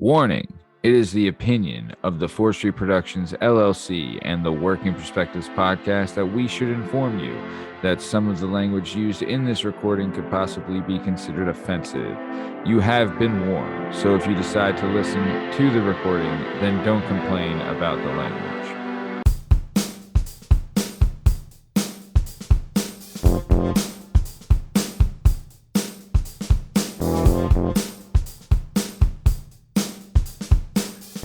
Warning. It is the opinion of the 4th Street Productions LLC and the Working Perspectives podcast that we should inform you that some of the language used in this recording could possibly be considered offensive. You have been warned, so if you decide to listen to the recording, then don't complain about the language.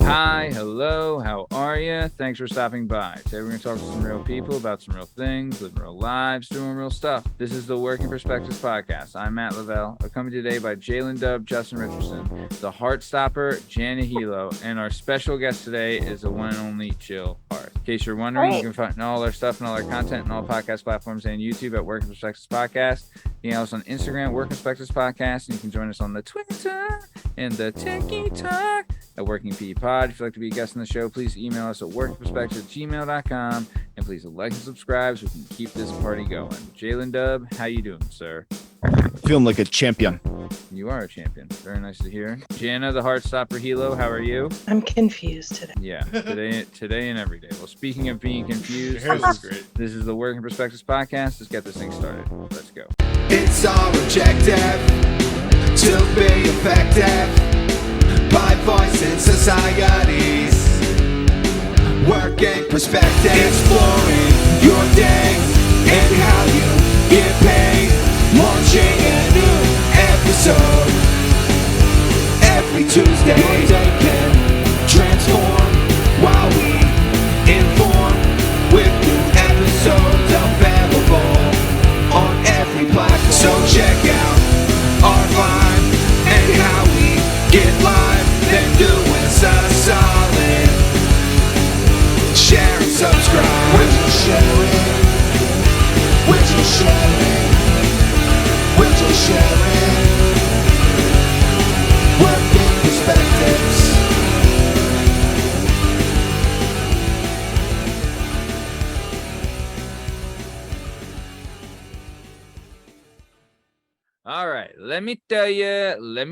Hi, hello, how are you? Thanks for stopping by. Today we're going to talk to some real people about some real things, living real lives, doing real stuff. This is the Working Perspectives podcast. I'm Matt Lavelle, accompanied today by jdub, Justin Richardson, the Heartstopper, Jana Hehlo, and our special guest today is the one and only Jill Harth. In case you're wondering, you can find all our stuff and all our content and all podcast platforms and YouTube at Working Perspectives Podcast. You can also on Instagram, Working Perspectives Podcast, and you can join us on the Twitter and the TikTok at Working P Pod. If you'd like to be a guest on the show, please email us at workingperspectives@gmail.com, and please like and subscribe so we can keep this party going. jdub, how you doing, sir? Feeling like a champion. You are a champion. Very nice to hear. Jana, the Heartstopper Hehlo, how are you? I'm confused today. Yeah, today and every day. Well, speaking of being confused, Your hair is great. this is the Working Perspectives podcast. Let's get this thing started. Let's go. It's our objective to be effective by voicing societies, working perspective, exploring your day and how you get paid, launching a new episode every Tuesday. Your day can transform while we inform with new episodes available on every platform. So check out our vibe and how we get live, then do us a solid. Share and subscribe. Would you share it? Would you share it? Would you share it? Working Perspectives. All right, let me tell you a little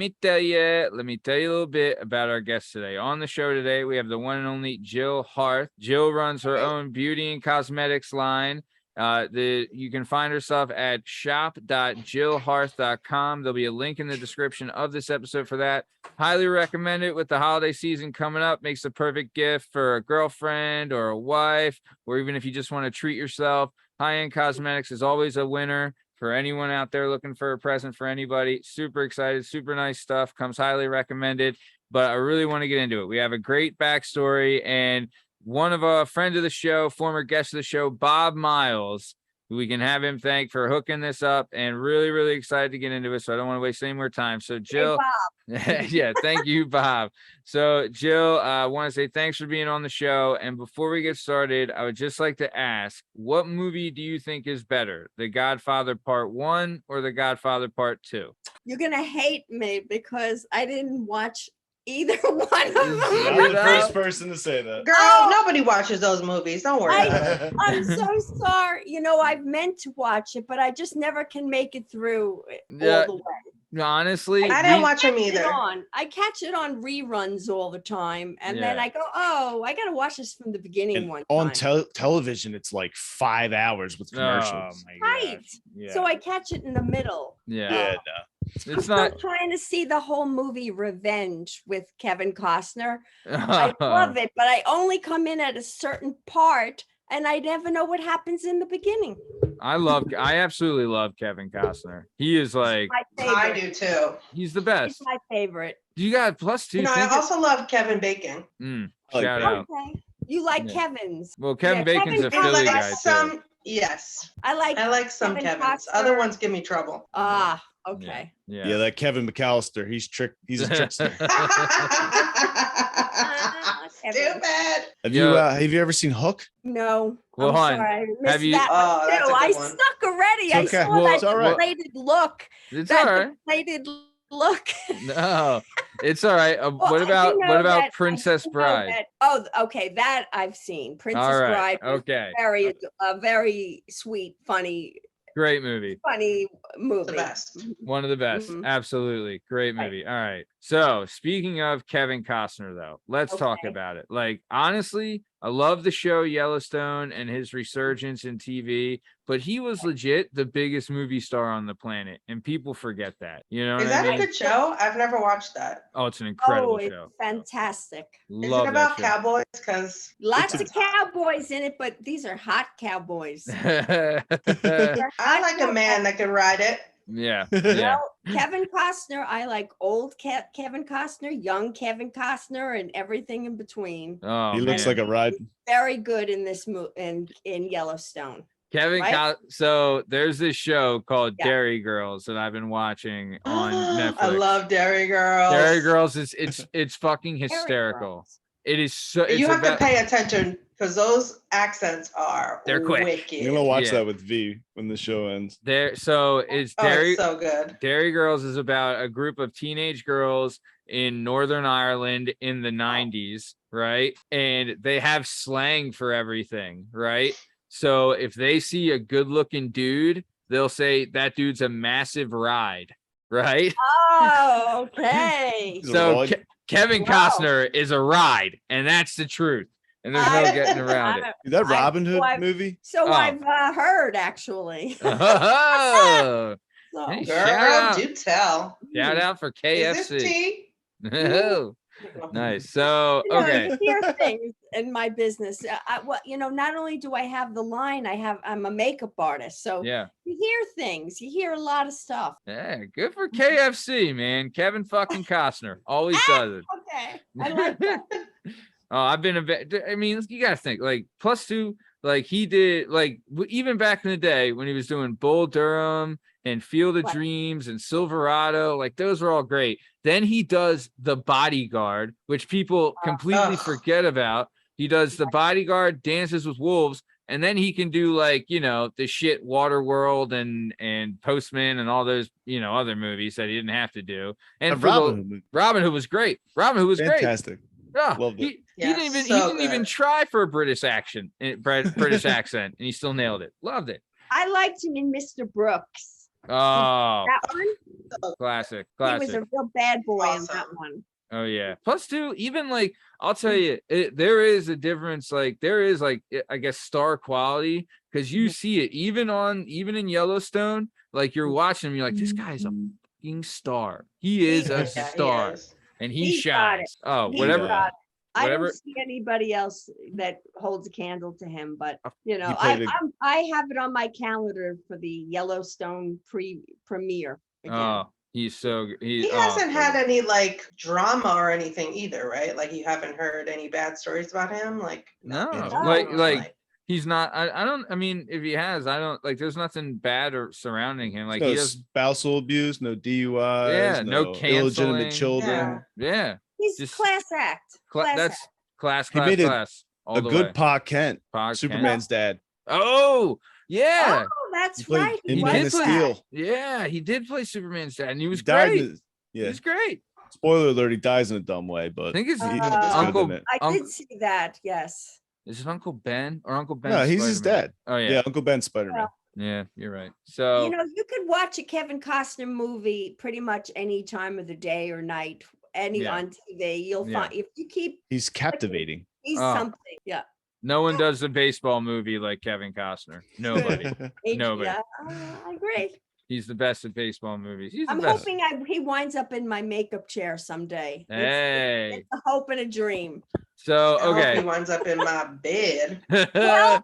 bit about our guest today. On the show today, we have the one and only Jill Harth. Jill runs her own beauty and cosmetics line. You can find her stuff at shop.jillharth.com. There'll be a link in the description of this episode for that. Highly recommend it with the holiday season coming up. Makes the perfect gift for a girlfriend or a wife, or even if you just want to treat yourself. High-end cosmetics is always a winner. For anyone out there looking for a present for anybody, super excited, super nice stuff, comes highly recommended, but I really want to get into it. We have a great backstory, and one of a friend of the show, former guest of the show, Bob Miles, who we can have him thank for hooking this up, and really, really excited to get into it, so I don't want to waste any more time. So Jill, yeah, thank you, Bob. So Jill, I want to say thanks for being on the show, and before we get started, I would just like to ask, what movie do you think is better, The Godfather Part 1 or The Godfather Part 2? You're gonna hate me because I didn't watch either one of them. You're the first person to say that. Girl, nobody watches those movies. Don't worry. I'm so sorry. You know, I've meant to watch it, but I just never can make it through all the way. Honestly, I didn't watch them either. I catch it on reruns all the time, and then I go, "Oh, I gotta watch this from the beginning." And one on time. television, it's like 5 hours with commercials. Oh, my Right. gosh. Yeah. So I catch it in the middle. Yeah. No. It's I'm not still trying to see the whole movie Revenge with Kevin Costner. I love it, but I only come in at a certain part, and I never know what happens in the beginning. I absolutely love Kevin Costner. He is like, My favorite. I do too. he's the best. He's my favorite. You got plus two. You know, I also love Kevin Bacon. Shout out. Okay. You like Yeah. Kevin's. Well, Kevin Yeah, Bacon's a Kevin Philly I guy like too. some. Yes, I like some Kevin Kevins. Costner. Other ones give me trouble. Ah, okay. Yeah. That Kevin McAllister, he's a trickster. Kevin. Stupid. Have you ever seen Hook? No. Well, I'm hon, sorry. I missed have you- that one Oh, that's too. a I good one. snuck already. It's I okay. saw Well, that it's all right. deflated look. It's That all right. deflated look. No, it's all right. Well, what I about do know that- I Princess do know Bride? that- Oh, okay. That I've seen. Princess All right. Bride. Was Okay. very sweet, funny Great movie. Funny movie. The best. One of the best. Mhm. Absolutely. Great Right. movie. All right. So speaking of Kevin Costner, though, let's talk Okay. about it. Like, honestly, I love the show Yellowstone and his resurgence in TV, but he was legit the biggest movie star on the planet. And people forget that. You know Is what that I mean? a good show? I've never watched that. Oh, it's an incredible Oh, it's show. fantastic. Is Love it about that cowboys? Because Lots It's of cowboys in it, but these are hot cowboys. show. They're I hot like a man that can ride it. Yeah. Yeah. Well, Kevin Costner, I like old Kevin Costner, young Kevin Costner, and everything in between. Oh, He looks man. like a ride. Very good in this in Yellowstone. Kevin, right? so there's this show called Yeah. Dairy Girls that I've been watching on Netflix. I love Dairy Girls. Dairy Girls is it's fucking hysterical. Girls. It is so. It's You have about, to pay attention because those accents are They're quick. wicked. I'm gonna watch Yeah. that with V when the show ends. there. So it's Oh, Dairy it's so good. Dairy Girls is about a group of teenage girls in Northern Ireland in the 90s, right? And they have slang for everything, right? So if they see a good-looking dude, they'll say that dude's a massive ride, right? Oh, okay. He's a So ride. Kevin Wow. Costner is a ride, and that's the truth. And there's no getting around it. Is that I- Robin Hood I've- movie? So Oh. I've heard actually. Oh, So, Hey, Girl, shout out. do tell. shout out for Is this KFC. tea? Oh, nice. So you know, okay. you hear things in my business. Well, not only do I have the line, I'm a makeup artist. So Yeah. you hear things. You hear a lot of stuff. Yeah, good for KFC, man. Kevin fucking Costner always does it. Okay, I like that. Oh, I've been I mean, you gotta think like +2, like he did, like even back in the day when he was doing Bull Durham and Field of Right. Dreams and Silverado, like those were all great. Then he does The Bodyguard, which people completely Ugh. forget about. He does The Bodyguard, Dances with Wolves, and then he can do like, the shit Waterworld and Postman and all those, other movies that he didn't have to do. And The for Robin the Hood movie. Robin Hood was great. Robin Hood was great. Fantastic. Yeah, Loved it. he Yeah, didn't so even good. try for a British accent, British accent, and he still nailed it. Loved it. I liked him in Mr. Brooks. Oh, That one, classic. he was a real bad boy in that Awesome. one. Oh yeah. +2, even like I'll tell you, there is a difference. Like there is like I guess star quality because you see it even in Yellowstone. Like you're watching him, you're like, this guy's a fucking star. He is a Yeah, he star, is. and he He got shines. Oh, He whatever. got it. I whatever- don't see anybody else that holds a candle to him, but He played I have it on my calendar for the Yellowstone premiere again. Oh, he's so good. He hasn't had any like drama or anything either, right? Like you haven't heard any bad stories about him. Like No, Yeah. like he's not. I don't. I mean, if he has, I don't like. There's nothing bad or surrounding him. Like no he does. spousal abuse, no DUIs, Yeah, no illegitimate canceling. children. Yeah, He's just class act. Class that's act. class. He made All A the good way. Pa Kent, Pa Kent. Superman's dad. Oh yeah, Oh, that's He played right. in He Man did of play- Steel. yeah. He did play Superman's dad, and he was He died great. in the- He yeah. was great. Spoiler alert, he dies in a dumb way, I but think it's he- he's good Uncle. in it. I Uncle did see that. Yes. is it Uncle Ben or Uncle Ben? No, he's his dad. Oh Yeah, yeah. Uncle Ben Spider-Man. Yeah, you're right. So You could watch a Kevin Costner movie pretty much any time of the day or night, Yeah. on TV. You'll Yeah. find if you keep He's captivating. he's Oh. something. Yeah. no one does a baseball movie like Kevin Costner. Nobody. Nobody. Yeah, I agree. He's the best at baseball movies. He's the I'm best. hoping he winds up in my makeup chair someday. Hey. It's a hope and a dream. So I hope he okay. winds up in my bed. Well,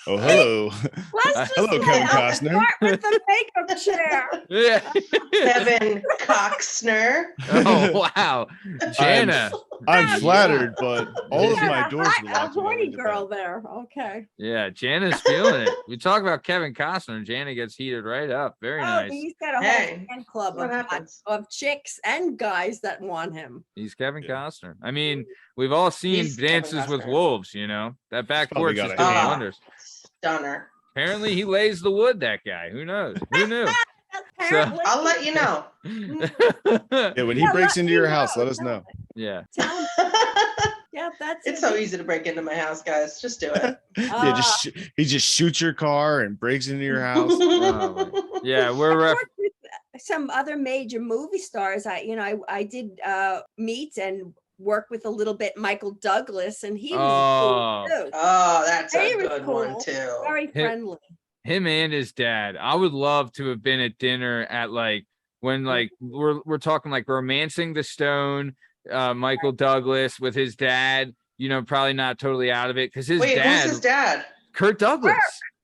Oh, hello. let's just Hello, say Kevin I'll Costner. start with the makeup chair. yeah. Kevin Coxner. Oh wow. Jana. I'm flattered, but all of Yeah, my doors are a locked. when I horny ring the girl bell. there. Okay. Yeah, Jana's feeling it. We talk about Kevin Costner, and Jana gets heated right up. Very Oh, nice. he's got a whole Hey, fan club what happens? of chicks and guys that want him. He's Kevin Yeah. Costner. I mean, we've all seen He's Kevin Dances with Costner. Wolves, that back Probably porch is got doing a hand. wonders. Stunner. Apparently he lays the wood, that guy. Who knows? Who knew? Apparently. I'll let you know. Yeah, when he Yeah, breaks let into me your house, know. let us know. Yeah. Tell him. Yeah, Yeah, that's It's it. so easy to break into my house, guys. Just do it. Yeah, he just shoots your car and breaks into your house. Yeah, I've we're worked with some other major movie stars. I did meet and work with a little bit Michael Douglas, and he was Oh. cool too. Oh, that's He a was good one cool. too. Very friendly. him and his dad. I would love to have been at dinner at like when like we're talking like Romancing the Stone, Michael Douglas with his dad, you know, probably not totally out of it because his Wait, dad, who's his dad? Kurt Douglas.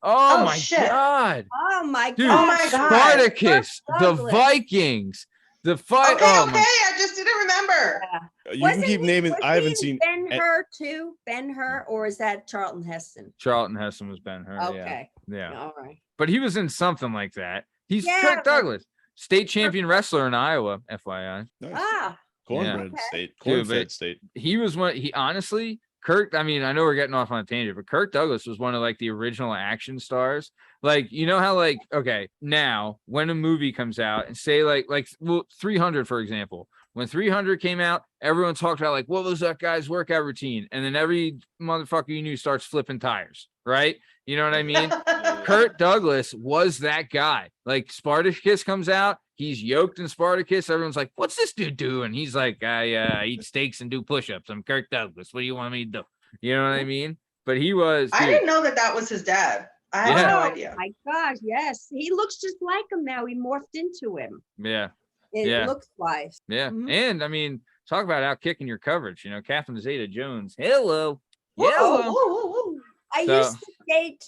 Oh, Oh, my shit. God. Oh my Dude, Oh god. my God. Spartacus, Kirk the Douglas. Vikings, the fight. Okay, Oh okay. my, I just didn't remember. You can keep naming. Was I haven't he seen. Ben-Hur too? Ben-Hur, or is that Charlton Heston? Charlton Heston was Ben-Hur. Okay. Yeah. All right. But he was in something like that. He's Yeah. Kirk Douglas, state champion wrestler in Iowa, FYI. Nice. Ah, Cornbread Okay. state. Dude, Corn-fed but- state. He was one. He honestly, Kirk. I mean, I know we're getting off on a tangent, but Kirk Douglas was one of like the original action stars. Like, you know how like, okay, now when a movie comes out and say like 300, for example, when 300 came out, everyone talked about like, what was that guy's workout routine? And then every motherfucker you knew starts flipping tires, right? You know what I mean? Kurt Douglas was that guy. Like Spartacus comes out, he's yoked in Spartacus. Everyone's like, what's this dude doing? He's like, I eat steaks and do push-ups. I'm Kirk Douglas. What do you want me to do? You know what I mean? But he was. I dude, didn't know that was his dad. I had Yeah. no oh idea. my gosh, yes. He looks just like him now. He morphed into him. yeah, It Yeah. looks wise. yeah. Mhm. And I mean, talk about out kicking your coverage. You know, Catherine Zeta-Jones. Hello. Whoa, Hello. whoa, whoa, whoa. I So- used to date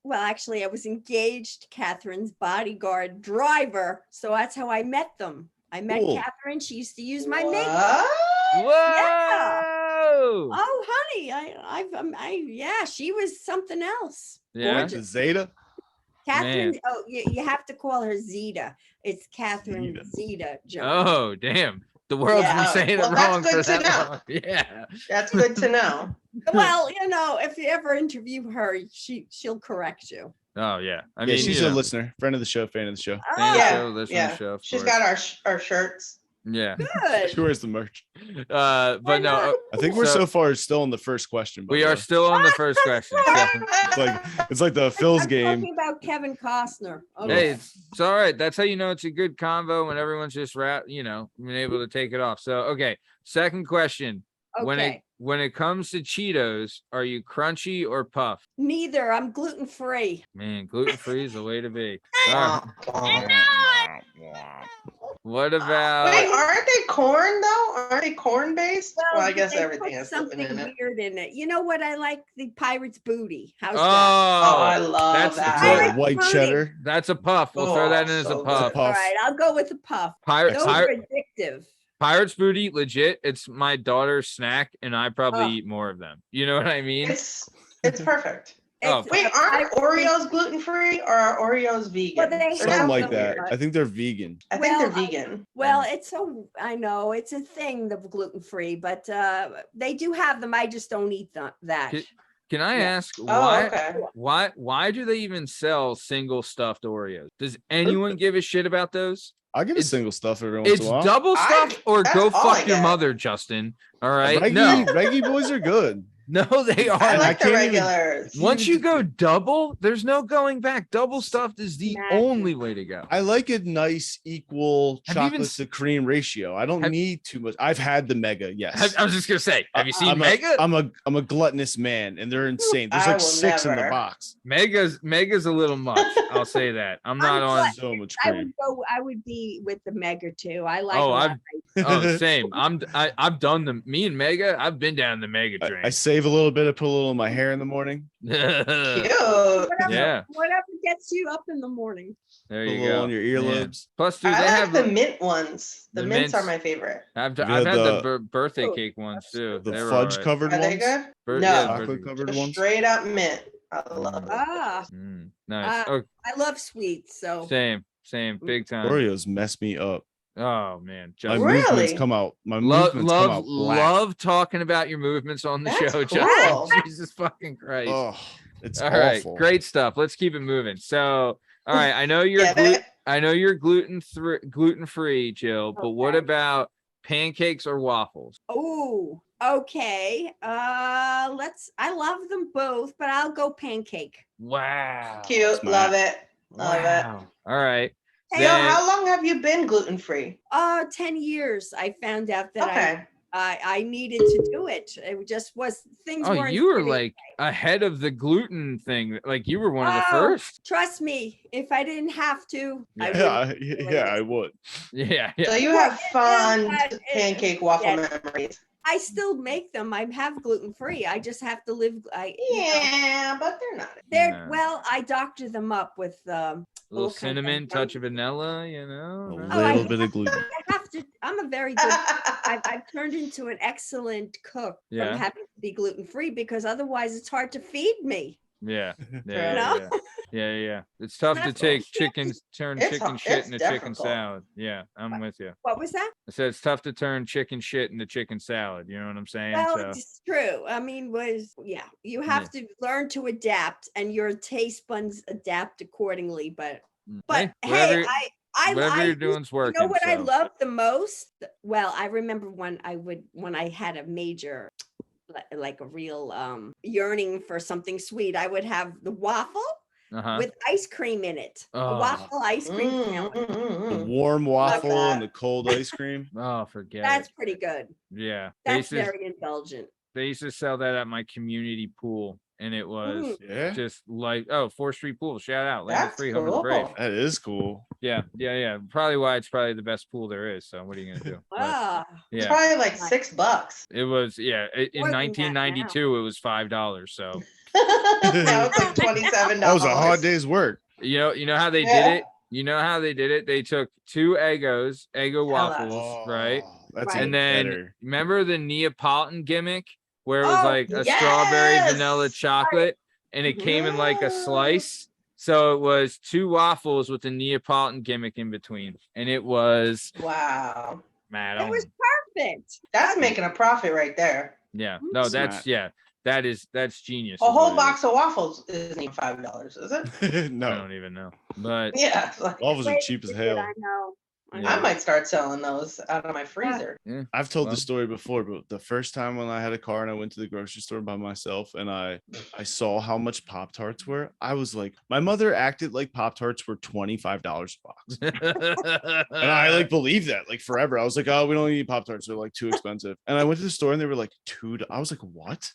well, actually I was engaged to Catherine's bodyguard driver. So that's how I met them. I met Cool. Catherine. She used to use my makeup. What? Whoa. Oh, honey, yeah, she was something else. Yeah. The Zeta. Catherine, oh, you have to call her Zeta. It's Catherine Zeta. Zeta Jones. Oh, damn. The world's Yeah. been saying Well, it that's wrong good for to that know. long. Yeah. That's good to know. Well, you know, if you ever interview her, she'll correct you. Oh, yeah. I Yeah, mean, she's you a know, listener, friend of the show, fan of the show. fan of the Oh, Yeah, show, listener of the yeah. show, of She's course. got our shirts. Yeah. good. She wears the merch. But no, not? I think we're So- so far still in the first question. by we the are way. still on the first question. So, It's like the Phil's I'm game. talking about Kevin Costner. hey, Okay. it's all right. That's how you know it's a good convo when everyone's just being able to take it off. So, okay. Second question. Okay. When it comes to Cheetos, are you crunchy or puff? Neither. I'm gluten free. Man, gluten-free is the way to be. All right. What about Wait, aren't they corn though? Aren't they corn based? Well, I guess they everything put has something something in it. weird in it. You know what? I like the pirate's booty. How's that? Oh, I Oh, love that's- that. It's I like like white fruity. cheddar. that's a puff. We'll throw Oh, that in as a so puff. good. All Puff. right, I'll go with the puff. Pirate, Those pirate, are addictive. Pirate's booty, legit. It's my daughter's snack, and I probably Oh. eat more of them. You know what I mean? It's perfect. Oh, It's- Wait, aren't Oreos gluten free or are Oreos vegan? Well, they There's have Something like something that. weird. I think they're vegan. I think they're Well, vegan. Well, I know it's a thing, the gluten free, but they do have them. I just don't eat that. Can I Yeah. ask Oh, why? okay. Why do they even sell single stuffed Oreos? Does anyone give a shit about those? I'll give a It's- single stuff every once It's in a while. double stuffed or that's go all I fuck your get. mother, Justin. All right. Reggie, No, Reggie boys are good. no, they I are. I like the can't even- regulars. Once you go double, there's no going back. Double stuffed is the Magic. only way to go. I like a nice equal Have you even chocolate to cream ratio. I don't have- need too much. I've had the mega, yes. I was just gonna say, have you seen I'm Mega? I'm a gluttonous man, and they're insane. There's I like will 6 in the never. box. Mega's a little much. I'll say that. I'm not I'm on. glad- So much I cream. would be with the mega too. I like. Oh, a lot. Oh, same. I've done the me and Mega. I've been down the Mega I train. save a little bit. I put a little in my hair in the morning. Cute. Yeah, Whatever gets you up in the morning. there Put a you little go. on your Yeah. earlobes. Plus, dude, I they like have the mint ones. The the mints are mints. my favorite. I've You had had the the- birthday Oh, cake ones too. The They were fudge alright. covered Are they ones. good? Bir- No. yeah, Chocolate birthday- covered Just ones. straight up mint. I love it. Ah, Nice. I love sweets. So Same, big time. Oreos mess me up. Oh man, My Justin. Really? movements come out. My Love, movements come love, out black. love talking about your movements on the That's show, cool. Justin. Jesus fucking Christ. Oh, it's All right, awful. great stuff. Let's keep it moving. So, all right, I know you're Get it? I know you're gluten free, Jill, but what Okay. about pancakes or waffles? Oh, okay. I love them both, but I'll go pancake. Wow. Cute. Smart. Love it. Love it. Wow. All right. So Then- how long have you been gluten-free? 10 years. I found out that Okay. I needed to do it. It just was things Oh, weren't you were fitting. like ahead of the gluten thing. Like you were one of the Oh, first. Trust me, if I didn't have to, I Yeah, wouldn't be doing yeah, it. I would. Yeah. So Yeah. you Well, have it is, fond but it- pancake waffle yeah. memories. I still make them. I have gluten free. I just have to live. Yeah, but they're not. They're No. well. I doctor them up with A little all kinds of cinnamon, touch of gum. vanilla, A no? I little bit of gluten. I have to. I'm a very good. I've turned into an excellent cook Yeah. from having to be gluten free because otherwise it's hard to feed me. Yeah. True. Yeah. It's tough to That's take bullshit. turn It's chicken hard- shit it's into chicken difficult. salad. Yeah, I'm with you. What was that? I said it's tough to turn chicken shit into chicken salad. You know what I'm saying? Well, So it's true. I mean, you have to learn to adapt, and your taste buds adapt accordingly. But hey, hey, whatever, I whatever you're used- doing's You working. know what I so. love the most? Well, I remember when I had a major, like a real yearning for something sweet. I would have the waffle Uh-huh. with ice cream in it. A Oh. waffle ice cream sandwich. The Mm. warm waffle that. and the cold ice cream. Oh, forget That's it. pretty good. Yeah. That's they used, very indulgent. they used to sell that at my community pool, and it was Yeah, just like 4th Street Pool. Shout out, land of That's free, home of the brave. cool. that is cool. Yeah. Probably why it's probably the best pool there is. So what are you gonna do? But, Ah, It's yeah, probably like Right. $6. it was. Yeah, in More than that now. 1992, it was $5. So Now it's like $27. That was a hard day's work. you know how they Yeah. did it. You know how they did it. They took 2 Eggo waffles, right? Oh, that's Right. And then better. remember the Neapolitan gimmick where it was Oh, like a strawberry yes! vanilla chocolate, and it came in like a Yeah. slice. So it was 2 waffles with the Neapolitan gimmick in between, and it was Wow. mad. it was perfect. That's making a profit right there. Yeah, no, that's Smart. that's genius. A is whole what it box of waffles isn't even $5, is it? is. I No, don't even know, but Yeah. it's like, waffles are Wait, cheap as I hell. know. Yeah. I might start selling those out of my freezer. I've told Well. the story before, but the first time when I had a car and I went to the grocery store by myself and I saw how much Pop Tarts were, I was like, my mother acted like Pop Tarts were $25 a box. And I like believed that like forever. I was like, oh, we don't need Pop Tarts. They're like too expensive. And I went to the store and they were like $2. I was like, what?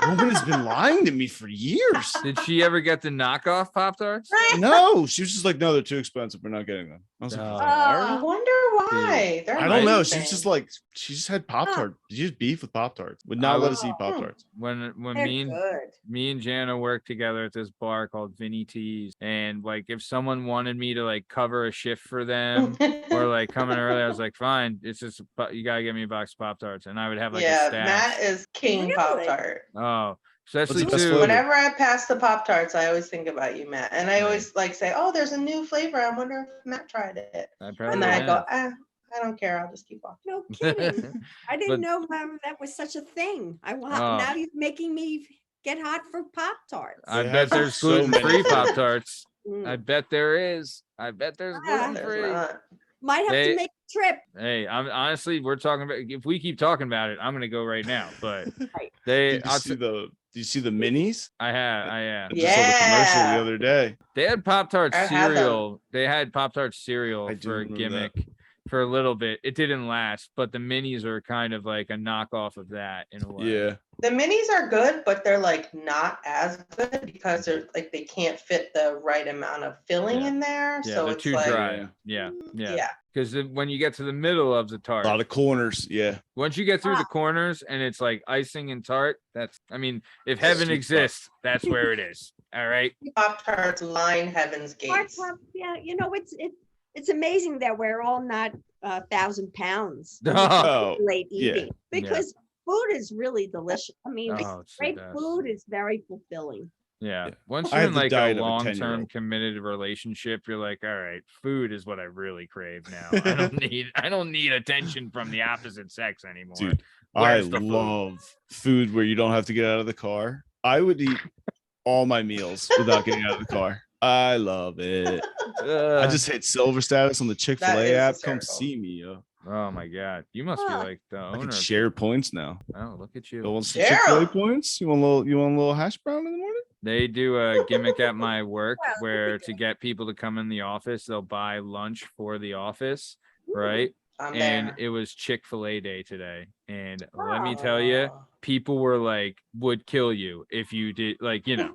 Woman has been lying to me for years. Did she ever get the knockoff Pop Tarts? No, she was just like, no, they're too expensive. We're not getting them. I was like, Oh. I "What?" wonder why. They're I don't know. amazing. She's just like, she just had Pop Tart. She just beef with Pop Tarts. Would not let us eat Pop Tarts. When They're me good. and Jana worked together at this bar called Vinny T's, and like if someone wanted me to like cover a shift for them or like coming early, I was like, fine, it's just you gotta get me a box of Pop Tarts, and I would have like a yeah, stash. Matt is king Really? Pop Tart. Oh, especially What's the best too. flavor? Whenever I pass the Pop Tarts, I always think about you, Matt. And I Right. always like say, oh, there's a new flavor. I wonder if Matt tried it. I And probably then I go, have. I don't care. I'll just keep walking. No kidding. I didn't But- know that was such a thing. Oh. Now you're making me get hot for Pop Tarts. I They bet have there's so many gluten-free Pop flavors. Tarts. Mm. I bet there is. I bet there's Ah. There's gluten-free. not. Might have They- to make a trip. Hey, I'm honestly, we're talking about. If we keep talking about it, I'm gonna go right now. But Right. they, Did you see the minis? I have. I just saw the commercial Yeah. the other day. They had Pop Tart I had them. cereal. They had Pop Tart cereal I do for a remember gimmick that. for a little bit. It didn't last, but the minis are kind of like a knockoff of that in a way. Yeah. The minis are good, but they're like not as good because they're like they can't fit the right amount of filling Yeah. in there. Yeah, so they're it's too like, dry. Yeah. Yeah. Because when you get to the middle of the A tart, lot of corners. Yeah. once you get through the corners and it's like icing and tart, I mean, if heaven Sweet spot. exists, that's where it is. All right. Pop Tarts line Heaven's Hard Gates. Pop, yeah, it's amazing that we're all not 1,000 pounds Oh, late yeah. eating because food is really delicious. I mean, oh, it's the great best. food is very fulfilling. Yeah. Yeah. Once I you're have in the like a diet of a long-term 10-year-old. committed relationship, you're like, all right, food is what I really crave now. I don't need attention from the opposite sex anymore. Dude, Where's I the food? love food where you don't have to get out of the car. I would eat all my meals without getting out of the car. I love it. I just hit silver status on the Chick-fil-A is app. Come hysterical. see me, yo. Oh my God. You must be Huh. like the I owner. can of- share points now. Oh, look at You you. want some Share Chick-fil-A 'em. points? You want a little hash brown in the morning? They do a gimmick at my work Well, where to get people to come in the office, they'll buy lunch for the office, right? I'm And there. it was Chick-fil-A day today. And let me tell you, Oh. people were like, would kill you if you did, like, you know.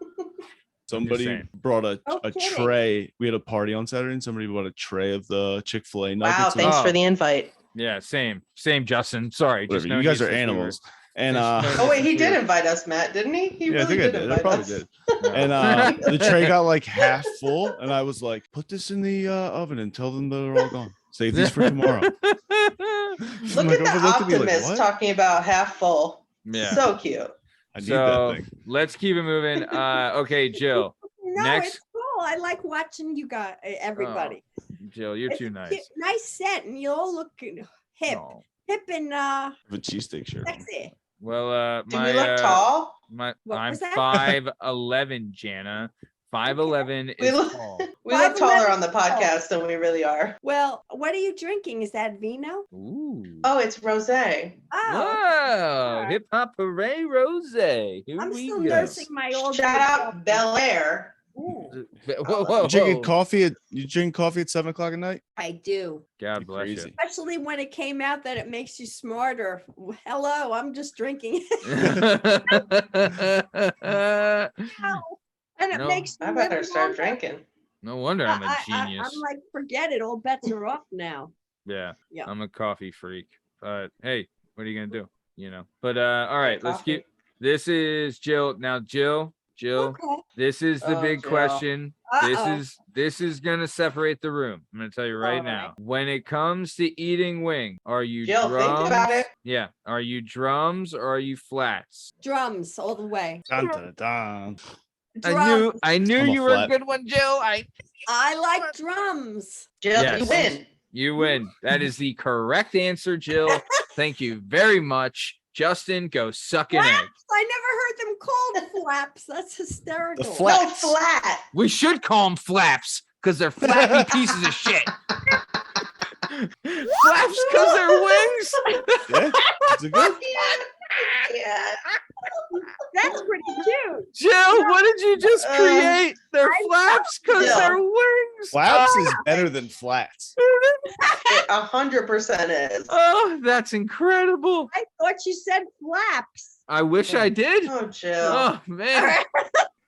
Somebody saying. brought a kidding. tray. We had a party on Saturday, and somebody brought a tray of the Chick-fil-A Wow, nuggets. and thanks Oh. for the invite. Yeah, same, Justin. Sorry. whatever. knowing You guys are since we were- animals. And just knowing Oh wait, since he we did were- invite us, Matt, didn't he? He yeah, I really think I did did. I invite probably us. did. No. And the tray got like half full, and I was like, "Put this in the oven and tell them they're all gone. Save these for tomorrow." Look My at the girlfriend looked at me like, optimist "What?" talking about half full. Yeah. So cute. I need So that thing. let's keep it moving. Okay, Jill. No, Next- it's cool. I like watching you guys, everybody. Jill, you're It's too a nice. cute- nice set, and you all look hip, Oh. hip and I have a cheesesteak shirt. on. sexy. Well, Do my we look tall? What I'm was that? 5'11", Jana. 5'11" We is look- tall. We look taller 5'11" on the podcast than we really are. Well, what are you drinking? Is that vino? Ooh. Oh, it's rosé. Oh, Whoa, right. hip hop hooray rose. Here I'm we still go. nursing my old. Shout out Bel Air. Ooh, Whoa. You drinking coffee you drink coffee at 7 o'clock at night? I do. God You're bless crazy. Especially when it came out that it makes you smarter. Hello, I'm just drinking. you. And it No. makes you I live better start longer. drinking. No wonder I'm a I- genius. I'm like, forget it. All bets are off now. Yeah, Yeah. I'm a coffee freak. But hey, what are you gonna do? You know. But all right, let's coffee. keep. This is Jill. Now, Jill. Okay. This is the Oh, big Jill. question. Uh-oh. This is gonna separate the room. I'm gonna tell you right All now. right. When it comes to eating wing, are you Jill, drums? think about it. Yeah. Are you drums or are you flats? Drums all the way. Dun, dun, dun. Drums. I knew I'm a you were a flat. good one, Jill. I like drums. Jill, Yes. you win. You win. That is the correct answer, Jill. Thank you very much. Justin, go suck an egg. I never heard them called flaps. That's hysterical. The No, Flats. flat. We should call them flaps because they're flappy pieces of shit. Flaps because they're wings. Yeah, it's a good. Yeah. That's pretty cute. Jill, what did you just create? They're flaps because Jill. they're wings. Flaps is better than flats. It 100% is. Oh, that's incredible. I thought you said flaps. I wish I did. Oh, Jill. Oh man,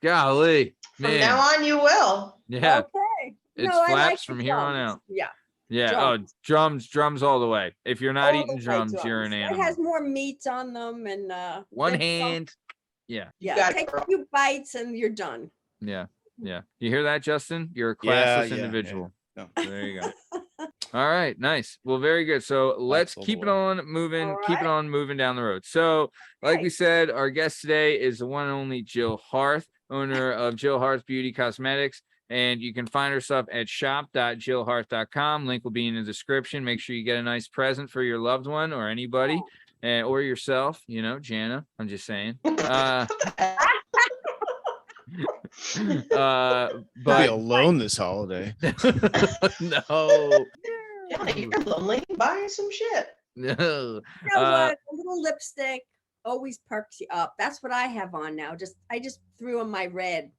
golly, From man. now on, you will. Yeah, Okay. it's No, I flaps like the from here on drums. out. Yeah. Yeah. Drums. Oh, drums all the way. If you're not all eating the way drums, you're an drums. animal. It has more meat on them and One it's hand. Yeah. Yeah. got it, Take a girl. few bites and you're done. Yeah. Yeah. You hear that, Justin? You're a Yeah, classless yeah, individual. No. There you go. All right, nice. Well, very good. So let's all the keep it way. on moving, All keep it right. on moving down the road. So, like we Right. said, our guest today is the one and only Jill Harth, owner of Jill Harth Beauty Cosmetics. And you can find her stuff at shop.jillharth.com. Link will be in the description. Make sure you get a nice present for your loved one or anybody, or yourself, you know, Jana. I'm just saying. I'll be But alone this holiday. no. Yeah, you're lonely. Buy some shit. No. You know what? A little lipstick always perks you up. That's what I have on now. I just threw on my red.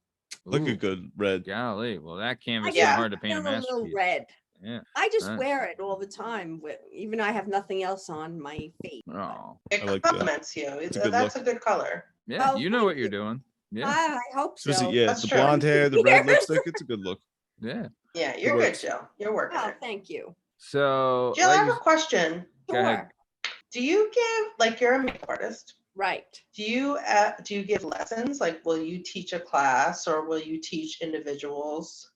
Look Ooh, a good red. golly. Well, that canvas is Yeah. hard to paint a Feel a little masterpiece. red. Yeah. I just Nice. wear it all the time. Even I have nothing else on my feet. Oh, It I like that. compliments you. It's a good That's look. a good color. yeah. Oh, You know thank what you're you. doing. Yeah. I hope so. Especially, yeah, That's the true. blonde hair, the red Yes. lipstick. It's a good look. Yeah. Yeah, you're good, works. Jill. You're working Oh, it. thank you. So, Jill, I like have you- a question. Go ahead. Sure. Do you give, like, you're a makeup artist? Right. Do you give lessons? Like, will you teach a class or will you teach individuals?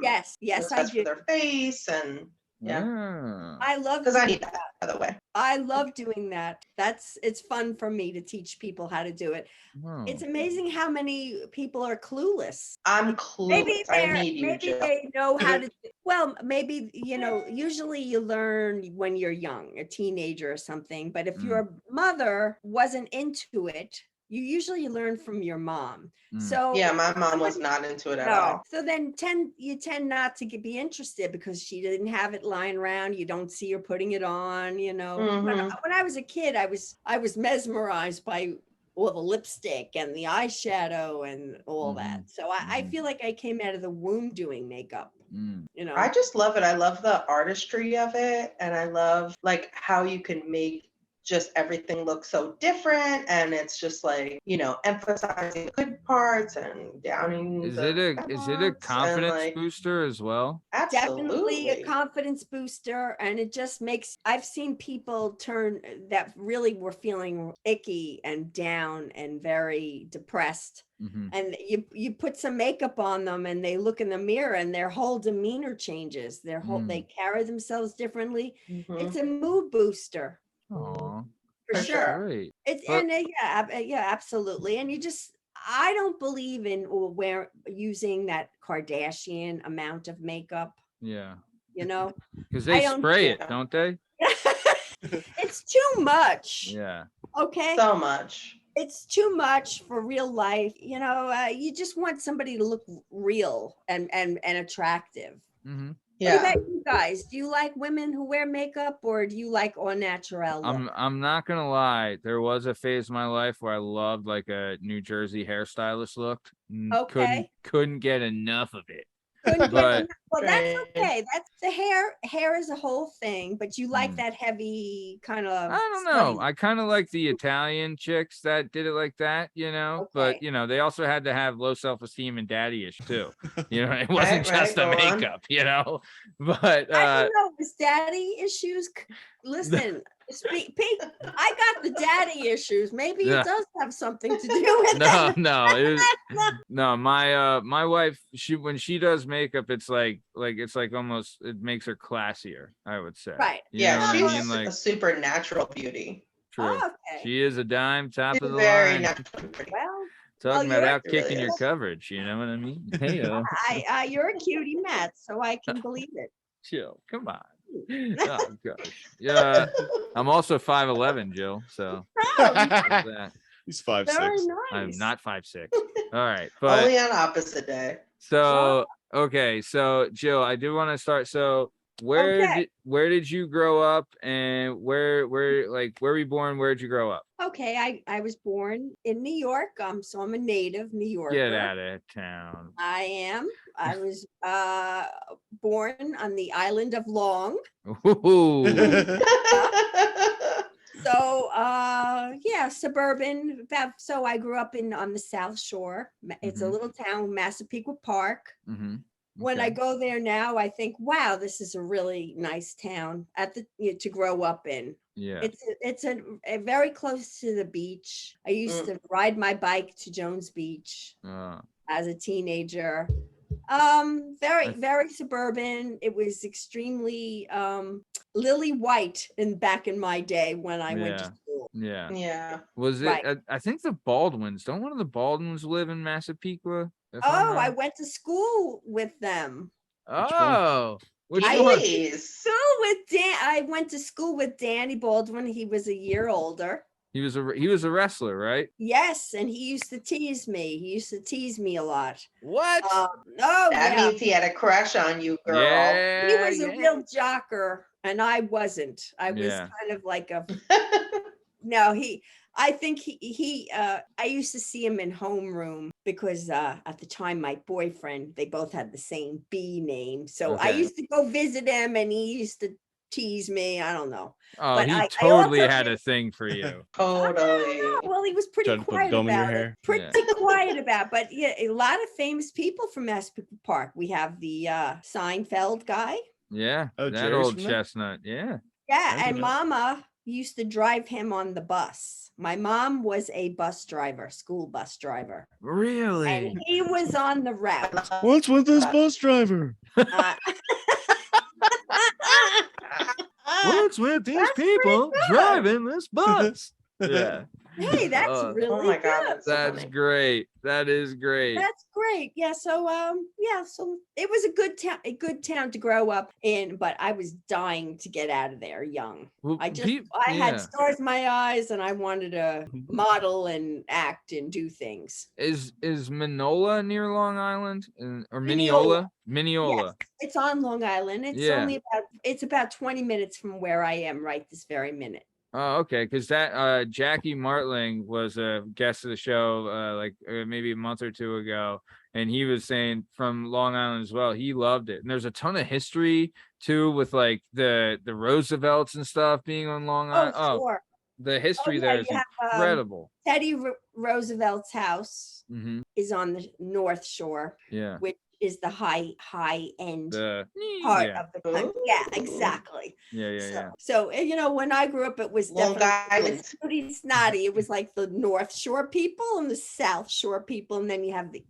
Yes. Yes, I for do. their face and yeah. Ah. I love because I doing need that, by the way. I love doing that. It's fun for me to teach people how to do it. Wow. It's amazing how many people are clueless. I'm clueless. Maybe I need you, maybe Jill. they know how to. Well, maybe usually you learn when you're young, a teenager or something. But if Mm. your mother wasn't into it, you usually learn from your mom. Mm. So Yeah, my mom was not into it at all. so then you tend not to be interested because she didn't have it lying around. You don't see her putting it on, you know. Mhm. When I was a kid, I was mesmerized by all the lipstick and the eyeshadow and all that. So I feel like I came out of the womb doing makeup, you know. I just love it. I love the artistry of it, and I love like how you can make just everything looks so different, and it's just like, you know, emphasizing the good parts and downing Is the it a bad parts, and, confidence like, booster as well? Definitely a absolutely. confidence booster, and it just makes, I've seen people turn that really were feeling icky and down and very depressed, Mhm. and you put some makeup on them and they look in the mirror and their whole demeanor changes, their whole they carry themselves differently. Mhm. It's a mood booster Aw, for For sure. sure. great. It's But- and yeah, absolutely. And I don't believe in using that Kardashian amount of makeup, Yeah, you know. because I they don't- spray it, Yeah. don't they? It's too much. Yeah. Okay. So much. It's too much for real life. You know, you just want somebody to look real and attractive. Mm-hmm. What Yeah. about you guys? Do you like women who wear makeup, or do you like au naturel look? I'm not gonna lie. There was a phase of my life where I loved like a New Jersey hairstylist look. Okay. Couldn't get enough of it. Couldn't get But- enough. Well, that's Right. okay. That's the hair. Hair is a whole thing, but you like Mm. that heavy kind of. I don't know. I kind of like the Italian chicks that did it like that, you know. But Okay. you know, they also had to have low self-esteem and daddy-ish too. You know, it wasn't Right, just the go on. makeup, you know. But I don't know. Is daddy issues? Listen, Pete, I got the daddy issues. Maybe Yeah. it does have something to do with no, it. no, my wife, when she does makeup, it's like almost it makes her classier, I would say. Right. You know Yeah, what I she's mean? Like a supernatural beauty. true. Okay. She is a dime, top She's of the very line. naturally pretty. Well, Talking well, about you're- out kicking really your is. coverage, you know what I mean? Hey, you're a cutie, Matt, so I can believe it. chill. Come on. Oh gosh. Yeah. I'm also 5'11", Jill. So Oh, that. He's 5'6". very nice. I'm not 5'6". All right. But Only on opposite day. so okay, so Jill, I do want to start. So where did you grow up, and where were you born? Where did you grow up? Okay, I was born in New York, so I'm a native New Yorker. Get out of town. I am. I was born on the island of Long. Ooh. So yeah, suburban. So I grew up on the South Shore. It's a Mhm. little town, Massapequa Park. Mm-hmm. When I go there now, I think, wow, this is a really nice town to grow up in. Yeah. It's a very close to the beach. I used to ride my bike to Jones Beach as a teenager. Very suburban. It was extremely lily white back in my day when I went to school. Yeah. Yeah. Was it? Right. I think the Baldwins. Don't one of the Baldwins live in Massapequa? if I'm Oh, I right? went to school with them. Oh, which one? Jeez. I went to school with Danny Baldwin. He was a year older. He was a wrestler, right? Yes, and he used to tease me. He used to tease me a lot. What? Oh, That yeah. means he had a crush on you, girl. Yeah. He was a real jocker, and I wasn't. I was Yeah. kind of like a no. I think I used to see him in homeroom because at the time my boyfriend, they both had the same B name, so I Okay. used to go visit him, and he used to tease me. I don't know. Oh, but he I totally also had did- a thing for you. Totally. Well, he was pretty Tried to put quiet gum in your about it. hair? Pretty quiet about, but yeah, a lot of famous people from Massapequa Park. We have the Seinfeld guy. Yeah. Oh, that Jerry's old from there? chestnut. Yeah. Yeah, I and didn't know. Mama used to drive him on the bus. My mom was a bus driver, school bus driver, Really? and he was on the route. What's with this bus driver? Uh, What's with these people driving this bus? Yeah. Hey, that's really Oh my God, good. that's so That's funny. great. That is great. That's great. Yeah. So so it was a good town to grow up in, but I was dying to get out of there young. Well, I yeah. had stars in my eyes and I wanted to model and act and do things. Is Minola near Long Island or Mineola. Mineola? Yes, it's on Long Island. Yeah. It's about 20 minutes from where I am right this very minute. Oh, okay. Because that Jackie Martling was a guest of the show maybe a month or two ago, and he was saying from Long Island as well. He loved it, and there's a ton of history too with like the Roosevelts and stuff being on Long Island. Oh, sure. The history yeah, there is you have, incredible. Teddy Roosevelt's house Mm-hmm. is on the North Shore, Yeah. which is the high end The part yeah. of the country. Yeah, exactly. Yeah. So when I grew up, it was Long definitely Island. pretty snotty. It was like the North Shore people and the South Shore people, and then you have the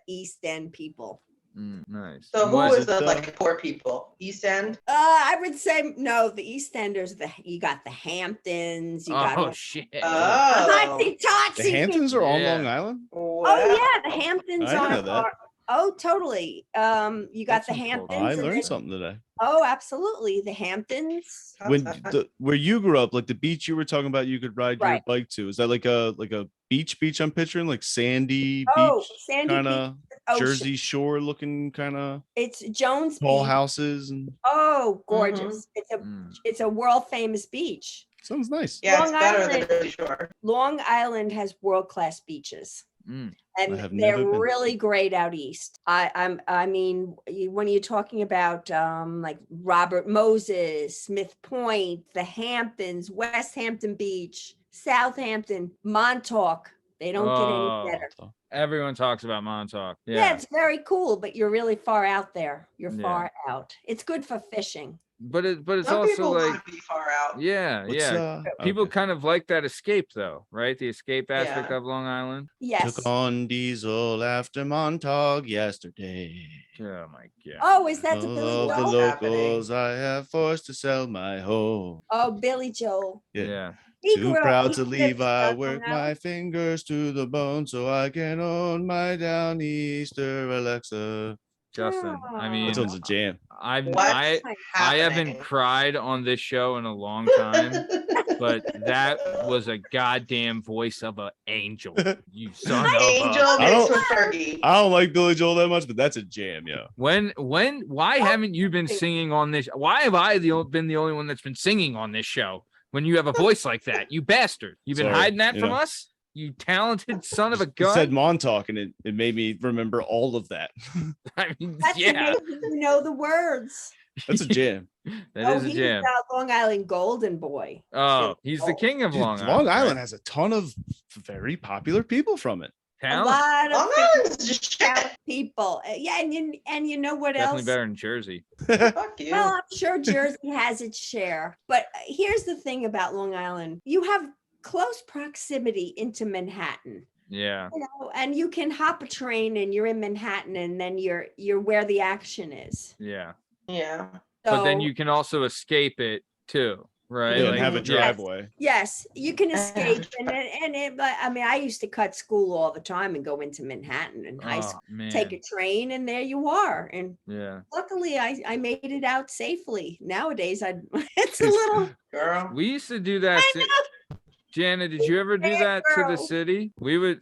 East End people. Nice. So who What- was the like poor people? East End? I would say no. The East Enders. You got the Hamptons. You got Oh shit. Oh. The Hamptons are on Yeah. Long Island? Oh Wow. yeah, the Hamptons I didn't know that. Oh, totally. You got That's the some cool- Hamptons. I and learned then- something today. Oh, absolutely. The Hamptons. Where you grew up, like the beach you were talking about, you could ride your Right. bike to. Is that like a beach I'm picturing, like sandy Oh, beach, Sandy kind of Ocean. Jersey Shore looking, kind of It's Jones tall Beach. houses, and Oh, gorgeous. Mm. It's a world famous beach. sounds nice. Yeah, it's Long better Island. than Jersey Shore. Long Island has world class beaches. Mm. And have they're never been. really great out east. I mean, when you're talking about like Robert Moses, Smith Point, the Hamptons, West Hampton Beach, Southampton, Montauk, they don't get Oh. any better. Everyone talks about Montauk. Yeah. Yeah. It's very cool, but you're really far out there. You're Yeah. far out. It's good for fishing. But it's Some also people like want to be far out. yeah. People okay. kind of like that escape though, right? The escape aspect Yeah. of Long Island. Yes. Took on diesel after Montauk yesterday. Oh my god. Oh, is that the Billy All of the Joel? locals I have forced to sell my home. Oh, Billy Joel. Yeah. He Too grew up- proud he to lived leave, I on work Long my Island. fingers to the bone so I can own my Downeaster Alexa. Justin. I mean, That sounds a jam. What's I haven't happening? cried on this show in a long time, but that was a goddamn voice of an angel. You son of Angel a. I mixed don't- with Fergie. I don't like Billy Joel that much, but that's a jam, yo. Why haven't you been singing on this? Why have I been the only one that's been singing on this show when you have a voice like that? You bastard. You've been Sorry, hiding that you from know. us? You talented son of a You said gun. Montauk, and it made me remember all of that. I mean, That's yeah, amazing. You know the words. That's a jam. that is a he's jam. Long Island Golden Boy. Oh, he's the king of Dude, Long Island. Long Island right? has a ton of very popular people from it. A Talent. lot of Long Island's just shit. talented people. Yeah, and you know what Definitely else? better than Jersey. Fuck you. Well, I'm sure Jersey has its share. But here's the thing about Long Island. You have close proximity into Manhattan. Yeah. You know, and you can hop a train and you're in Manhattan and then you're where the action is. Yeah. Yeah. But then So, you can also escape it too, right? Yeah, Like, and have a yeah. driveway. yes, you can escape but I mean I used to cut school all the time and go into Manhattan in high school. Oh, man. Take a train and there you are. And Yeah. luckily I made it out safely. Nowadays it's a little Girl. We used to do that. Jana, did you ever do Bad that to the girl. city?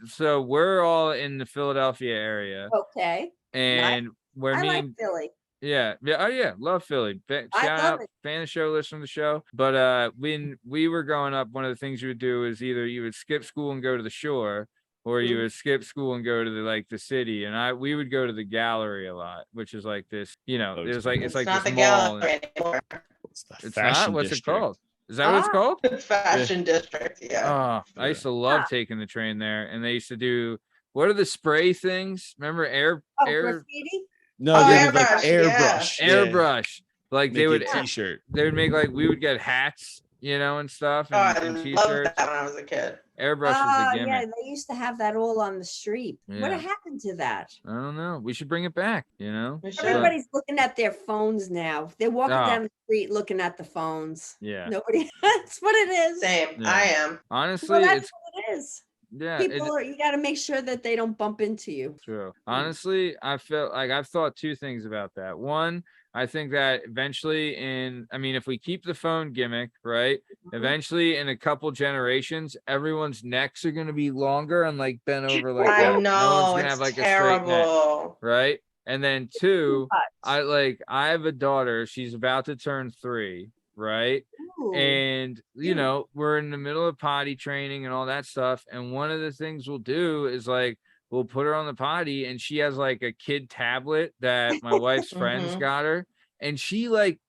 So we're all in the Philadelphia area, okay. and where I me like and Philly. yeah, oh yeah, love Philly. I Shout love out, it. fan of the show, listen to the show. But when we were growing up, one of the things you would do is either you would skip school and go to the shore, or you Mhm. would skip school and go to the city. And we would go to the gallery a lot, which is like this, Oh, it was like it's like not this the mall. gallery anymore. It's the It's fashion not. What's district. it called? Is that what it's Ah. called? It's fashion district. Yeah. Oh, I used to love Yeah. taking the train there, and they used to do what are the spray things? Remember air Oh, air graffiti? No, Oh, they would like airbrush, yeah. airbrush. yeah. airbrush? Like Make they you would a t-shirt. they would make like we would get hats, and stuff Oh, I and loved t-shirts. that when I was a kid. Airbrush is the Yeah, gimmick. they used to have that all on the street. What Yeah. happened to that? I don't know. We should bring it back, We should. But- Everybody's looking at their phones now. They're walking Oh. down the street looking at the phones. Yeah. Nobody. That's what it is. Same. Yeah. I am. Honestly, Well, that's it's what it is. yeah. People are. You got to make sure that they don't bump into you. True. Honestly, I felt like I've thought two things about that. One, I think that eventually if we keep the phone gimmick, right? Eventually in a couple generations, everyone's necks are going to be longer and like bent over like I that. know. No one's gonna It's have like a straight neck, terrible. right? And then two, But- I have a daughter, she's about to turn 3, right? Ooh. And we're in the middle of potty training and all that stuff. And one of the things we'll do is like we'll put her on the potty, and she has like a kid tablet that my wife's friends Mhm. got her, and she like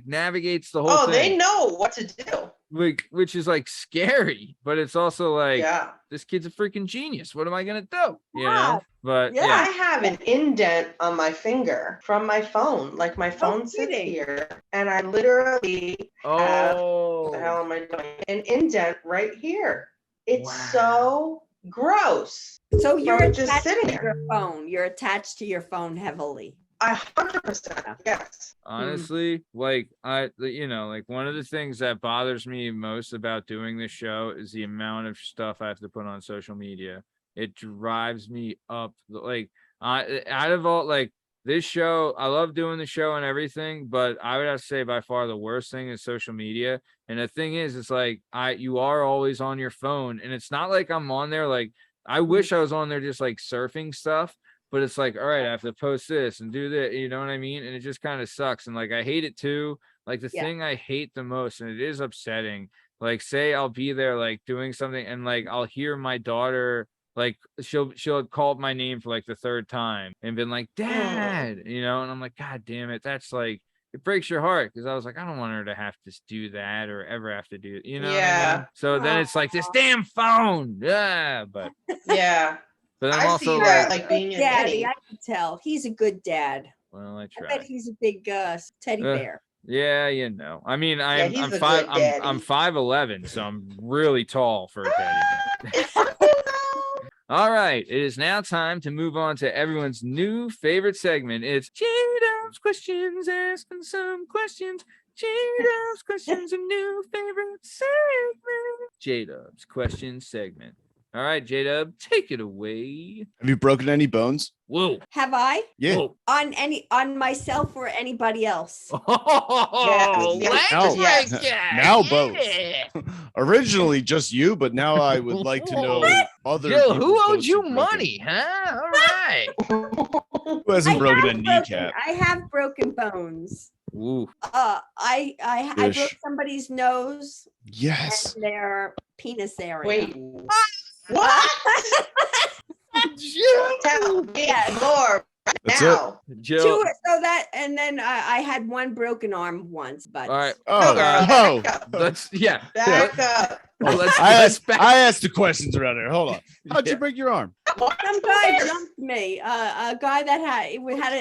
navigates the whole Oh, thing. they know what to do. Like, which is like scary, but it's also like Yeah. this kid's a freaking genius. What am I gonna do? Yeah. But Yeah. I have an indent on my finger from my phone. Like my phone sits kidding. here, and I literally have what the hell oh, am I doing? An indent right here. It's Wow. so gross. So you're From just attached sitting to there. your phone. You're attached to your phone heavily. 100%. Yes. honestly, like like one of the things that bothers me most about doing this show is the amount of stuff I have to put on social media. It drives me up. Like, out of all, like, this show, I love doing the show and everything, but I would have to say by far the worst thing is social media. And the thing is, it's like you are always on your phone, and it's not like I'm on there. Like, I wish I was on there just like surfing stuff, but it's like, all right, I have to post this and do that. You know what I mean? And it just kind of sucks. And like, I hate it too. Like, the Yeah. thing I hate the most, and it is upsetting, like, say I'll be there like doing something, and like I'll hear my daughter, like she'll call my name for like the 3rd time and been like, Dad, and I'm like, God damn it. That's like, it breaks your heart, because I was like, I don't want her to have to do that or ever have to do it. What I mean? Yeah. So then it's like this damn phone. Yeah. But Yeah. I'm I also see like, that like being an Daddy, idiot. I can tell. He's a good dad. well, I I try. bet he's a big teddy Ugh. bear. Yeah, I mean, he's I'm a five. good daddy. I'm 5'11", so I'm really tall for a daddy. All right, it is now time to move on to everyone's new favorite segment. It's jdub's questions, asking some questions. jdub's questions, a new favorite segment. jdub's questions segment. All right, jdub, take it away. Have you broken any bones? Whoa. Have I? Yeah. Whoa. On myself or anybody else? Oh, Yes, let's yes. break it. Now both. Yeah. Originally just you, but now I would like to know other Jill, people's who owed bones you you've broken. money, huh? All right. Who hasn't broken a have kneecap? I have broken bones. Ooh. I broke Ish. somebody's nose Yes. and their penis area. Wait. What? Tell me more right That's now. Jill. So that, and then I had one broken arm once, but All right. Oh, girl, oh. back up. Let's Back up. let's I back. asked the questions around here. Hold on. How'd you break your arm? some guy jumped me. A guy that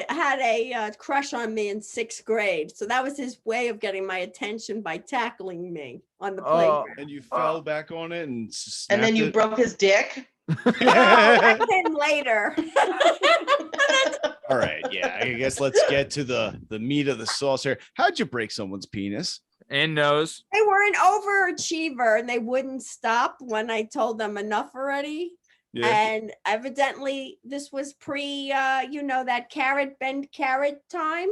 had a crush on me in 6th grade. So that was his way of getting my attention by tackling me on the Oh. playground. And you fell back on it and And then snapped you it? broke his dick. Oh, that came later. All right, yeah. I guess let's get to the meat of the sauce here. How'd you break someone's penis? And nose. They were an overachiever and they wouldn't stop when I told them enough already. Yeah. And evidently this was pre that carrot bend carrot time.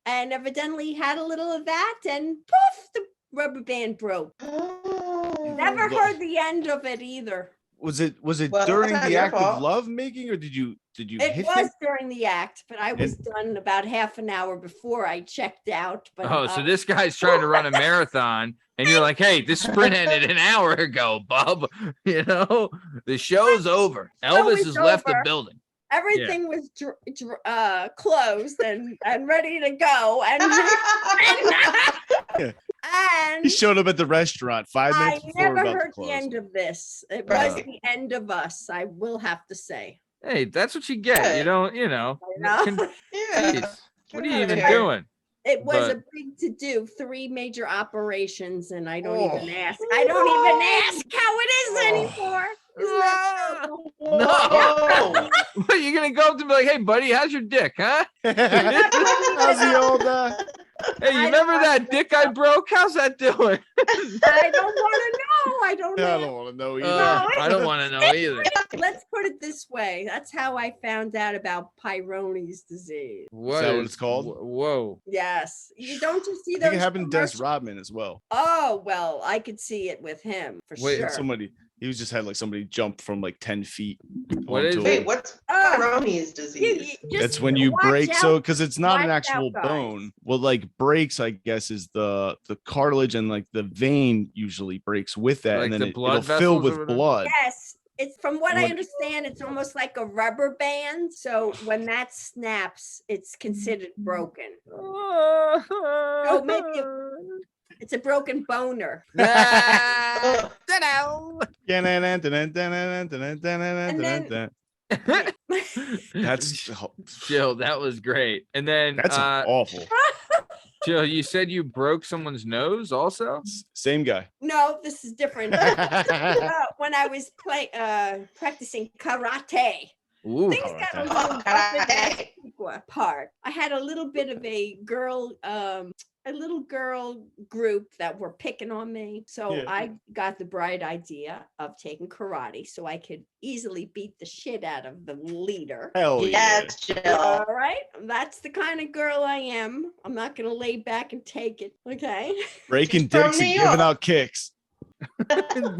And evidently had a little of that, and poof, the rubber band broke. Never Well- heard the end of it either. Was it Well, during that's not the your act of fault. love making, or did you It hit was him? during the act, but I was done about half an hour before I checked out. But Oh, so this guy's trying to run a marathon, and you're like, "Hey, this sprint ended an hour ago, bub. The show's over. Elvis is has left the over. building." everything was closed and ready to go, and He showed up at the restaurant 5 I minutes before we're never about to heard the close. end of this. It Right. was the end of us, I will have to say. Hey, that's what you get. You don't, know? con- Yeah. Jeez, what are you Get even outta here. doing? It was a But- big to do, 3 major operations, and I don't even ask. I don't even ask how it is anymore. Isn't that terrible? No. Whoa. What, you gonna go up to be like, hey buddy, how's your dick, huh? How's the old Hey, you I remember don't that wanna dick I broke? How's that doing? I don't want to know. I don't I know. don't want to know either. I don't want to know either. Let's put it this way. That's how I found out about Peyronie's disease. What that what it's called? Whoa. Yes. You don't just see I those. think it happened to Dennis commercials? Rodman as well. Oh, well, I could see it with him for Wait, sure. He was just had like somebody jump from like 10 feet. What onto is him. Wait, what's Peyronie's disease? That's when you watch break. out. So because it's not an Watch out, actual guys. bone. What like breaks, I guess, is the cartilage and like the vein usually breaks with that, Like and then the blood it'll fill vessels or with whatever? blood. Yes. It's from what I When- understand, it's almost like a rubber band. So when that snaps, it's considered broken. Oh, maybe It's a broken boner. Ah, Ugh. ta-da. That's Jill, that was great. And then that's awful. Jill, you said you broke someone's nose also? Same guy. No, this is different. When I was practicing karate, Ooh. things got a karate. little rough in that Karate. part. I had a little bit of a little girl group that were picking on me. So Yeah. I got the bright idea of taking karate so I could easily beat the shit out of the leader. Hell Yes, Jill. All right. That's the kind of girl I am. I'm not going to lay back and take it. Okay. yeah. Breaking She's from dicks and New giving York. out kicks.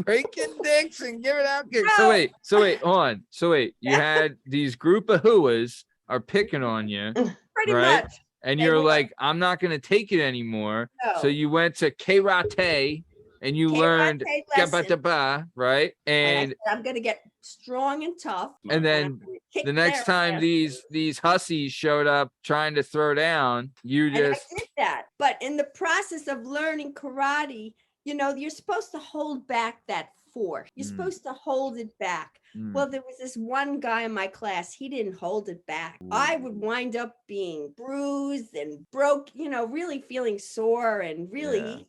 Breaking dicks and giving out kicks. No. So wait, hold on. So wait, you had these group of hooas are picking on you, Pretty Right. much. and They you're were. like, I'm not gonna take it anymore. No. So you went to karate and you learned Karate lesson. gaba, right? And I And said, I'm going to get strong and tough. and then I'm gonna kick the next their time asses. these hussies showed up trying to throw down, you And just I did that. But in the process of learning karate, you're supposed to hold back that force. You're Mm. supposed to hold it back. Mm. Well, there was this one guy in my class, he didn't hold it back. I would wind up being bruised and broke, really feeling sore and really.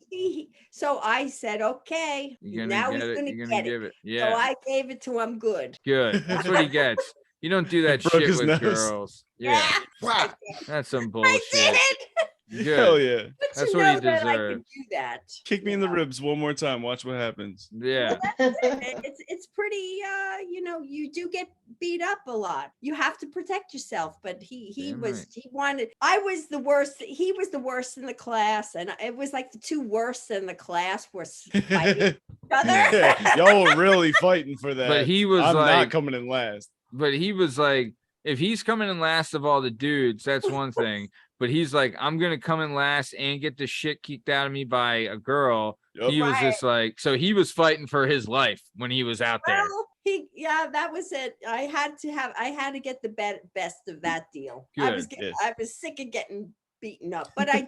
So I said, okay, you're now gonna he's get it. going to You're gonna get it. give it. So Yeah, I gave it to him good. good. That's what he gets. You don't do that Broke shit his with nose. girls. Yeah, I that's some did. bullshit. Good. Hell yeah. Good That's to what he know that I deserves. could do that. Kick me in the Yeah. ribs one more time. Watch what happens. Yeah. It's pretty you do get beat up a lot. You have to protect yourself, but he Damn was right. he wanted. I was the worst. He was the worst in the class, and it was like the two worst in the class were fighting each other. Y'all were really fighting for that. But he was I'm not like, coming in last. but he was like, if he's coming in last of all the dudes, that's one thing. But he's like, I'm gonna come in last and get the shit kicked out of me by a girl. Yup. He was Right. just like, so he was fighting for his life when he was out there. Well, that was it. I had to get the best of that deal. Good, yes. I was sick of getting beaten up, but I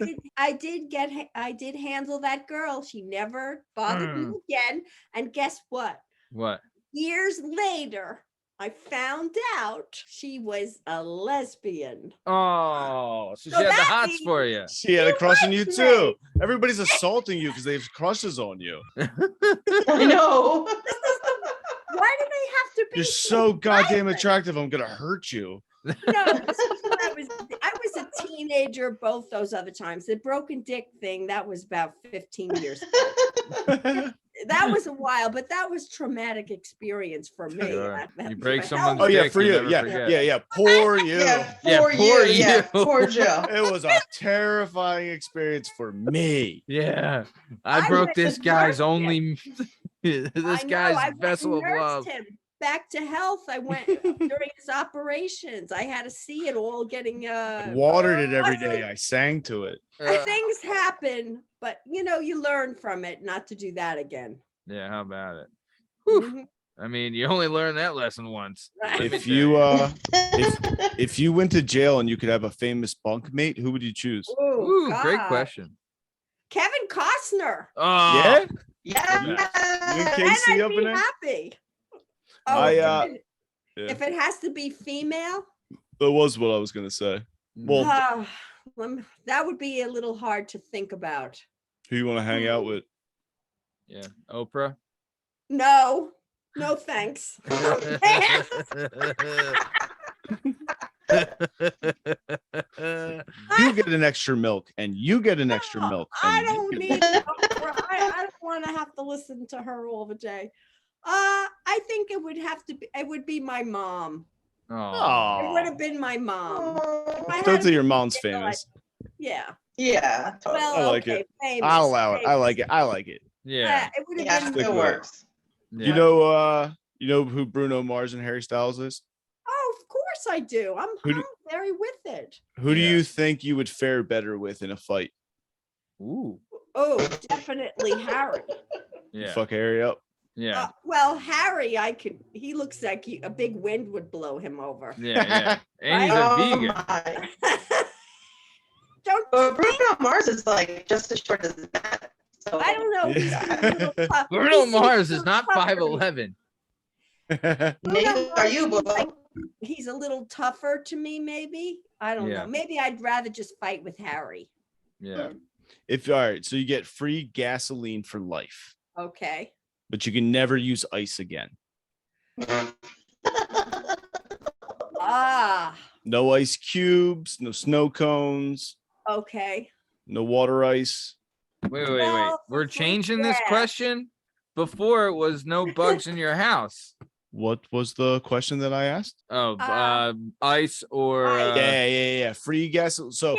did handle that girl. She never bothered me again. And guess what? What? Years later, I found out she was a lesbian. Oh, so So she had the that hots means- for you. She had a You crush on you liked too. Everybody's assaulting you because they have crushes on you. I know. Why do they have to be? You're so goddamn violent? attractive. I'm gonna hurt you. No, this is when I was a teenager both those other times. The broken dick thing, that was about 15 years ago. That was a while, but that was traumatic experience for me. Sure. I- You break I someone's felt Oh yeah, dick, for you you. never Yeah, forget. yeah. Poor you. Yeah, Yeah, poor poor you. Yeah, you. poor Jill. It was a terrifying experience for me. Yeah, I I broke went this to guy's nurse only this I know, I guy's went and vessel of nursed love. him back to health. I went during his operations. I had to see it all getting Watered it every day. I sang to it. things happen, but you learn from it not to do that again. Yeah, how about it? Whew. Mhm. I mean, you only learned that lesson once. Let me If tell you if you went to jail and you could have a famous bunkmate, who would you choose? Oh, Ooh, great God. question. Kevin Costner. Oh, Yeah, Yeah. You and And Casey I'd up be in there. happy. I, if it has to be female, That was what I was gonna say. Well, ah, That would be a little hard to think about. Who you want to hang out with? Yeah, Oprah. No, no thanks. You get an extra milk, and you get an extra milk. I and don't you need. I don't want to have to listen to her all the day. I think it would have to be. It would be my mom. Oh, It would have been my mom. If I Don't had say a your mom's kid, famous. Yeah. Yeah. Totally. Well, I like okay, it. famous, I'll allow it. I famous. like it. I like it. yeah. It would Yeah, have been. it works. Yeah. You know who Bruno Mars and Harry Styles is? Oh, of course I do. I'm very with it. Who do Yeah. you think you would fare better with in a fight? Ooh. Oh, definitely Harry. Yeah. Fuck Harry up. Yeah. Well, Harry, he looks like a big wind would blow him over. Yeah. Yeah. And he's Oh a vegan. my. Don't But Bruno Mars is like just as short as that. So I don't know. He's a little tough. Bruno He's Mars a is little not tougher to me. 5'11. neither are you, Bruno Mars Boo. seems like he's a little tougher to me, maybe. I don't Yeah. know. Maybe I'd rather just fight with Harry. Yeah. All right, so you get free gasoline for life, Okay. but you can never use ice again. Ah, No ice cubes, no snow cones, okay. no water ice. Wait. Well, We're for free changing this gas. question. Before it was no bugs in your house. What was the question that I asked? Oh, Uh, ice or ice. Yeah. Free gas. So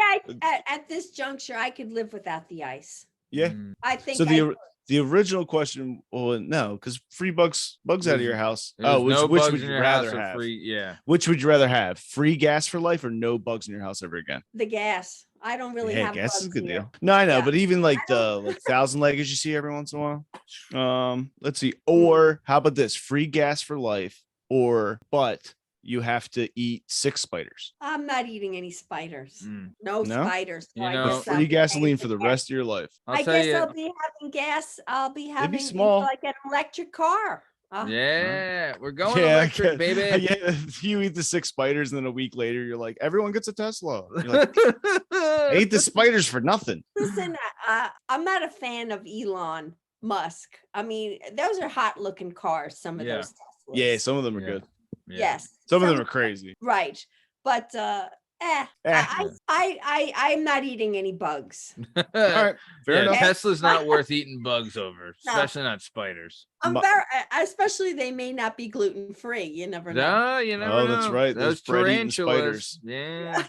At this juncture, I could live without the ice. yeah. mm, I think. So the original question, well, no, because free bugs out of your house. there's Oh, which no which bugs would in you your house rather or have? free? Yeah. Which would you rather have? Free gas for life or no bugs in your house ever again? the gas. I don't really Yeah, have gas is a bugs good here. deal. No, I know, Yeah. but even like I the don't- thousand leggers you see every once in a while. Let's see. Hmm. Or how about this? Free gas for life, but you have to eat 6 spiders. I'm not eating any spiders. Mm. No, No? spiders. You So I know- guess I'll Free be gasoline paying for the gas. rest of your life. I tell guess you. I'll be having gas. I'll be having small. like an electric car. Yeah, we're going Yeah, electric, baby. Yeah, you eat the 6 spiders, and then a week later, you're like, everyone gets a Tesla. You're like, I ate the spiders for nothing. Listen, I'm not a fan of Elon Musk. I mean, those are hot looking cars. Some of Yeah. those Teslas. Yeah, some of them are Yeah. good. Yeah. Yes. Some of them are crazy. Right. But I'm not eating any bugs. All right, fair Yeah, enough. Tesla's not worth eating bugs over, No. especially not spiders. I'm My- very, especially they may not be gluten free. You never know. No, you never Oh, know. that's right, those bread-eating tarantulas. spiders. Yeah.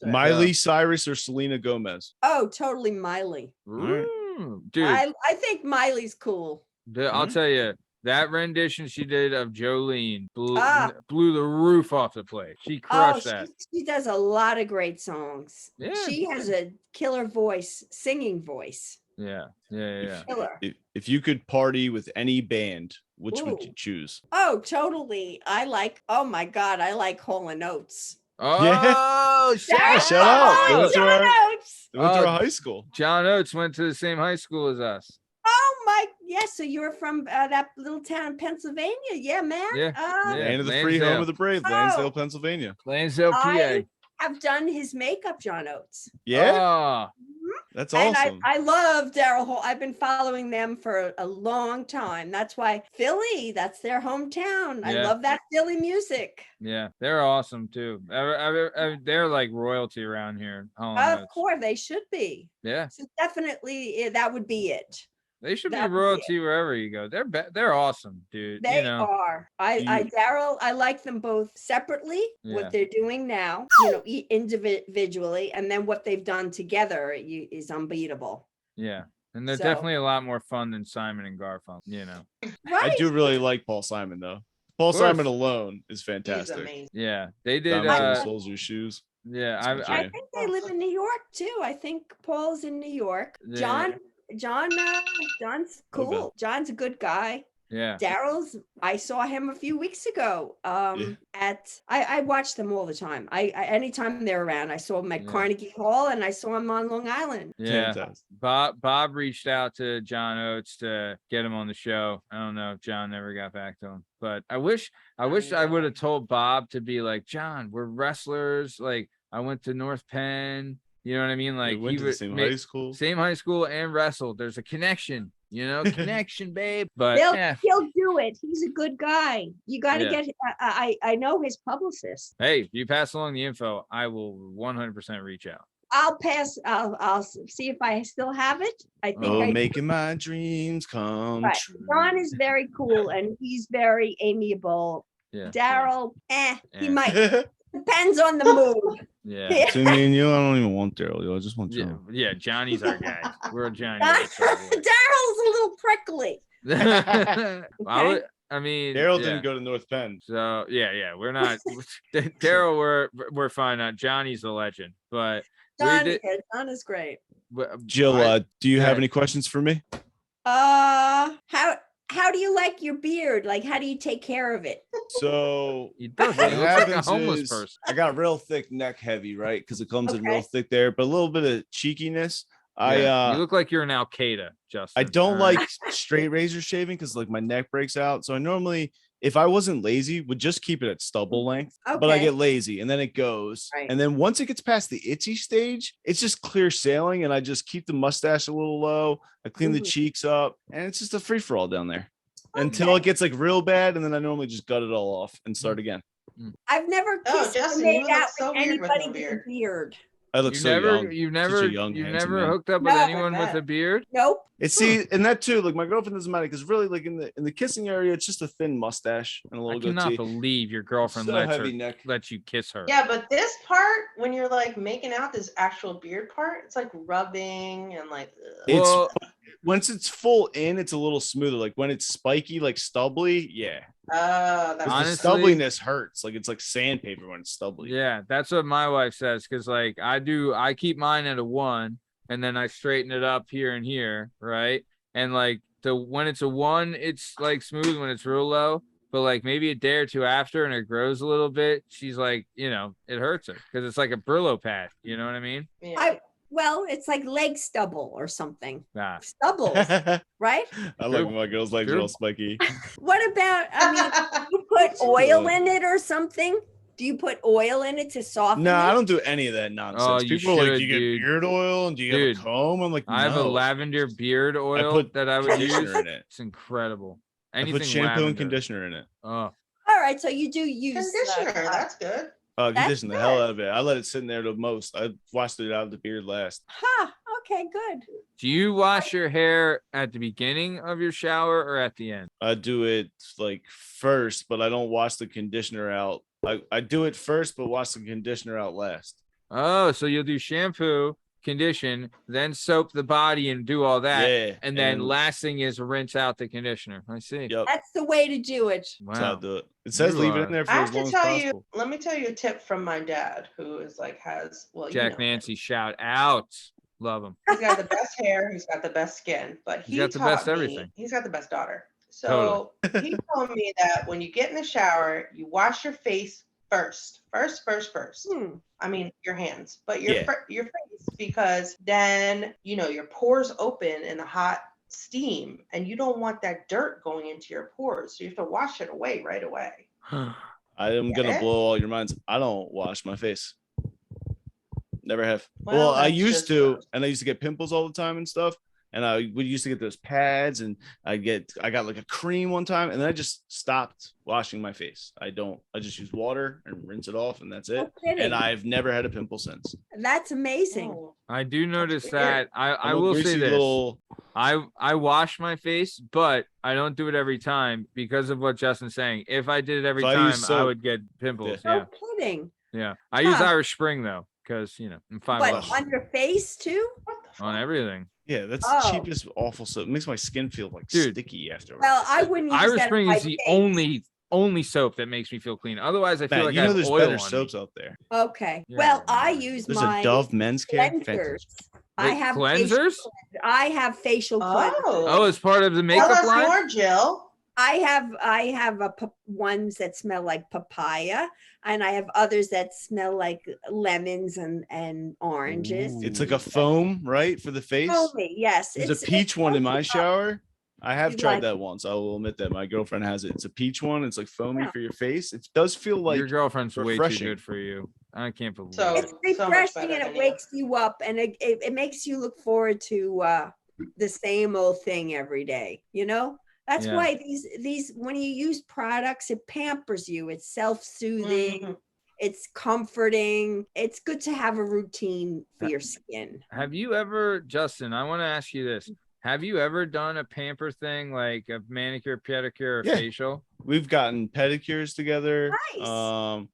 Miley Cyrus or Selena Gomez? Oh, totally Miley. right. Ooh, dude, I think Miley's cool. I'll tell you, that rendition she did of Jolene blew the roof off the place. She crushed that. She does a lot of great songs. Yeah. She has a killer voice, singing voice. Yeah. Killer. If you could party with any band, which would Ooh. you choose? Oh, totally. Oh my God, I like Hall and Oates. Oh, Shut shut up. Oh, They went to John our- Oates. They went to Oh. our high school. John Oates went to the same high school as us. Oh my, yes. So you're from that little town in Pennsylvania. Yeah, man. Yeah, Uh, yeah. Land of the free, home Lansdale. of the brave, Oh. Lansdale, Pennsylvania. Lansdale, PA. I have done his makeup, John Oates. Yeah, Oh, that's And awesome. I love Daryl Hall. I've been following them for a long time. That's why Philly, that's their hometown. I Yeah. love that Philly music. yeah. They're awesome too. They're like royalty around here. Hall and Of Oates. course, they should be. Yeah. So definitely, that would be it. They should be That would be royalty wherever you go. They're awesome, dude. They you know. are. Daryl, I like them both separately. Yeah. What they're doing now, individually, and then what they've done together is unbeatable. Yeah. And they're So- definitely a lot more fun than Simon and Garfunkel, you know. Right. I do really like Paul Simon, though. Paul course. Simon alone is He's fantastic. amazing. Yeah. They did Diamonds in the soles of your shoes. yeah, That's my I jam. think they live in New York too. I think Paul's in New York. Yeah. John's cool. Lavelle. John's a good guy. yeah. Daryl's, I saw him a few weeks ago. I watch them all the time. I anytime they're around, I saw him at Yeah. Carnegie Hall and I saw him on Long Island. Yeah. Fantastic. Bob reached out to John Oates to get him on the show. I don't know if John never got back to him, but I wish I would have told Bob to be like, John, we're wrestlers. Like, I went to North Penn. You know what I mean? Like, Like went he to the would same make- high school. same high school and wrestled. There's a connection, connection, babe. But yeah, He'll do it. He's a good guy. You got to Yeah. get. I know his publicist. hey, if you pass along the info, I will 100% reach out. I'll pass. I'll see if I still have it. I think Oh, I. making my dreams come Right. true. John is very cool and he's very amiable. Yeah. Daryl, he Yeah. might. Depends on the mood. Yeah. Between me and you, I don't even want Daryl. Yo, I just want Yeah, John. yeah, Johnny's our guy. We're a Johnny. Daryl's a little prickly. I mean, Daryl yeah. didn't go to North Penn. So yeah, we're not Daryl. We're fine. Johnny's a legend, but John, did- John is great. Jill, do you have Yeah. any questions for me? How do you like your beard? Like, how do you take care of it? So he does. He what looks like a happens homeless is person. I got real thick neck heavy, right? Because it comes in real Okay. thick there, but a little bit of cheekiness. Yeah, you look like you're an Al Qaeda, Justin. I don't all right? like straight razor shaving because like my neck breaks out. So I normally, if I wasn't lazy, would just keep it at stubble length. But I Okay. get lazy and then it goes. Right. And then once it gets past the itchy stage, it's just clear sailing. And I just keep the mustache a little low. I clean the Mhm. cheeks up, and it's just a free for all down there until it gets like real bad. And then I normally just gut it all off and start again. I've never Oh, kissed or Justin, you made look out so with weird with anybody no with a beard. beard. I look You so never, young. you Such a never, young, you handsome never man. hooked up with No, anyone with a bet. beard. Nope. It's see, and that too, like my girlfriend doesn't matter because really, like in the kissing area, it's just a thin mustache and a I little cannot goatee. believe your girlfriend So lets heavy neck. let you kiss her. Yeah, but this part, when you're like making out this actual beard part, it's like rubbing and like. ugh. It's Well, once it's full in, it's a little smoother. Like when it's spiky, like stubbly, yeah. That's 'Cause Honestly- the stubbliness hurts. Like it's like sandpaper when it's stubbly. yeah, that's what my wife says. Cause like I keep mine at a 1 and then I straighten it up here and here. Right. And like when it's a 1, it's like smooth when it's real low. But like maybe a day or two after and it grows a little bit, she's like, it hurts her because it's like a Brillo pad. You know what I mean? yeah. Well, it's like leg stubble or something. Nah. Stubbles, I right? like True. when my girl's legs are True. all spiky. What about, I mean, you put oil in it or something? Do you put oil in it to soften No, it? I don't do any of that nonsense. you People are like, should, do you get dude. beard oil and do you Dude, have a comb? I'm like, I have a no. lavender beard oil put that I would use. conditioner in it. It's incredible. I Anything put shampoo lavender. and conditioner in it. Oh, All right, so you do use Conditioner, that's good. Oh, That's condition the hell out of it. I let it sit in there the most. I washed it out of the beard last. Huh. Okay, good. do you wash your hair at the beginning of your shower or at the end? I do it like first, but I don't wash the conditioner out. I do it first, but wash the conditioner out last. Oh, so you'll do shampoo, condition, then soap the body and do all that. Yeah. And then last thing is rinse out the conditioner. I see. Yep. That's the way to do it. That's how I Wow. do it. It says You leave it are- in there for I as have long to as tell possible. you, let me tell you a tip from my dad, who is like well, Jack Nancy, shout out. Love him. He's got the best hair, he's got the best skin, but He's he got the taught best me- everything. He's got the best daughter. So he told me that when you get in the shower, you wash your face first. Hmm. I mean your hands, but your Yeah. your face, because then your pores open in the hot steam, and you don't want that dirt going into your pores. So you have to wash it away right away. I am Get gonna it? blow all your minds. I don't wash my face. Never have. Well, Well, I that's used just to, gross. and I used to get pimples all the time and stuff. And I would used to get those pads, and I got like a cream one time, and then I just stopped washing my face. I just use water and rinse it off, and that's it. No kidding. And I've never had a pimple since. That's amazing. Oh. I do notice weird. that. I I'm a will say greasy this. little- I wash my face, but I don't do it every time because of what Justin's saying. If I did it every If I time, use I soap- would get pimples. No Yeah. kidding. Yeah. I use Huh. Irish Spring though, because I'm 5'11" But on your face too? What the fuck? on everything. Yeah, that's Oh. the cheapest awful soap. It makes my skin feel like Dude. sticky afterwards. Well, I wouldn't use Irish that on Spring my is the face. only soap that makes me feel clean. Otherwise, I feel Matt, like you I know have there's oil better on soaps me. out there. Okay. Yeah, Well, I right. use There's my a Dove men's care. cleansers. Fantastic. I Wait, have cleansers? I have facial cleansers. Oh, it's part of the Tell makeup us line. more, Jill. I have ones that smell like papaya, and I have others that smell like lemons and oranges. It's like a foam, right, for the face. Foamy, yes. There's a peach one in my shower. I have You tried like that once. I will admit that my girlfriend has it. It's a peach one. It's like foamy for your face. It does feel like Your girlfriend's way too refreshing. good for you. I can't believe So- it. It's so much refreshing better and than it you. wakes you up and it makes you look forward to the same old thing every day, you know? That's Yeah. why these when you use products, it pampers you. It's self-soothing. Mhm. It's comforting. It's good to have a routine for your skin. Have you ever, Justin, I want to ask you this. Have you ever done a pamper thing like a manicure, pedicure, or Yeah. facial? We've gotten pedicures together. Nice.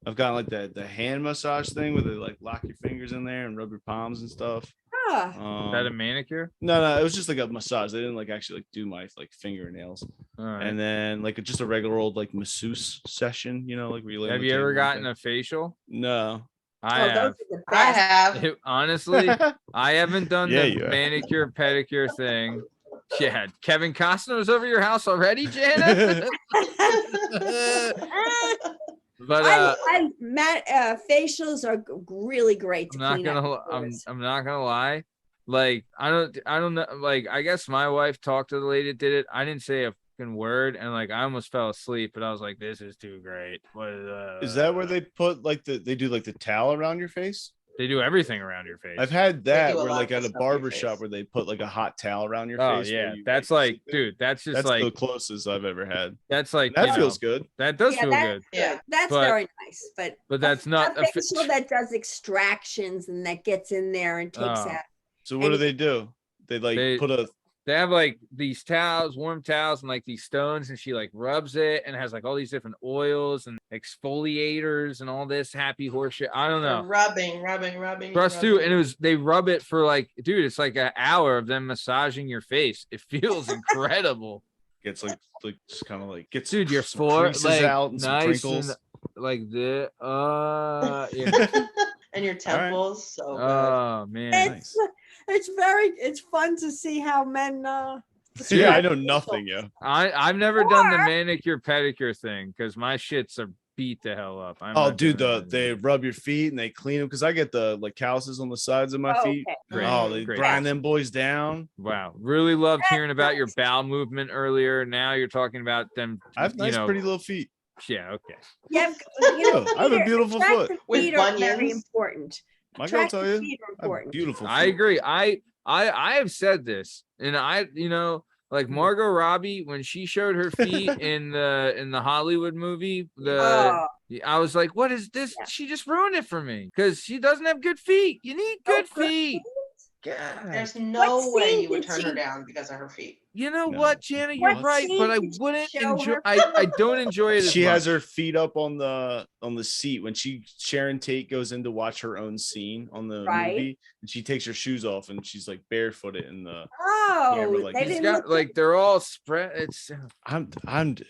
I've gotten like the hand massage thing where they like lock your fingers in there and rub your palms and stuff. Ah, Is that a manicure? No, it was just like a massage. They didn't like actually like do my like fingernails. All right. And then like just a regular old like masseuse session, you know, like where you lay on Have the you ever table and gotten thing. a facial? No. I oh, have. those are the I best. have. Honestly, I haven't done Yeah, the you have. manicure, pedicure thing. Yeah, Kevin Costner was over your house already, Jana? But facials are really great to I'm not clean up gonna your I'm pores. I'm not gonna lie. Like I don't know. Like I guess my wife talked to the lady that did it. I didn't say a fucking word, and like I almost fell asleep. But I was like, "This is too great." Is that where they put like they do like the towel around your face? They do everything around your face? I've had They that do a where lot like of at a stuff on your barber shop face. where they put like a hot towel around your Oh face. where yeah, you, that's like, like, sit there. dude, that's just That's like the closest I've ever had. that's like That you feels know, good. That does Yeah, feel that's good. Yeah. That's But- very nice, but that's not a a fa- facial that does extractions and that gets in there and takes Oh. out. So what do And- they do? They like They- put a They have like these towels, warm towels, and like these stones, and she like rubs it and has like all these different oils and exfoliators and all this happy horse shit. I don't know. Rubbing. For us too, and it was they rub it for like, dude, it's like an hour of them massaging your face. It feels incredible, gets like just kind of like gets dude. Your some floor creases like out and some nice crinkles. and like this. Yeah. And your temples. So good. Oh man. It's it's fun to see how men Yeah, I know nothing, yeah. I've never done the manicure pedicure thing because my shits are beat the hell up. I'm Oh, not dude, doing that they anymore. rub your feet and they clean them because I get the like calluses on the sides of my Oh, feet. okay. Great. Oh, they Great. grind them boys down. Wow, really loved hearing about your nice. bowel movement earlier. Now you're talking about them. I have nice, you know, pretty little feet. yeah, okay. Yeah, you know, I have a feet are- beautiful attractive foot. With feet are very bunions? important. My girl tell Attractive you, feet are I have important. beautiful. I feet. agree. I have said this, and like Margot Robbie when she showed her feet in the Hollywood movie, Oh, I was like, what is this? Yeah. She just ruined it for me because she doesn't have good feet. You need good good feet. feet? God. There's no way scene you would did turn her she- down because of her feet. You know No. what, Jana? You're What right, scene but I did she wouldn't show enjoy. her I don't enjoy it as She has much. her feet up on the seat when Sharon Tate goes in to watch her own scene on the Right. movie, and she takes her shoes off and she's like barefooted in the. Oh, Camera, like, they He's didn't got look like they're all spread. It's I'm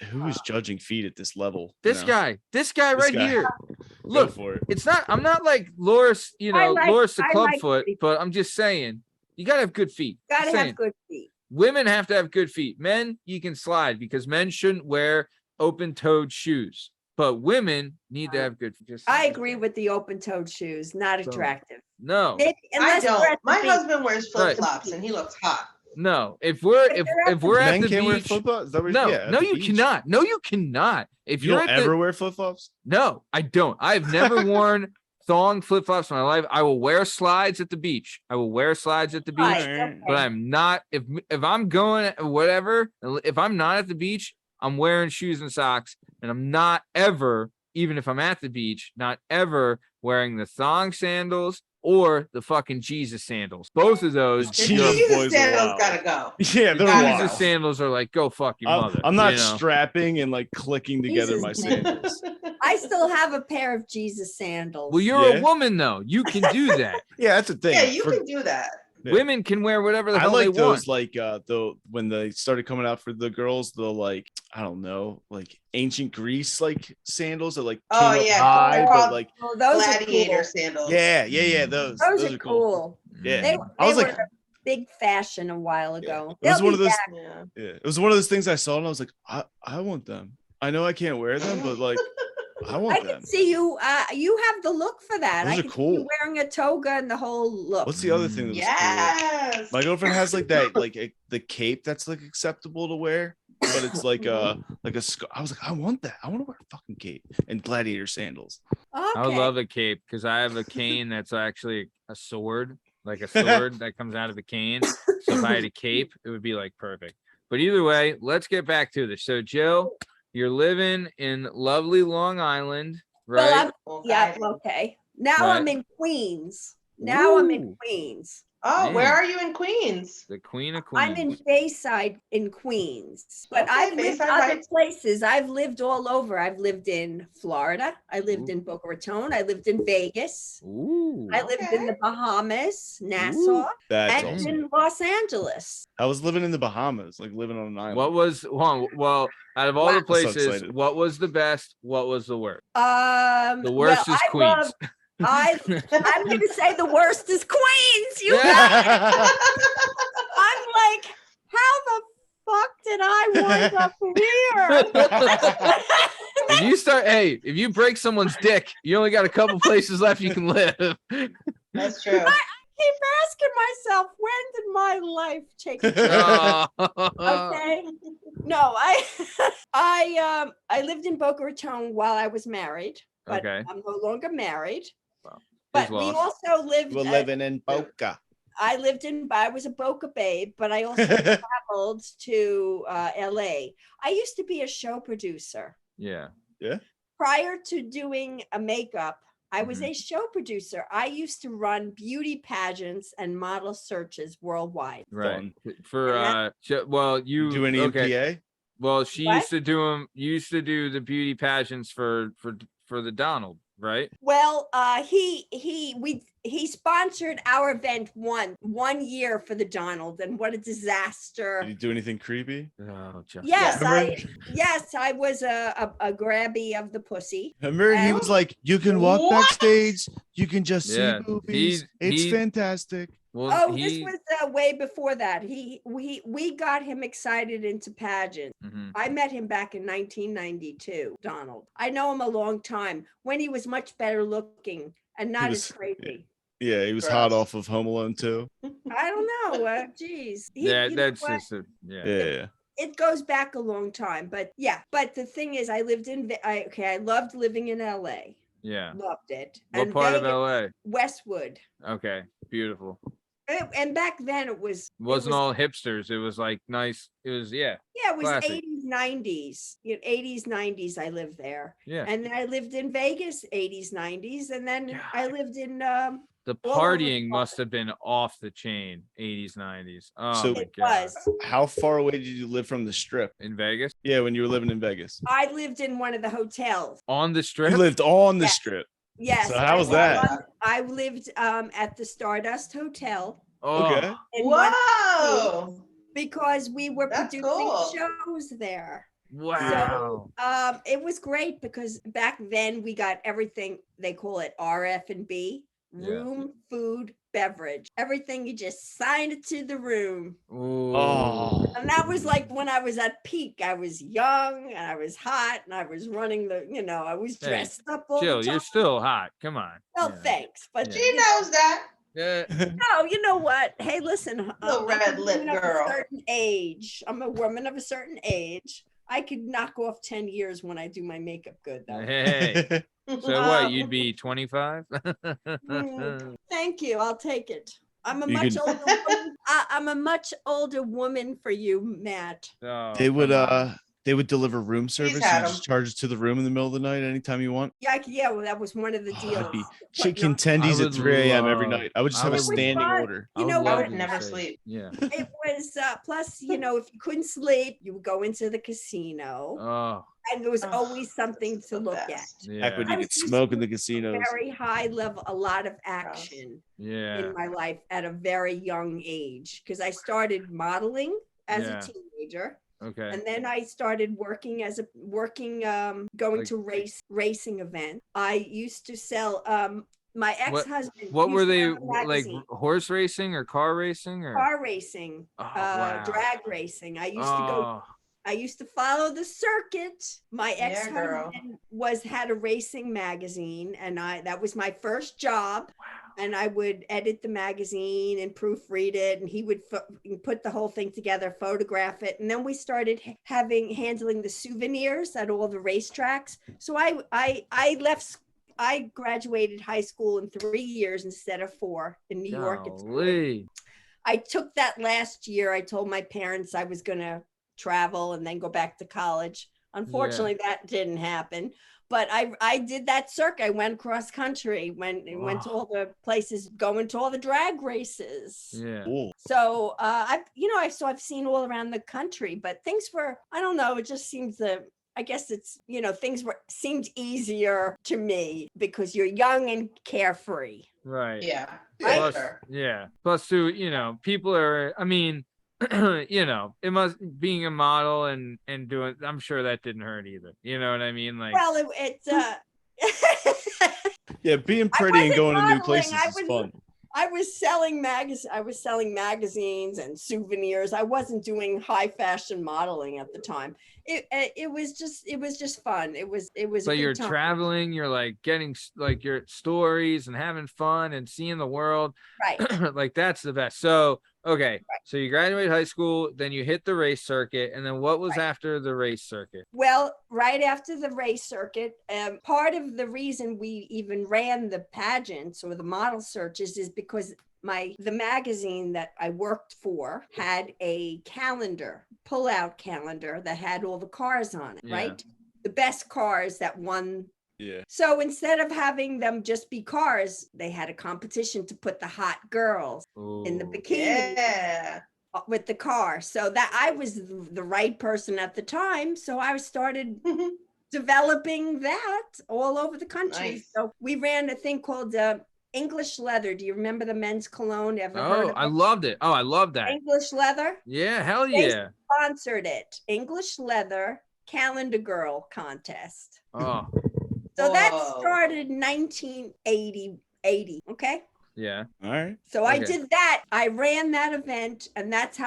who is judging feet at this level? this you know? guy This right guy. here. Go Look, for it. it's not. I'm not like Loris, I like- Loris the I like clubfoot, feet. but I'm just saying you gotta have good feet. gotta Just have saying. good feet. Women have to have good feet. Men, you can slide because men shouldn't wear open-toed shoes, but women need to have good feet. Just I saying. agree with the open-toed shoes. Not So- attractive. No, Maybe, I unless they're don't. at the My beach. husband wears Right. flip flops and he looks hot. no. If we're If if they're at if the we're at Men the can't wear beach, flip flops. no, no, you cannot. No, you cannot. If You you're don't at ever the wear flip flops. no, I don't. I've never worn thong flip flops in my life. I will wear slides at the beach. I will wear slides at the beach. Right, Alright. But okay. I'm not if I'm going whatever, if I'm not at the beach, I'm wearing shoes and socks, and I'm not ever, even if I'm at the beach, not ever wearing the thong sandals or the fucking Jesus sandals. Both of those, The Jesus Jesus boys are sandals wild. gotta go. Yeah, the they're gotta wild. Jesus sandals are like go fuck your mother. I'm not you know? strapping and like clicking together Jesus my sandals. sandals. I still have a pair of Jesus sandals. Well, you're Yeah. a woman though. You can do that. Yeah, that's the thing. Yeah, you For- can do that. Yeah. Women can wear whatever the I hell like they want. those like when they started coming out for the girls, the like I don't know, like ancient Greece like sandals that like came Oh, up yeah, high, they're but called like Oh, those Gladiator are cool. sandals. yeah, those Those are are cool. cool. Yeah. They, I was they like- were a big fashion a while ago. It was They'll one of be those back. Yeah. Yeah, it was one of those things I saw and I was like, I want them. I know I can't wear them, but like I I want can them. see you. You have the look for that. Those I are can see cool. you wearing a toga and the whole look. What's the other thing that was Yes. cool? My girlfriend has like that, like the cape that's like acceptable to wear, but it's like a I was like, I want that. I want to wear a fucking cape and gladiator sandals. Okay. I would love a cape because I have a cane that's actually a sword, like a sword that comes out of a cane. So if I had a cape, it would be like perfect. But either way, let's get back to this. So Jill, you're living in lovely Long Island, right? Well, yeah. Okay. Now Right. I'm in Queens. Now I'm in Ooh. Queens. Oh, where Man. are you in Queens? The Queen of Queens. I'm in Bayside in Queens, but Okay, I've lived Bayside other Heights. places. I've lived all over. I've lived in Florida. I lived in Boca Raton. I lived in Vegas. Ooh. I lived in Okay. the Bahamas, Nassau, That's and awesome. in Los Angeles. I was living in the Bahamas, like living on an island. What was well, out of all the Wow. So places, excited. what was the best? What was the worst? The Well, worst is I Queens. I'm going to say the worst is Queens. You know, I'm like, how the fuck did I wind up here? If you start, hey, if you break someone's dick, you only got a couple places left you can live. That's true. Keep asking myself, when did my life take a turn? Oh. Okay. No, I lived in Boca Raton while I was married, but Okay. I'm no longer married. Well, But we also lived. We're living in Boca. I was a Boca babe, but I also traveled to LA. I used to be a show producer. Yeah. Prior to doing a makeup, I was Mhm. a show producer. I used to run beauty pageants and model searches worldwide. Right. Fun. For well, you Do any okay. MPA? Well, she What? used to do them. You used to do the beauty pageants for the Donald, right? Well, he sponsored our event one year for the Donald, and what a disaster! Did you do anything creepy? Oh, just Yes, Remember? I was a grabby of the pussy. Remember, he was like, "You can walk What? backstage. You can just Yeah, see boobies. It's he- fantastic." well, Oh, this was way before that. We got him excited into pageants. Mhm. I met him back in 1992, Donald. I know him a long time when he was much better looking and not was- as crazy. Yeah, he was Gross. hot off of Home Alone too. I don't know. Geez. Yeah, You know that's what? just Yeah. It goes back a long time, but yeah. But the thing is, I loved living in LA. yeah. Loved it. What And part of Vegas, LA? Westwood. Okay, beautiful. And back then it was Wasn't all hipsters. It was like nice. It was yeah, it was classic. 80s, 90s. 80s, 90s. I lived there. yeah. And then I lived in Vegas, 80s, 90s. And then I lived in The all over the partying must have been off the chain. 80s, 90s. Oh So- my it god. was. How far away did you live from the strip? In Vegas, Yeah, when you were living in Vegas. I lived in one of the hotels. on the strip. You lived on the Yeah. strip. Yes. So how was that? I lived at the Stardust Hotel. Oh, Okay. in one- Whoa. because we were That's producing cool. shows there. wow. It was great because back then we got everything, they call it RF&B, Yeah. room, food, beverage, everything. You just signed it to the room. Ooh. Oh. And that was like when I was at peak. I was young and I was hot and I was running I was Hey, dressed up all Jill, the time. you're still hot. Come on. Well, Yeah. thanks. But Yeah. She knows that. Yeah. no, you know what? Hey, listen, Little I'm red a lip woman of girl. a certain age. I'm a woman of a certain age. I could knock off 10 years when I do my makeup good, though. Hey. So what? You'd be 25? Thank you. I'll take it. I'm a You much can- older woman. I'm a much older woman for you, Matt. Oh, They would come on. they would deliver room service. You had 'em. just charge it to the room in the middle of the night anytime you want. Yeah, well, that was one of the Oh, deals. I'd be Putting chicken on- tendies I at would 3 a.m. every love- night. I would just I have a would standing love- order. You know would I love what? would you never to say- sleep. Yeah. It was plus, if you couldn't sleep, you would go into the casino, Oh, and there was Oh, always something that's to the look at. best. Back when yeah. you I could was used smoke in to the casinos. Very high level, a lot of action Yeah. in my life at a very young age because I started modeling as Yeah. a teenager. Okay. And then I started working going Like- to racing events. I used to sell my ex-husband. What used were to they have a like? magazine. Horse racing or car racing or? Car racing, Oh, wow. drag racing. I used to go Oh, I used to follow the circuit. My Yeah, ex-husband had a racing magazine, and that was my first job. And I would edit the magazine and proofread it, and he would put the whole thing together, photograph it, and then we started handling the souvenirs at all the racetracks. So I graduated high school in 3 years instead of 4 in New York. I took that last year. I told my parents I was going to travel and then go back to college. Unfortunately, that didn't happen. But I did that circuit. I went cross country, went to all the places, going to all the drag races. Yeah. Cool. So I've seen all around the country, but things were, I don't know, it just seems I guess it's, things seemed easier to me because you're young and carefree. Right. Yeah. Plus, Sure. yeah. Plus, too, people are, I mean, it must, being a model and doing, I'm sure that didn't hurt either. You know what I mean? Like, Well, Yeah, being pretty and going to new modeling, places is fun. I was selling magazines and souvenirs. I wasn't doing high fashion modeling at the time. It was just fun. It was so a you're good time. traveling, you're like getting like your stories and having fun and seeing the world. Right. Like that's the best. So, okay. So you graduate high school, then you hit the race circuit. And then what was after the race circuit? Well, right after the race circuit, part of the reason we even ran the pageants or the model searches is because the magazine that I worked for had a pull-out calendar that had all the cars on it, right? The best cars that won. Yeah. So instead of having them just be cars, they had a competition to put the hot girls in the bikini with the car. So that I was the right person at the time. So I started developing that all over the country. Nice. So we ran a thing called English Leather. Do you remember the men's cologne? Ever heard of I loved it. Oh, I love that. English Leather? Yeah, hell They yeah. sponsored it. English Leather Calendar Girl Contest. Oh. So that started 1980. Okay. Yeah. All right. So I did that. I ran that event, and that's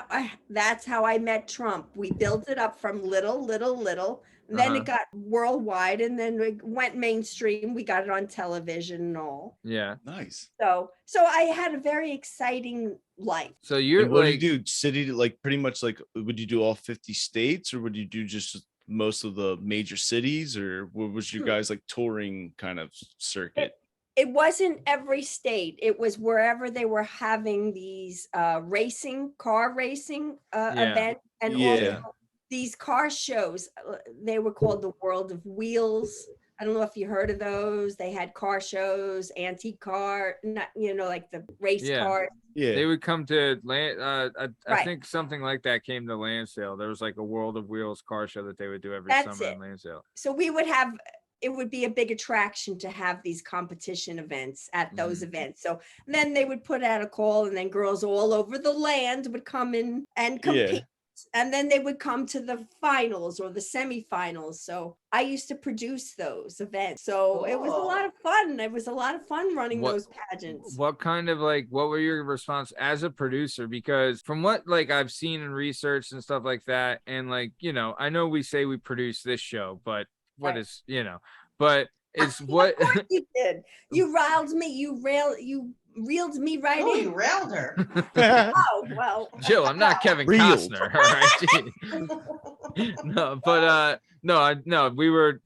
how I met Trump. We built it up from little. And then it got worldwide, and then it went mainstream. We got it on television and all. Yeah. Nice. So I had a very exciting life. So you're And what like, do you do? City, like pretty much like, would you do all 50 states, or would you do just most of the major cities, or what was you guys like touring kind of circuit? It wasn't every state. It was wherever they were having these car racing events, and also these car shows. They were called the World of Wheels. I don't know if you heard of those. They had car shows, antique car, like the race cars. Yeah. They would come to land. I think something like that came to Lansdale. There was like a World of Wheels car show that they would do every summer in Lansdale. So it would be a big attraction to have these competition events at those events. So then they would put out a call, and then girls all over the land would come in and compete. Yeah. And then they would come to the finals or the semifinals. So I used to produce those events. So it was a lot of fun. It was a lot of fun running those pageants. What kind of what were your response as a producer? Because from what I've seen in research and stuff like that, and I know we say we produce this show, but what is, but it's what you did. You riled me. You reeled me right in. You railed her. Oh, well. Jill, I'm not Kevin Costner. All right. No, we were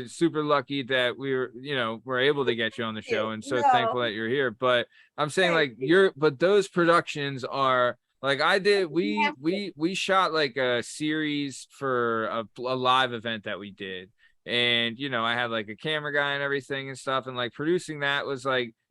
super lucky that we were able to get you on the show, and so thankful that you're here. But I'm saying but those productions are we shot like a series for a live event that we did. And, I had like a camera guy and everything and stuff. And producing that was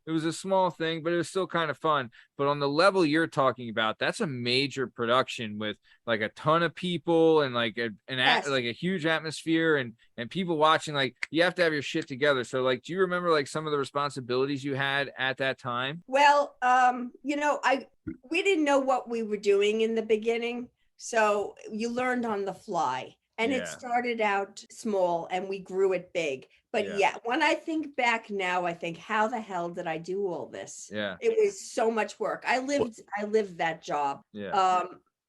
it was a small thing, but it was still kind of fun. But on the level you're talking about, that's a major production with a ton of people and a huge atmosphere and people watching. You have to have your shit together. So do you remember some of the responsibilities you had at that time? Well, we didn't know what we were doing in the beginning. So you learned on the fly. And it started out small and we grew it big. But when I think back now, I think, how the hell did I do all this? Yeah. It was so much work. I lived that job. Yeah.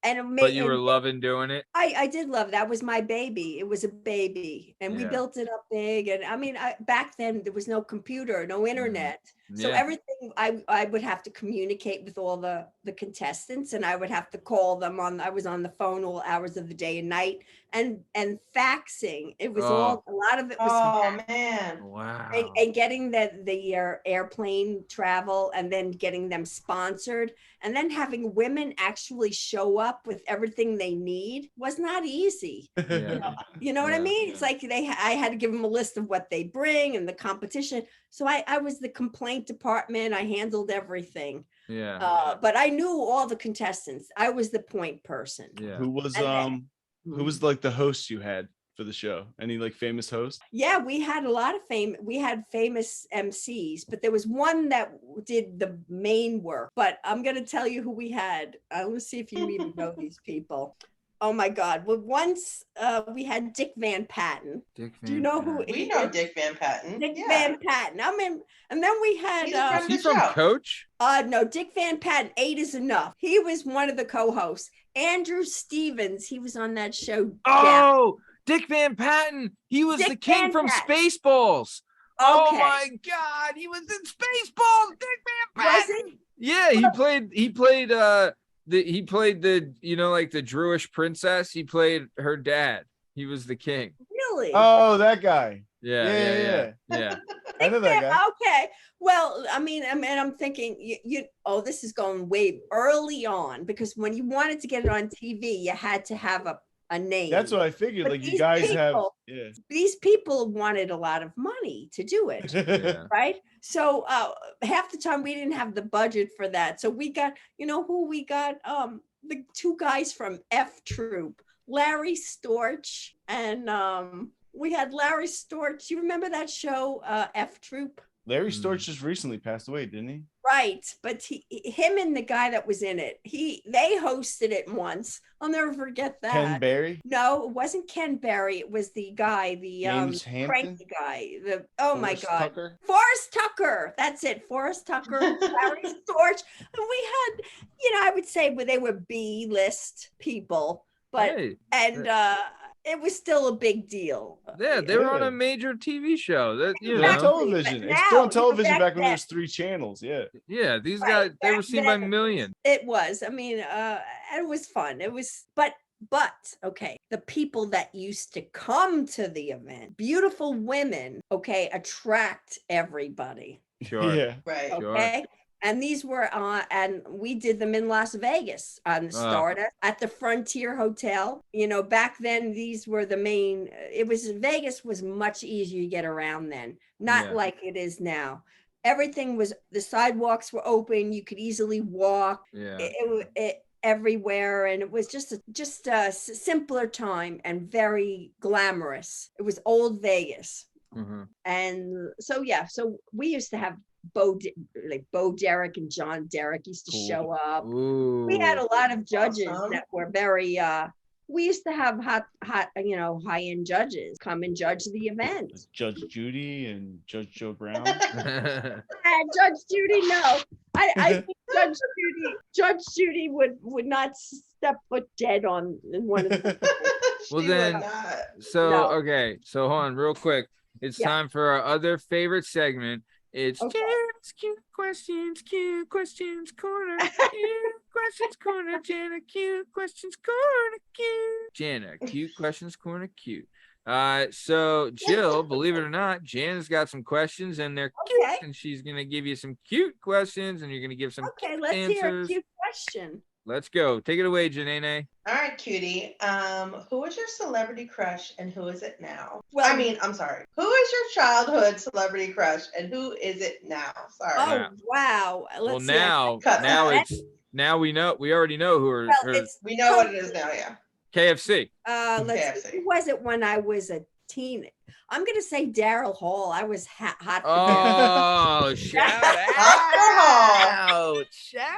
and it But you and were loving doing it. I did love that. Was my baby. It was a baby, and we Yeah. built it up big. And I mean, back then there was no computer, no internet, so Yeah. everything I would have to communicate with all the contestants, and I would have to call them on. I was on the phone all hours of the day and night, and faxing. It was all a lot of it was Oh man. Wow. and getting the airplane travel, and then getting them sponsored, and then having women actually show up with everything they need was not easy. Yeah. You know what I Yeah, mean? It's like I had to give them a list of what they bring and the competition. So I was the complaint department. I handled everything. Yeah. But I knew all the contestants. I was the point person. Yeah. Who was who was like the host you had for the show? Any like famous host? Yeah, we had a lot of we had famous MCs, but there was one that did the main work. But I'm going to tell you who we had. Let's see if you even know these people. Oh my God. Well, once we had Dick Van Patten. Dick Do you know who Patten. We know Dick Van Patten. Dick Van Patten. I mean, and then we had He's a friend Is he of the from show. Coach? no, Dick Van Patten, 8 is enough. He was one of the co-hosts. Andrew Stevens, he was on that show. Oh, Dick Van Patten. He was Dick the king Van from Patten. Spaceballs. Oh Okay. my God, he was in Spaceballs. Dick Van Was Patten. he? Yeah, he played the like the Druish princess. He played her dad. He was the king. Really? Oh, that guy. Yeah. I know that guy. Okay. Well, I mean, I'm thinking this is going way early on, because when you wanted to get it on TV, you had to have a name. That's what I figured. But Like you these guys people- have. These people wanted a lot of money to do it. Yeah. Right. So half the time we didn't have the budget for that. So we got, who we got? The 2 guys from F Troop, Larry Storch, and we had Larry Storch. You remember that show, F Troop? Larry Storch just recently passed away, didn't he? Right, but him and the guy that was in it, they hosted it once. I'll never forget that. Ken Berry. No, it wasn't Ken Berry. It was the guy, the James Hampton? cranky guy. My Forrest God, Tucker? Forrest Tucker. That's it, Forrest Tucker, Larry Storch. And we had, I would say they were B-list people, but Hey, it was still a big deal. yeah, they were on Yeah. a major TV show. That It was on television. But It's still on now, television back back when then- there was 3 channels. Yeah. Yeah, these Right, guys, they were back seen by then- millions. It was. I mean, it was fun. It was, but okay, the people that used to come to the event, beautiful women, okay, attract everybody. Sure. Yeah. Right. Sure. Okay. And these were and we did them in Las Vegas on the Stardust at the Frontier Hotel. Back then these were the main. Vegas was much easier to get around then, not like it is now. Everything was, the sidewalks were open. You could easily walk. Yeah. It everywhere, and it was just a simpler time and very glamorous. It was old Vegas. Mhm. And so we used to have Bo Derek and John Derek used to Cool. show up. Ooh. We had a lot of judges Awesome. that were very we used to have hot high-end judges come and judge the event. Judge Judy and Judge Joe Brown. And Judge Judy, no. I think Judge Judy would not step foot dead on in one of the Well, She then- would not. So No. okay, so hold on real quick. It's Yeah. time for our other favorite segment. It's Okay. Jana's cute questions corner. Cute questions corner. Jana, cute questions corner. Cute. Jana, cute questions corner. Cute. So Jill, believe it or not, Jana's got some questions and they're cute, Okay. and she's gonna give you some cute questions, and you're gonna give some Okay, cute let's hear a answers. cute question. Let's go. Take it away, Janene. All right, cutie. Who was your celebrity crush and who is it now? Well- I'm sorry. Who is your childhood celebrity crush and who is it now? Sorry. Oh Yeah. wow. Let's see. Cut that. now we already know who her, Well, her it's We know what it is now, yeah. KFC. let's see. KFC. Who was it when I was a teen? I'm gonna say Daryl Hall. I was hot for him. Oh, shout out. Shout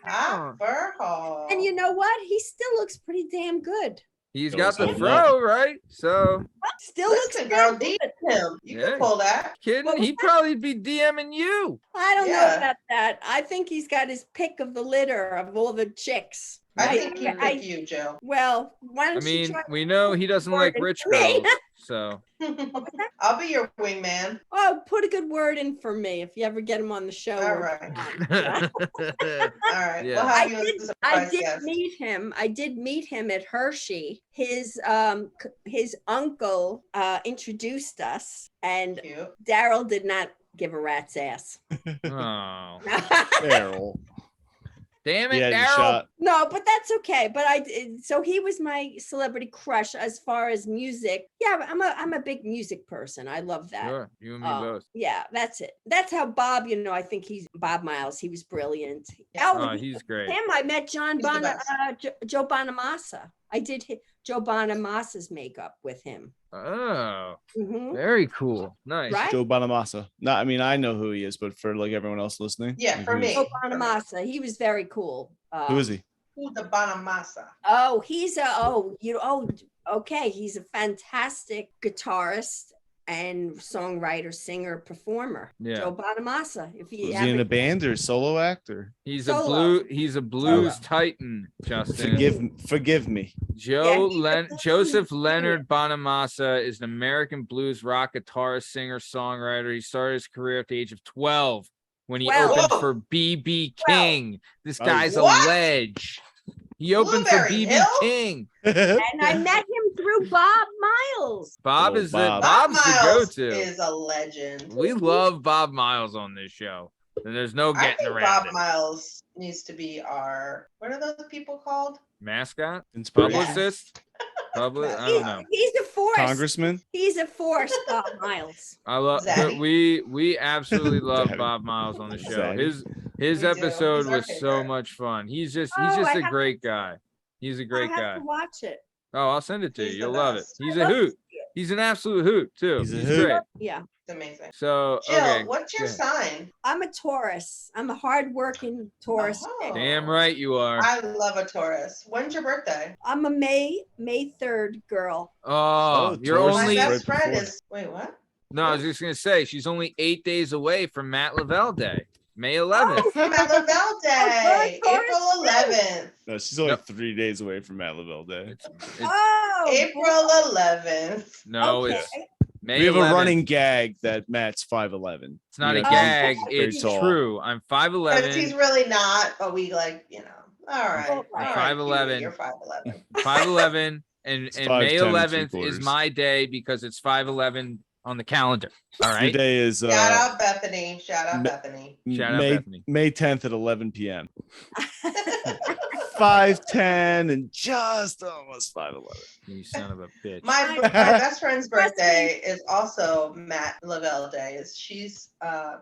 Hot out. fur hall. And you know what? He still looks pretty damn good. He's That got was the good fro, right? So, Still looks Listen, damn girl, good. DM him. You Yeah. can pull that. kidding, Well, he'd probably be DMing you. I don't know Yeah. about that. I think he's got his pick of the litter of all the chicks. I think he'd I- pick you, Jill. Well, why don't I you mean, try? we know he doesn't like word rich for me. girls, so. I'll be your wingman. Oh, put a good word in for me if you ever get him on the show. All or- right. Yeah. All right. Yeah. We'll I have you as did, a I surprise did guest. meet him. I did meet him at Hershey. His uncle introduced us, and Cute. Daryl did not give a rat's ass. Oh, Daryl. damn He it, had a Daryl. shot. No, but that's okay. But so he was my celebrity crush as far as music. Yeah, I'm a big music person. I love that. Sure, you and me Oh, both. yeah, that's it. That's how Bob, I think he's Bob Miles. He was brilliant. Yeah. Oh, he's great. Him, I met John He's the Joe Bonamassa. I did Joe Bonamassa's makeup with him. Oh, Mhm. very cool. Nice. Right? Joe Bonamassa. No, I mean I know who he is, but for like everyone else listening, Yeah, like, for who is- me. Joe Bonamassa. He was very cool. Who is he? Who's the Bonamassa? Oh, okay. He's a fantastic guitarist and songwriter, singer, performer. Yeah. Joe Bonamassa. If you Was he in a haven't- band or solo act or? He's Solo. He's a blues Solo. titan, Justin. Forgive me. Joseph Leonard Bonamassa is an American blues rock guitarist, singer, songwriter. He started his career at the age of 12 when he 12. opened Whoa. for BB 12. King. This Oh, guy's a what? ledge. He opened for Blueberry BB Hill? King. And I met him through Bob Miles. Bob Oh, is Bob. Bob Bob's the Miles go-to. is a legend. We love Bob Miles on this show. And there's no I getting think around Bob it. Miles needs to be our, what are those people called? Mascot? Inspiration. Publicist? I don't know. He's a force. Congressman. He's a force, Bob Miles. I love Zaddy. we absolutely love Zaddy. Bob Miles on the show. Zaddy. His We do. episode He's our was so favorite. much fun. He's just Oh, I a have great guy. He's a great I have guy. to watch it. Oh, I'll send it to He's you. the You'll love it. best. He's I a love hoot. to see it. He's an absolute hoot too. He's a He's hoot. great. Yeah, It's amazing. So Jill, okay. what's your good. sign? I'm a Taurus. I'm a hardworking Taurus. Oh. Damn right you are. I love a Taurus. When's your birthday? I'm a May 3rd girl. Oh, Oh, you're Taurus My only right best friend before. is, wait, what? no, I was just gonna say she's only 8 days away from Matt Lavelle Day, May 11th. Oh, from Lavelle Day, Taurus April too. 11th. No, she's only Nope. 3 days away from Matt Lavelle Day. Oh, April 11th. No, okay. it's May We have 11th. a running gag that Matt's 5'11". It's not a Yeah. gag. Very It's tall. true. I'm Because 5'11. he's really not, but we like, all right. Oh, all right. right, 5'11". cutie, You're 5'11". 5'11, and It's May 5'10 11th and is 3/4. my day because it's 5'11 on the calendar. All Your right. day is Shout out Bethany. Shout out Ma- Bethany. Shout out May, Bethany. May 10th at 11 p.m. 5'10 and just almost 5'11". You son of a bitch. My best friend's birthday is also Matt Lavelle Day. She's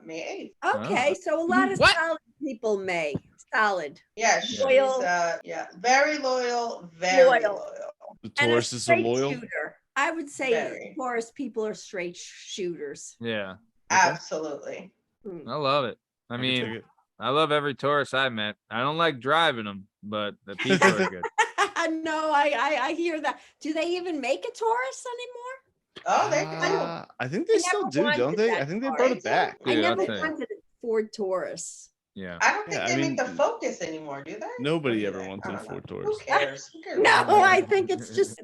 May 8th. Okay, so a lot of What? solid people may. Solid. Yeah, she's Loyal. very loyal, very Loyal. loyal. The And Taurus is a straight loyal. shooter. I would say Very. Taurus people are straight shooters. Yeah. Absolutely. Hmm. I love it. I can take mean, it. I love every Taurus I met. I don't like driving them, but the people are good. No, I hear that. Do they even make a Taurus anymore? Oh, they do. I think they I still never do, wanted don't they? that I think they car. brought They it back. I Yeah, never I'll tell you. wanted a Ford Taurus. Yeah. I don't think Yeah, I they mean, make the Focus anymore, do they? Nobody Or do ever they? wants I a don't know. Ford Who Taurus. cares? Who cares? No, I think it's just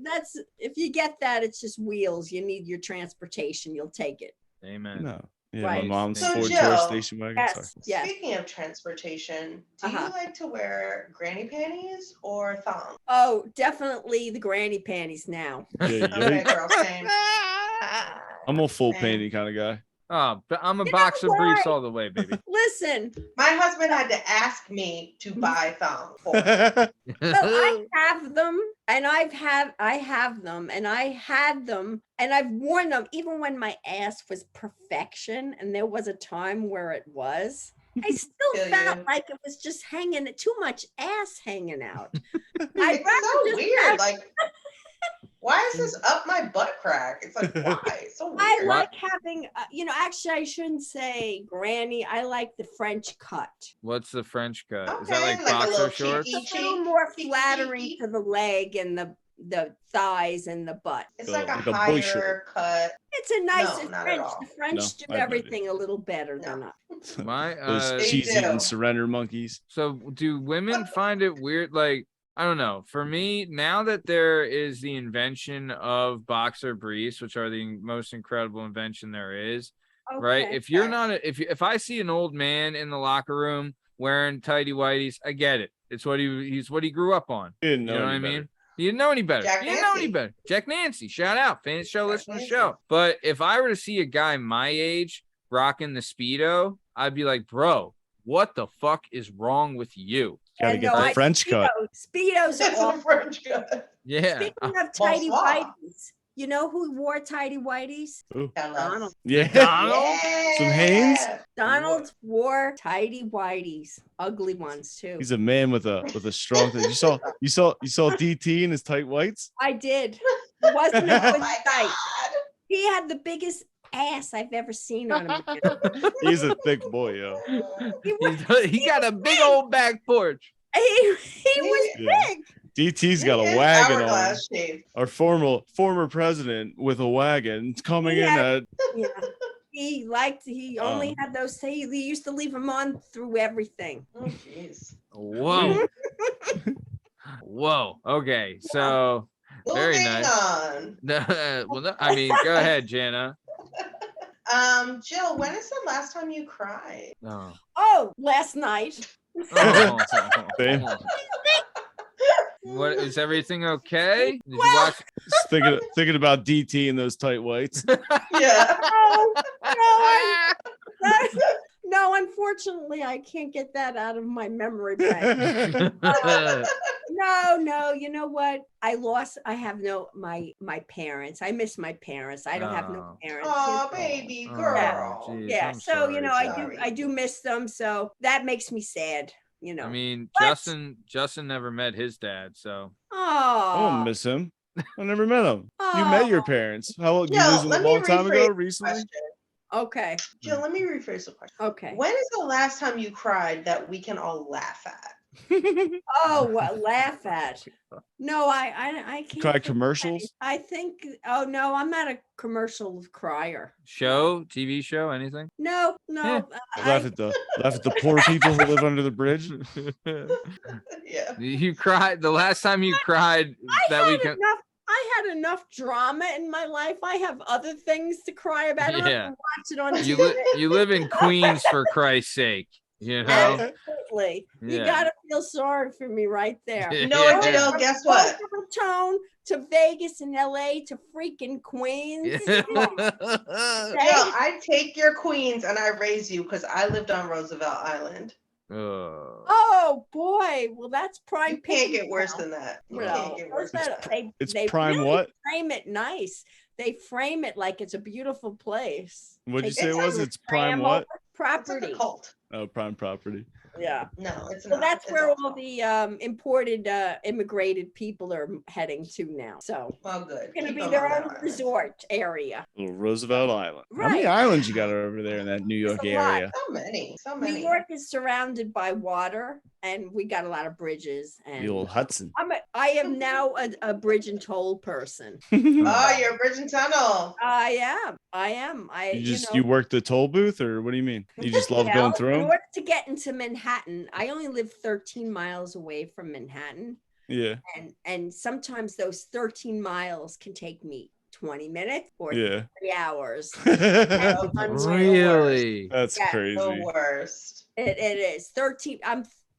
if you get that, it's just wheels. You need your transportation. You'll take it. Amen. No. Yeah, Right. my mom's So, Ford Jill, Taurus station wagon. Yes, Sorry. yes. Speaking of transportation, do Uh-huh. you like to wear granny panties or thongs? Oh, definitely the granny panties now. Yeah, yeah. Okay, girl, same. I'm a full Same. panty kind of guy. Oh, but I'm a You know boxer briefs why? all the way, baby. Listen, My husband had to ask me to buy thongs. for him. well, I have them, and I have them, and I had them, and I've worn them even when my ass was perfection, and there was a time where it was. I still Feel felt you. like it was just hanging, too much ass hanging out. It's rather so just weird. have- Like, why is this up my butt crack? It's like, why? It's so I weird. like having, actually, I shouldn't say granny. I like the French cut. What's the French cut? Is Okay, that like like a boxer little shorts? cheeky- It's a little more cheeky, flattering cheeky. to the leg and the thighs and the butt. It's like a like a boy higher shirt. cut. It's a nice No, it's not at French. all. The French No, do I have no idea. everything a little better than No. us. My Those They cheese eating do. surrender monkeys. so do women find it weird? Like I don't know. For me, now that there is the invention of boxer briefs, which are the most incredible invention there is, right? Okay. If you're not, if I see an old man in the locker room wearing tighty whities, I get it. It's what he's what he grew up on. He didn't You know know what any I better. mean? You didn't know any better. Jack You didn't know any Nancy. better. Jack Nancy, shout out. Fan of the show, Jack listen to the Nancy. show. But if I were to see a guy my age rocking the Speedo, I'd be like, bro, what the fuck is wrong with you? Gotta And get no, the French cut. Speedos It's are a awful. French guy. Yeah. Speaking of tidy Bonsoir. whities, you know who wore tidy whities? Ooh. Donald. Yeah. Donald? Some Hanes? Donald wore tidy whities, ugly ones too. He's a man with a strong thing. You saw DT in his tight whites? I did. It wasn't a Oh good my sight. God. He had the biggest ass I've ever seen on a man. He's a thick boy, yo. He got a big old back porch. He was Yeah. big. DT's got He a is wagon on. hourglass shape. Our former president with a wagon coming in Yeah. at Yeah. He only Oh. had those. He used to leave them on through everything. Oh, jeez. Whoa. Whoa. Okay. So very Moving nice. on. well, no, I mean, go ahead, Jana. Jill, when is the last time you cried? Oh. Oh, last night. Same. What is everything okay? Did you Well- watch? Just thinking about DT in those tight whites. Yeah. No, unfortunately, I can't get that out of my memory bank. No, you know what? I have my parents. I miss my parents. I don't have no Oh. parents. Oh, baby Oh, girl. geez, Yeah, I'm so sorry. I do miss them. So that makes me sad. I mean, What? Justin never met his dad, so I Oh, don't miss him. I never met him. You met your parents. How long? You Jill, lose them a let me long time ago? rephrase Recently? Question. okay, Jill, let me rephrase the question. okay. When is the last time you cried that we can all laugh at? Oh, what laugh at? No, I can't. Cry think of commercials? any. I think. Oh no, I'm not a commercial crier. show, TV show, anything? No. Yeah. Laugh at the poor people who live under the bridge. Yeah. You cried the last time you cried that weekend. I had enough drama in my life. I have other things to cry about. I don't Yeah. have to watch it on You TV. you live in Queens for Christ's sake. You know? Absolutely. You Yeah. gotta feel sorry for me right there. You know what, Yeah. Jill? Guess what? Boca Raton to Vegas and LA to freaking Queens. Jill, I take your queens and I raise you because I lived on Roosevelt Island. Oh. Oh boy, well that's prime. You can't picking get worse now. than that. You No, can't get worse than those that. that- It's they prime really what? frame it nice. They frame it like it's a beautiful place. What'd you They say it It's was? a It's prime cram what? over It's like property. a cult. Oh, prime property. Yeah. No, it's So not. that's It's where a all cult. the imported immigrated people are heading to now. So Well, good. it's gonna Keep be them their on that own island. resort area. Little Roosevelt Island. How many Right. islands you got over there in that New York There's a lot. area? So many. So New many. York is surrounded by water, and we got a lot of bridges. And The old Hudson. I am now a bridge and toll person. Oh, you're Bridge and Tunnel. I am. You work the toll booth, or what do you mean? You just love going through In them? order to get into Manhattan, I only live 13 miles away from Manhattan, Yeah, and sometimes those 13 miles can take me 20 minutes or yeah. 3 hours. Oh, Really? That's Yeah, crazy. The worst. It is 13.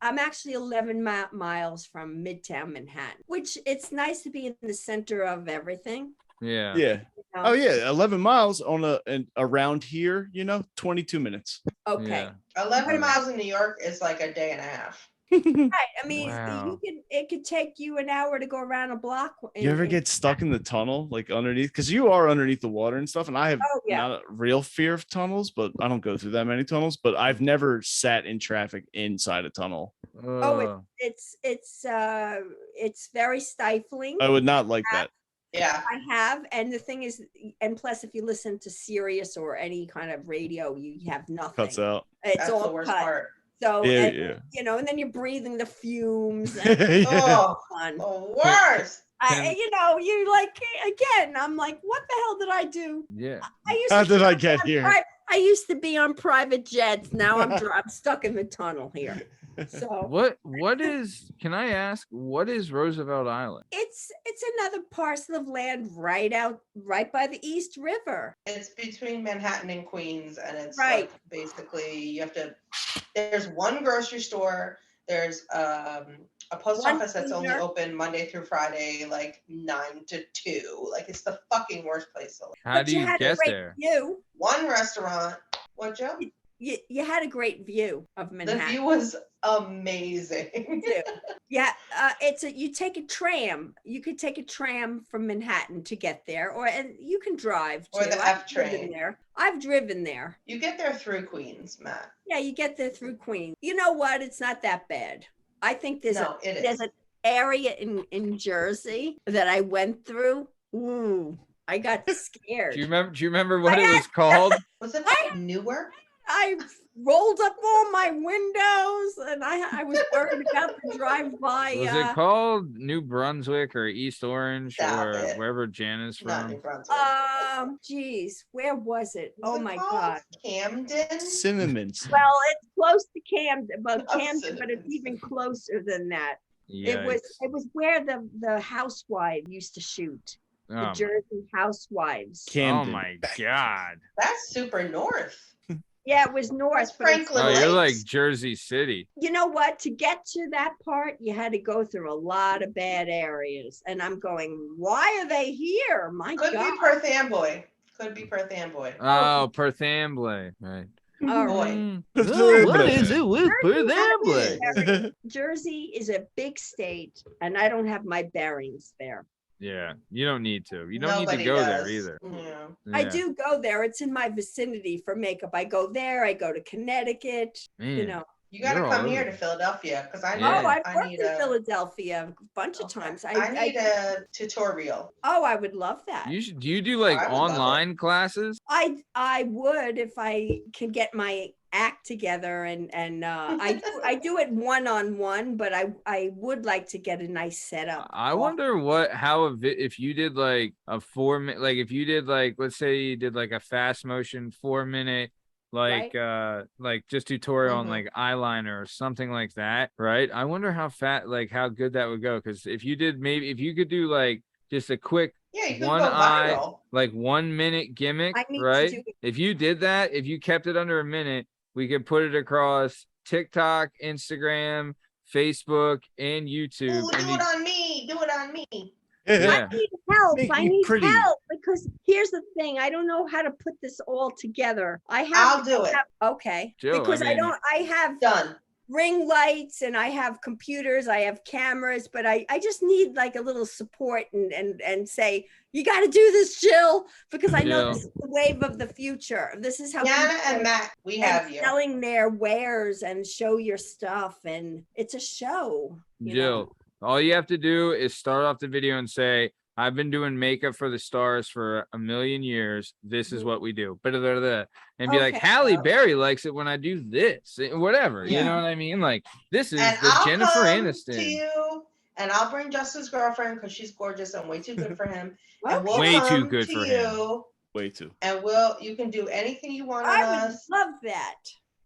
I'm actually 11 miles from Midtown Manhattan, which it's nice to be in the center of everything. Yeah. Yeah. you know? Oh yeah, 11 miles on around here. 22 minutes. Okay. Yeah. 11 miles in New York is like a day and a half. Right. I mean, Wow. it could take you an hour to go around a block. You ever get stuck in the tunnel, like underneath? Because you are underneath the water and stuff. And I have Oh, yeah. not a real fear of tunnels, but I don't go through that many tunnels. But I've never sat in traffic inside a tunnel. Oh. It's very stifling. I would not like that. Yeah. I have, and the thing is, and plus, if you listen to Sirius or any kind of radio, you have nothing. Cuts out. It's That's all the worst cut. part. So, Yeah, and, yeah. and then you're breathing the fumes. And Yeah. Oh, fun. the worst. You like again. I'm like, what the hell did I do? Yeah. I used How to did be I on get here? I used to be on private jets. Now I'm stuck in the tunnel here. So What is, can I ask, what is Roosevelt Island? it's another parcel of land right by the East River. It's between Manhattan and Queens, and it's Right. like basically there's one grocery store, there's a post One office that's only cleaner. open Monday through Friday, like 9 to 2. Like it's the fucking worst place to live. How But do you had a get great there? view. One restaurant. What, Joe? You had a great view of The Manhattan. view was amazing. too. Yeah, you take a tram. You could take a tram from Manhattan to get there, and you can drive too. Or the I've F driven train. there. I've driven there. You get there through Queens, Matt. Yeah, you get there through Queens. You know what? It's not that bad. I think there's It an area in Jersey that I went through. Ooh, I got scared. Do you remember what it was called? Was it like Newark? I rolled up all my windows, and I was worried about the drive by. Was it called New Brunswick or East Orange Stop or it. wherever Jana's Not New from? Brunswick. Geez, where was it? Was Oh it my called God. Camden? Cinnamon. Well, it's close to Camden, but Oh, Camden, but it's Cinnamon. even closer than that. Yikes. It was where the housewives used to shoot. Oh The my- Jersey housewives. Oh Camden. my God. That's super north. Yeah, it was north. That's but it's- Franklin Oh, you're like Lakes. Jersey City. You know what? To get to that part, you had to go through a lot of bad areas. And I'm going, why are they here? My Could God. be Perth Amboy. Could be Perth Amboy. Oh, Perth Amboy. Right. All Boy. right. Oh, what is it with Perth Amboy? Jersey is a big state, and I don't have my bearings there. Yeah, you don't need to. You don't need Nobody to go there does. either. Yeah. I Yeah. do go there. It's in my vicinity for makeup. I go there. I go to Connecticut. You Man. know. You got to You're come all here over. to Philadelphia because I Yeah. Oh, I've I worked need in a Philadelphia a bunch of okay. times. I need a tutorial. Oh, I would love that. You should. Do you do like I would love it. online classes? I would if I can get my act together and I do it one-on-one, but I would like to get a nice setup. I wonder if you did like a 4-minute, like if you did like, let's say you did like a fast motion 4-minute, like just tutorial on Mhm. like eyeliner or something like that, right? I wonder how good that would go. Because if you could do like just a quick Yeah, you could one go eye, viral. like 1-minute gimmick, I need to right? do it. If you did that, if you kept it under a minute, we could put it across TikTok, Instagram, Facebook, and YouTube. Ooh, and do it on me. Do it on me. yeah. I need help. Make I me need pretty. help because here's the thing. I don't know how to put this all together. I'll do it. Okay. Jill, because I mean- I have Done. ring lights and I have computers, I have cameras, but I just need like a little support and say, you got to do this, Jill, because I know this is the wave of the future. This is how Jana people and Matt, we have you. selling their wares and show your stuff, and it's a show. you know? Jill, all you have to do is start off the video and say, I've been doing makeup for the stars for a million years. This is what we do. And be like, Okay. Halle Berry likes it when I do this. Whatever. You Yeah. know what I mean? Like, this is And the I'll Jennifer come Aniston. to you, and I'll bring Justin's girlfriend because she's gorgeous and way too good for him. And we'll Way too come good to for him. you, Way too. and you can do anything you want on I would us. love that.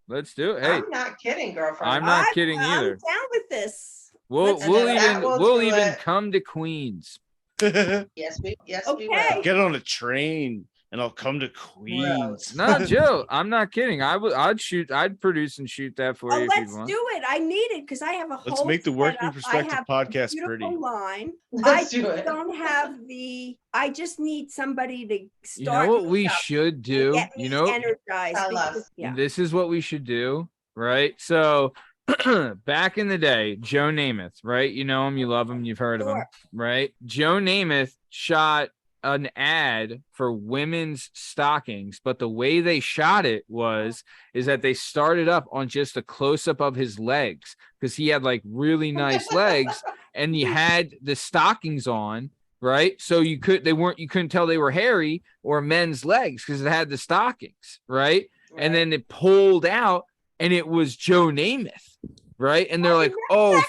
Let's do it. Hey, I'm not kidding, girlfriend. I'm not kidding I'm either. down with this. we'll let's- we'll And then even that will we'll do even it. come to Queens. Yes, we Okay. will. Get on a train and I'll come to Queens. No, Jill, I'm not kidding. I'd produce and shoot that for Oh, you if let's you want. do it. I need it because I have a whole. Let's make the Working setup. I Perspective have podcast beautiful pretty. line. Let's do it. don't have I just need somebody to You start. know what me we up should and do? get me You know, energized. Tell us. because- Yeah. this is what we should do, right? So back in the day, Joe Namath, right? You know him, you love him, you've heard of him, Sure. right? Joe Namath shot an ad for women's stockings, but the way they shot it is that they started up on just a close-up of his legs because he had like really nice legs, and he had the stockings on, right? So you couldn't tell they were hairy or men's legs because it had the stockings, right? And then it pulled out and it was Joe Namath, right? And they're like, oh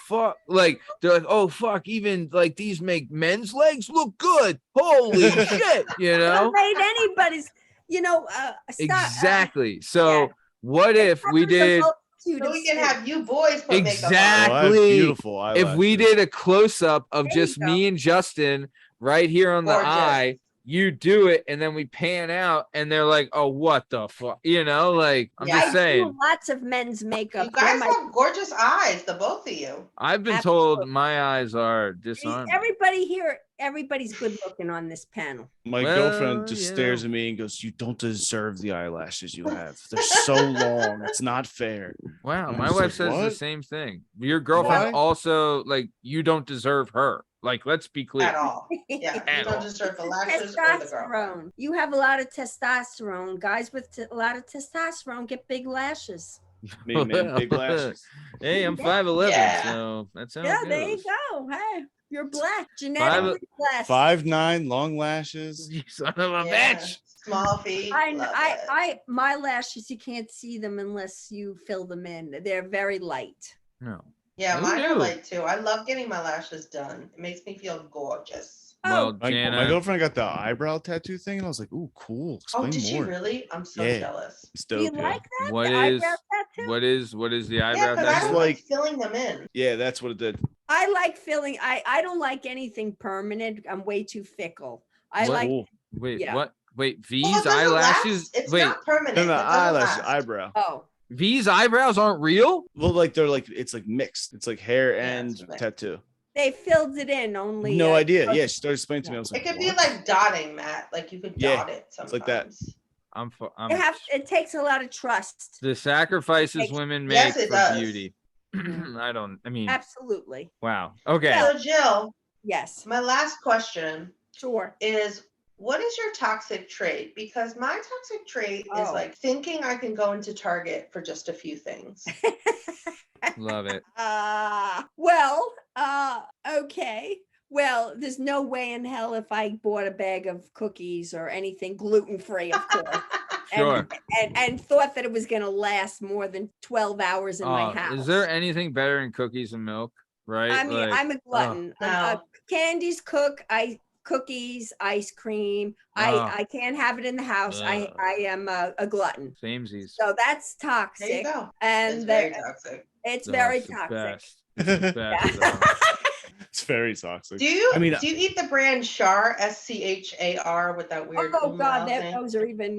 fuck, even like these make men's legs look good. Holy shit, you know? Made anybody's, stock, Exactly. So yeah. what if we covers the did whole- you So we can have you boys put makeup Oh, I have Exactly. beautiful If we eyelashes. did a close up of There you just go. me and Justin right here on the Gorgeous. eye, you do it, and then we pan out, and they're like, "Oh, what the fuck?" You know, like I'm Yeah. just I saying. do lots of men's makeup. You They're guys have gorgeous eyes, the both of you. I've been Absolutely. told my eyes are disarming. Everybody here, everybody's good looking on this panel. My Well, girlfriend just you stares know. at me and goes, "You don't deserve the eyelashes you have. They're so long. It's not fair." Wow, I'm my just wife like, says the "What?" same thing. Your girlfriend Why? also like you don't deserve her. Like, let's be clear. At all. Yeah. At You don't all. deserve the lashes or the girlfriend. Testosterone. You have a lot of testosterone. Guys with a lot of testosterone get big lashes. Me, man, big lashes. Hey, I'm Yeah. 5'11", Yeah. so that's how Yeah, it there you goes. go. Hey, you're black, genetically blessed. 5'9", long lashes. You son of a Yeah. bitch. Small feet. Love it. My lashes, you can't see them unless you fill them in. They're very light. No. Yeah, Who mine are knew? light too. I love getting my lashes done. It makes me feel gorgeous. Well, My Jana, girlfriend got the eyebrow tattoo thing, and I was like, "Ooh, cool. Oh, Explain did she more." really? I'm so Yeah. jealous. It's Do you dope. Yeah. like that? what The is eyebrow tattoo? what is the Yeah, eyebrow because I That's don't tattoo? like like- filling them in. Yeah, that's what it did. I like filling. I don't like anything permanent. I'm way too fickle. I What? like Cool. Wait, yeah. what? Wait, Well, V's it doesn't eyelashes? last. It's Wait, not permanent. No, It no, doesn't eyelashes, last. eyebrow. oh. V's eyebrows aren't real? Well, like they're like it's like mixed. It's like hair Yeah, and it's mixed. tattoo. They filled it in only. No idea. Yeah, she started explaining to me. I was It like, could be "What?" like dotting, Matt. Like you could Yeah, dot it sometimes. like that. It takes a lot of trust. The sacrifices Makes- women make Yes, it for does. beauty. I mean, Absolutely. wow. Okay. So, Jill, Yes. my last question Sure. is what is your toxic trait? Because my toxic trait is Oh. like thinking I can go into Target for just a few things. Love it. Okay. Well, there's no way in hell if I bought a bag of cookies or anything gluten-free, of course. Sure. And thought that it was going to last more than 12 hours in my house. Is there anything better than cookies and milk? Right? I mean, Like, I'm a glutton. No. Candies cookies, ice cream. Oh. I can't have it in the house. I am a glutton. samesies. So that's toxic. There you go. It's And very toxic. it's Oh, very it's the toxic. best. It's the best, though. It's very toxic. Do you I mean, do you eat the brand Char, SCHAR, with that weird? Oh God, umlaut thing? those are even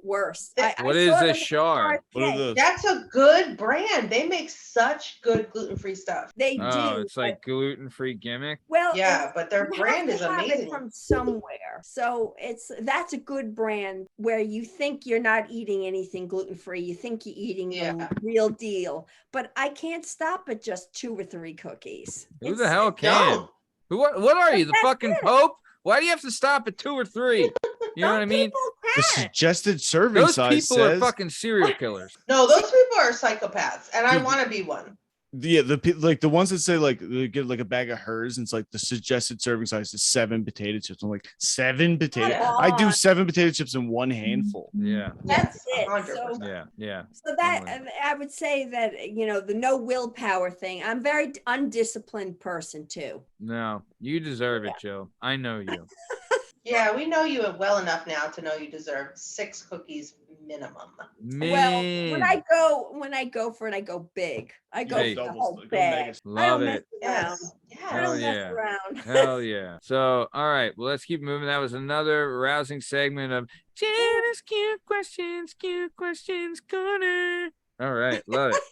worse. What is a Char? What are those? That's a good brand. They make such good gluten-free stuff. They Oh, do. it's like gluten-free gimmick. well, Yeah, but their you have brand to is have it amazing. from somewhere. So that's a good brand where you think you're not eating anything gluten-free. You think you're eating Yeah. the real deal. But I can't stop at just 2 or 3 cookies. Who the hell can? Don't. What are you, the That's fucking it. Pope? Why do you have to stop at 2 or 3? You know what I mean? The suggested serving Those size people are says. fucking serial killers. No, those people are psychopaths, and I Dude. want to be one. Yeah, like the ones that say like they get like a bag of hers, and it's like the suggested serving size is 7 potato chips. I'm like 7 potato. Yeah. I do 7 potato chips in one handful. Yeah. That's Yes, it. 100%. Yeah. Yeah. So that Totally. I would say that the no willpower thing. I'm a very undisciplined person too. No, you deserve it, Joe. I know you. Yeah, we know you well enough now to know you deserve 6 cookies minimum. Man. Well, when I go for it, I go big. I go Hey. for the Doubles, whole go bag. mega. I Love don't mess it. around. Yes. I Yes. Hell don't yeah. mess around. Hell yeah. So, all right. Well, let's keep moving. That was another rousing segment of Jana's cute questions corner. All right. Love it.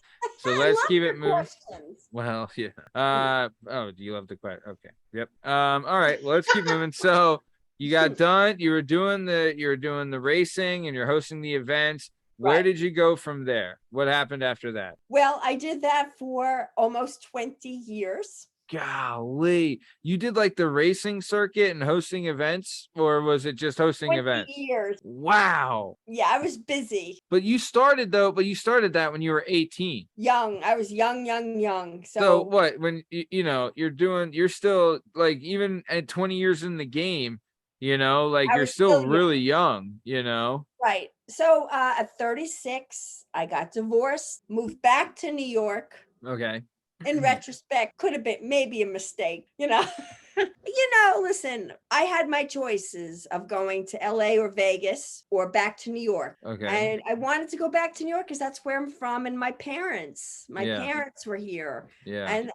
So I let's love keep your it moving. questions. Well, yeah. Oh, do you love the question? Okay. Yep. All right. Well, let's keep moving. So you got done. You were doing the racing and you're hosting the events. Where Right. did you go from there? What happened after that? Well, I did that for almost 20 years. Golly, you did like the racing circuit and hosting events, or was it just hosting 20 events? years. Wow. Yeah, I was busy. But you started that when you were 18. Young. I was young. So what, when you're still like, even at 20 years in the game, like I you're was still still really young, Right. So at 36, I got divorced, moved back to New York. Okay. In retrospect, could have been maybe a mistake, Listen, I had my choices of going to LA or Vegas or back to New York. Okay. And I wanted to go back to New York because that's where I'm from. And my parents Yeah. were here. Yeah. And,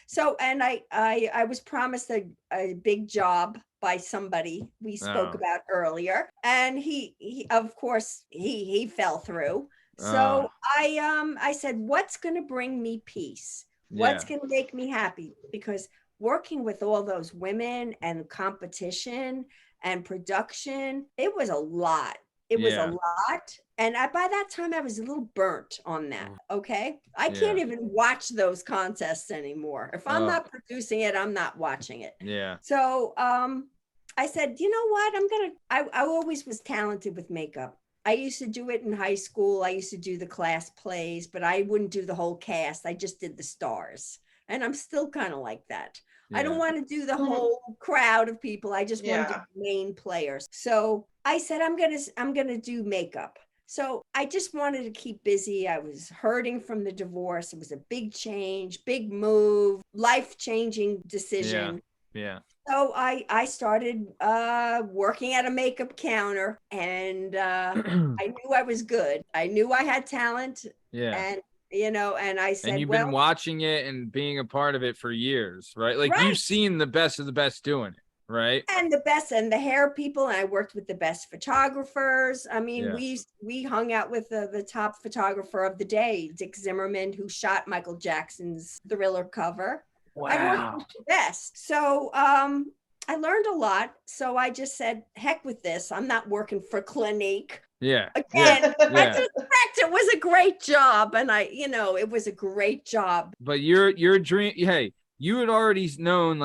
so, and I was promised a big job by somebody we spoke Oh. about earlier. And he of course, he fell through. So I said, what's going to bring me peace? What's going to make me happy? Because working with all those women and competition and production, it was a lot. It was a lot. And by that time, I was a little burnt on that. Okay. I can't even watch those contests anymore. If I'm not producing it, I'm not watching it. Yeah. So I said, you know what? I always was talented with makeup. I used to do it in high school. I used to do the class plays, but I wouldn't do the whole cast. I just did the stars. And I'm still kind of like that. I don't want to do the whole crowd of people. I just want to do main players. So I said, I'm gonna do makeup. So I just wanted to keep busy. I was hurting from the divorce. It was a big change, big move, life-changing decision. Yeah. So I started working at a makeup counter, and I knew I was good. I knew I had talent. Yeah. And and I said, and you've been watching it and being a part of it for years, right? Like you've seen the best of the best doing it, right? And the best, and the hair people, and I worked with the best photographers. I mean, we hung out with the top photographer of the day, Dick Zimmerman, who shot Michael Jackson's Thriller cover. Wow. I worked with the best. So I learned a lot. So I just said, heck with this. I'm not working for Clinique. Yeah. Again, it was a great job. And it was a great job. But your dream, hey, you had already known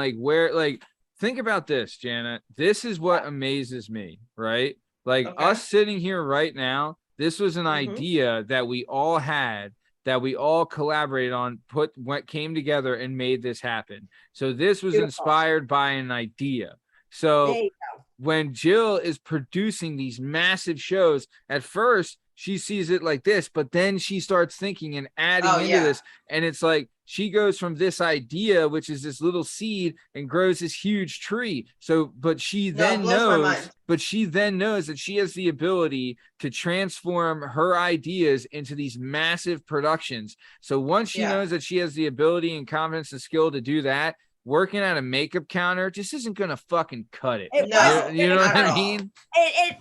think about this, Jana. This is what amazes me, right? Like us sitting here right now, this was an idea that we all had, that we all collaborated on, what came together and made this happen. So this was inspired by an idea. So when Jill is producing these massive shows, at first she sees it like this, but then she starts thinking and adding into this. And it's like, she goes from this idea, which is this little seed, and grows this huge tree. So, but she then knows that she has the ability to transform her ideas into these massive productions. So once she knows that she has the ability and confidence and skill to do that, working at a makeup counter just isn't gonna fucking cut it. You know what I mean?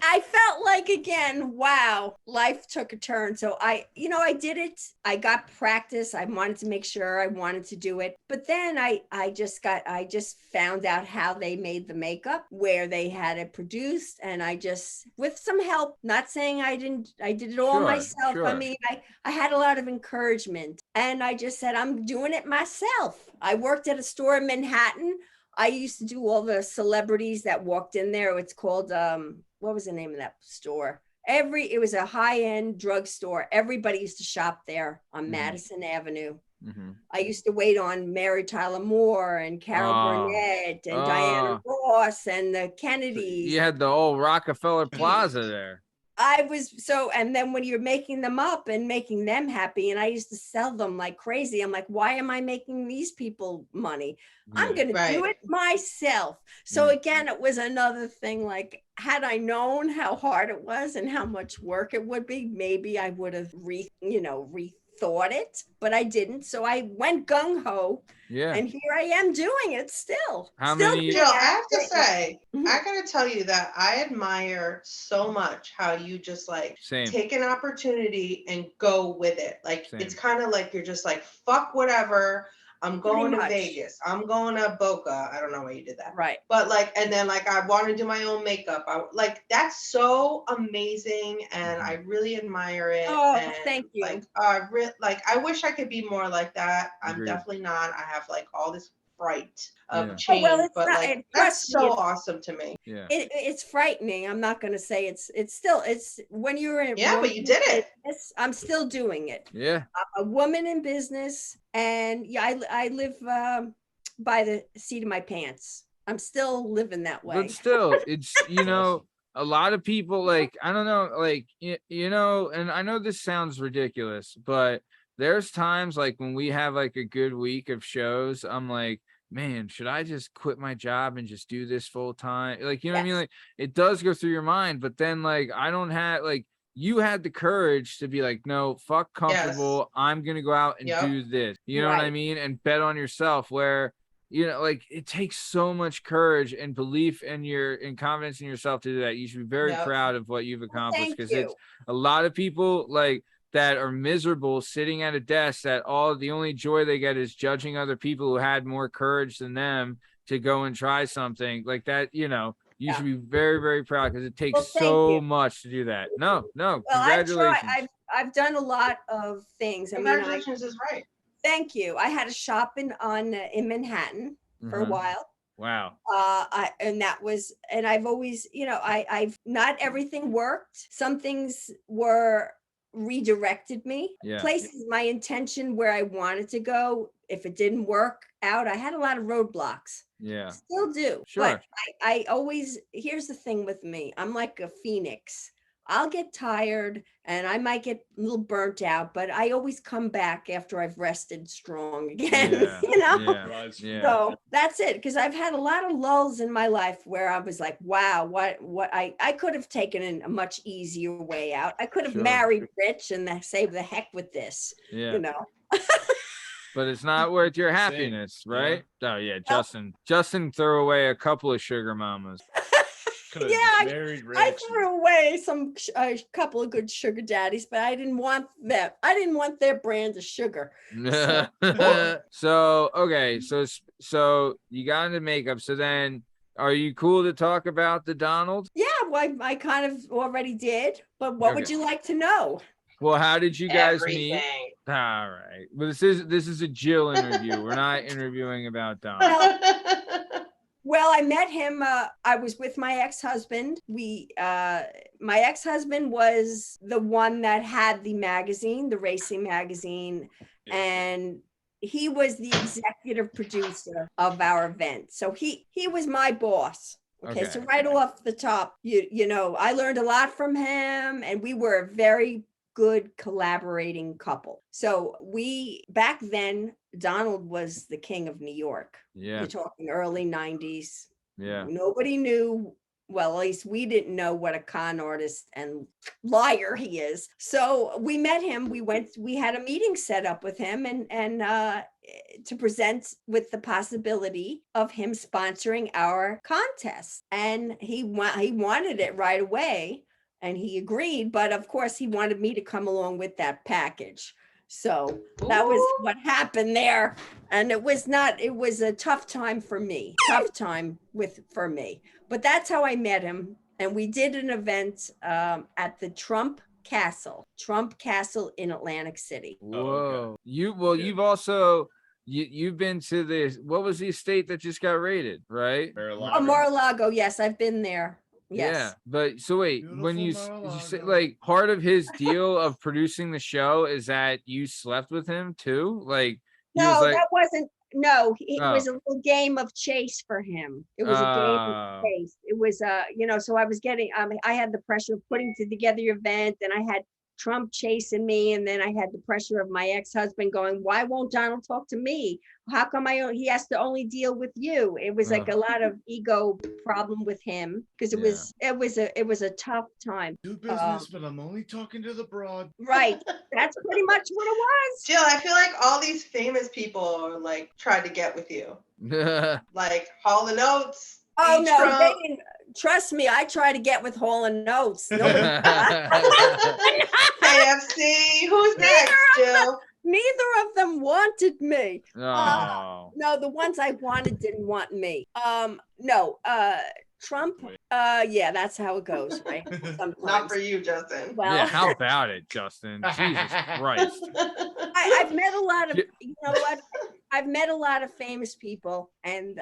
I felt like, again, wow, life took a turn. So I did it. I got practice. I wanted to make sure I wanted to do it. But then I just found out how they made the makeup, where they had it produced. And I just, with some help, not saying I did it all myself. I mean, I had a lot of encouragement, and I just said, I'm doing it myself. I worked at a store in Manhattan. I used to do all the celebrities that walked in there. It's called, what was the name of that store? It was a high-end drugstore. Everybody used to shop there on Madison Avenue. I used to wait on Mary Tyler Moore and Carol Burnett and Diana Ross and the Kennedys. You had the old Rockefeller Plaza there. And then when you're making them up and making them happy, and I used to sell them like crazy. I'm like, why am I making these people money? I'm going to do it myself. So again, it was another thing. Like, had I known how hard it was and how much work it would be, maybe I would have rethought it, but I didn't. So I went gung ho. Yeah. And here I am doing it still. Jill, I have to say, I gotta tell you that I admire so much how you just take an opportunity and go with it. Like, it's kind of like you're just like, fuck whatever. I'm going to Vegas. I'm going to Boca. I don't know why you did that. Right. But and then I want to do my own makeup. That's so amazing. And I really admire it. Oh, thank you. I wish I could be more like that. I'm definitely not. I have all this fright of change, that's so awesome to me. Yeah. It's frightening. I'm not going to say it's when you're in. Yeah, but you did it. I'm still doing it. Yeah. I'm a woman in business, and I live by the seat of my pants. I'm still living that way. But still, it's, a lot of people, I don't know, and I know this sounds ridiculous, but there's times when we have a good week of shows, I'm like, man, should I just quit my job and just do this full time? Like, you know what I mean? Yes. Like, it does go through your mind, but then like, I don't have like, you had the courage to be like, no, fuck comfortable. I'm going to go out and Yep. do this. You know what I Right. mean? And bet on yourself, where, you know, like it takes so much courage and belief in and confidence in yourself to do that. You should be very Yep. proud of what you've accomplished, Thank because you. it's a lot of people like that are miserable sitting at a desk that the only joy they get is judging other people who had more courage than them to go and try something like that. You know, you Yeah. should be very, very proud, because it takes Well, thank so you. much to do that. No, Well, congratulations. I've done a lot of things. I mean, Congratulations is right. thank you. I had a shop in Manhattan for a Mhm. while. Wow. And I've always, you know, I've not everything worked. Some things were redirected me. Yeah. Places my intention where I wanted to go. If it didn't work out, I had a lot of roadblocks. Yeah. Still do. Sure. But I always, here's the thing with me. I'm like a phoenix. I'll get tired and I might get a little burnt out, but I always come back after I've rested strong again. Yeah. You know? Yeah. Yeah. So that's it. Because I've had a lot of lulls in my life where I was like, wow, what I could have taken a much easier way out. I could have Sure. married rich and say the heck with this, Yeah. you know. But it's not worth your happiness, right? Oh yeah, Justin threw away a couple of sugar mamas. Yeah, I threw away a couple of good sugar daddies, but I didn't want them. I didn't want their brand of sugar. So okay, so you got into makeup. So then, are you cool to talk about the Donald? Yeah, well, I kind of already did, but what would Okay. you like to know? Well, how did you guys meet? Everything. All right. Well, this is a Jill interview. We're not interviewing about Donald. Well, I met him. I was with my ex-husband. My ex-husband was the one that had the magazine, the racing magazine, and he was the executive producer of our event. So he was my boss. Okay, so right off the top, you know, I learned a lot from him, and we were a very good collaborating couple. So back then, Donald was the king of New York. Yeah. You're talking early 90s. Yeah. Nobody knew, well, at least we didn't know what a con artist and liar he is. So we met him. We had a meeting set up with him and to present with the possibility of him sponsoring our contest. And he wanted it right away. And he agreed, but of course he wanted me to come along with that package. So that was what happened there. And it was a tough time for me, for me. But that's how I met him. And we did an event at the Trump Castle in Atlantic City. Whoa. You've also, you've been to what was the estate that just got raided, right? Mar-a-Lago. Yes, I've been there. Yes. Yeah, but so wait, when you Beautiful say Mar-a-Lago. like part of his deal of producing the show is that you slept with him too? Like he was No, like, that wasn't. No, it Oh. was a little game of chase for him. It was a game of chase. It was you know, so I was getting I had the pressure of putting together your event, and I had Trump chasing me, and then I had the pressure of my ex-husband going, why won't Donald talk to me? How come he has to only deal with you? It was like a lot of ego problem with him, because it was a tough time. Do business, but I'm only talking to the broad. Right. That's pretty much what it was. Jill, I feel like all these famous people like tried to get with you. Like Hall & Oates. Oh Beach no, Trump. they didn't. Trust me, I try to get with Hall and Notes. Nobody, KFC. Who's next, Jill? neither of them wanted me. oh. No, the ones I wanted didn't want me. No, Trump. Yeah, that's how it goes, right? Sometimes. Not for you, Justin. Well, Yeah, how about it, Justin? Jesus Christ. I've met a lot of, you know what? I've met a lot of famous people, and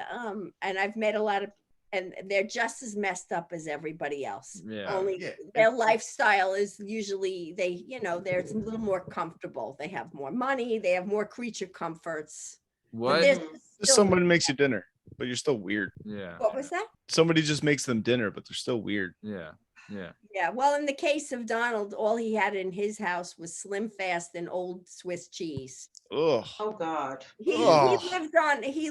I've met a lot of, and they're just as messed up as everybody else. Yeah. Only their lifestyle is usually they're a little more comfortable. They have more money. They have more creature comforts. But What? there's Just still- someone makes you dinner, but you're still weird. Yeah. What was that? Somebody just makes them dinner, but they're still weird. Yeah. Yeah. Yeah. Well, in the case of Donald, all he had in his house was Slim Fast and old Swiss cheese. Ugh. Oh God. He Ugh.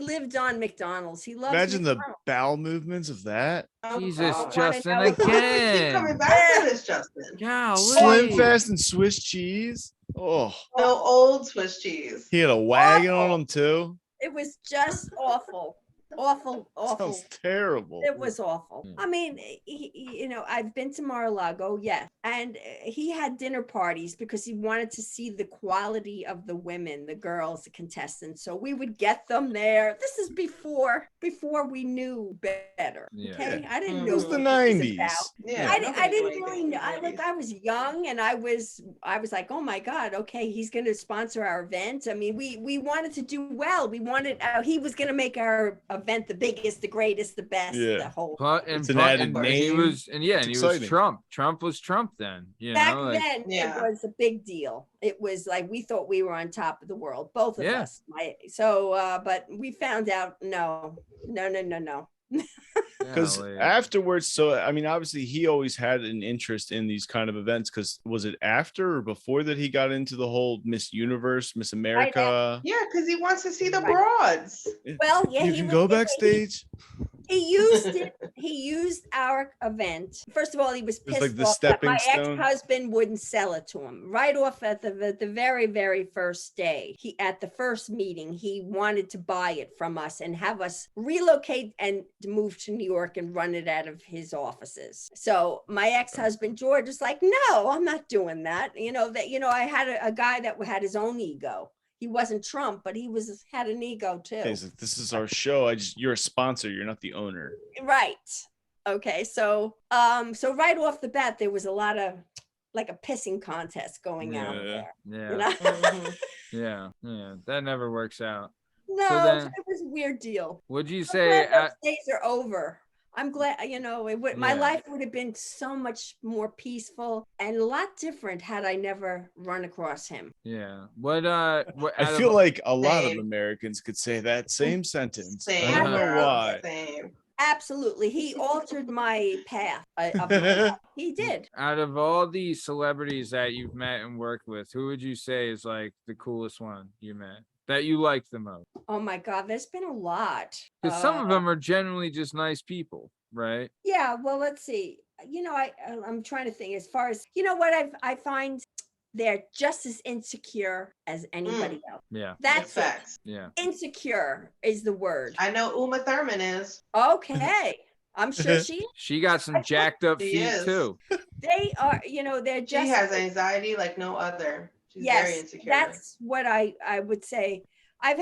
lived on McDonald's. He loves Imagine the McDonald's. bowel movements of that. Oh, Jesus, God. Justin Wanna know- Why do we keep again. coming back to this, Justin? Slim Golly. Fast and Swiss cheese. Oh, No old Swiss cheese. he had a wagon on Awful. him too. It was just awful. Awful. Sounds terrible. It was awful. Mm. I mean, I've been to Mar-a-Lago, yes, and he had dinner parties because he wanted to see the quality of the women, the girls, the contestants. So we would get them there. This is before we knew better. Yeah. Okay, I didn't It know was what the was 90s. about. Yeah. I nobody knew didn't anything really in know. the 90s. I was young, and I was like, oh my God, okay, he's going to sponsor our event. I mean, we wanted to do well. We wanted he was going to make our event the biggest, the greatest, the best, Yeah. the whole. It's an added and name. he was exciting. Trump. Trump was Trump then. You Back know, like, then, Yeah. it was a big deal. It was like we thought we were on top of the world, both of Yeah. us. But we found out no. Because golly. afterwards, so I mean, obviously, he always had an interest in these kind of events. Because was it after or before that he got into the whole Miss Universe, Miss America? Yeah, because he wants to see the Right. broads. Well, yeah, You he can was- go backstage. He used it. He used our event. First of all, he was It's pissed like the off that stepping my stone. ex-husband wouldn't sell it to him right off at the very, very first day. At the first meeting, he wanted to buy it from us and have us relocate and move to New York and run it out of his offices. So my ex-husband George was like, "No, I'm not doing that." I had a guy that had his own ego. He wasn't Trump, but he had an ego too. He's like, this is our show. You're a sponsor. You're not the owner. Right. Okay. So right off the bat, there was a lot of like a pissing contest going out there. Yeah. You know? Mhm. Yeah. That never works out. No, then- it was a weird deal. Would you I'm say glad those days are over. I'm glad, my Yeah. life would have been so much more peaceful and a lot different had I never run across him. yeah. What I out feel of- like a lot of Same. Americans could say that same sentence. Same. I don't know girl, why. Same. Absolutely. He altered my path. Of my life. He did. out of all the celebrities that you've met and worked with, who would you say is like the coolest one you met that you like the most? Oh my God, there's been a lot. Because some of them are generally just nice people, right? Yeah, well, let's see. I'm trying to think as far as what I find they're just as insecure as anybody else. Yeah. That's it. Facts. Yeah. Insecure is the word. I know Uma Thurman is. Okay. I'm sure she She got some jacked up She feet is. too. they are, they're just She has anxiety like no other. She's very yes, insecure. that's what I would say. I've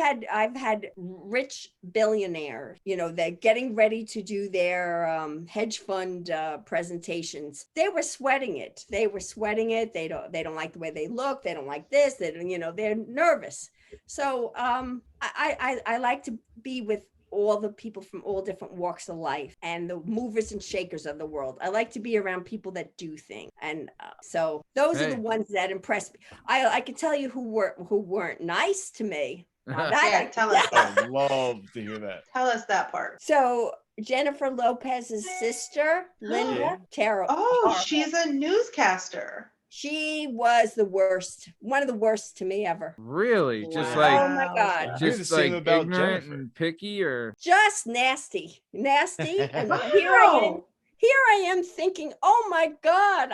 had rich billionaires, they're getting ready to do their hedge fund presentations. They were sweating it. They don't like the way they look. They don't like this. They don't, they're nervous. So I like to be with all the people from all different walks of life and the movers and shakers of the world. I like to be around people that do things. And so those are Hey. the ones that impress me. I could tell you who weren't nice to me. Now that Yeah, tell us that. I'd love to hear that. Tell us that part. So Jennifer Lopez's sister, Linda, terrible. Oh, horrible. she's a newscaster. She was the worst, one of the worst to me ever. Really? Just Wow. like Oh my God. I hear the just same like about ignorant Jennifer. and picky, or Just nasty. And Wow. here I am thinking, oh my God,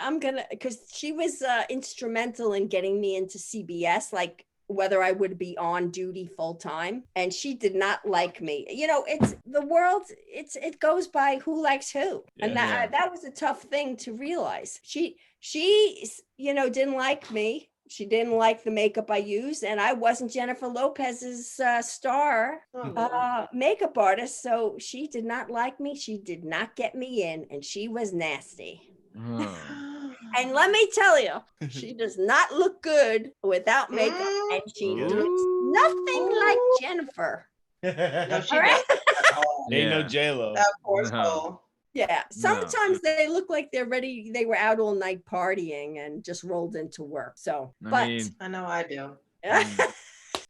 because she was instrumental in getting me into CBS, like whether I would be on duty full time. And she did not like me. It's the world, it goes by who likes who. And Yeah. that was a tough thing to realize. She didn't like me. She didn't like the makeup I used, and I wasn't Jennifer Lopez's star Oh, makeup artist, so she did not like me. She did not get me in, and she was nasty. oh. And let me tell you, she does not look good without makeup, and she Ooh. looks nothing like Jennifer. No, she All right? doesn't at all. Ain't no Yeah. J-Lo. That poor No. soul. Yeah, No. sometimes they look like they're ready. They were out all night partying and just rolled into work. So, I but mean, I know I do.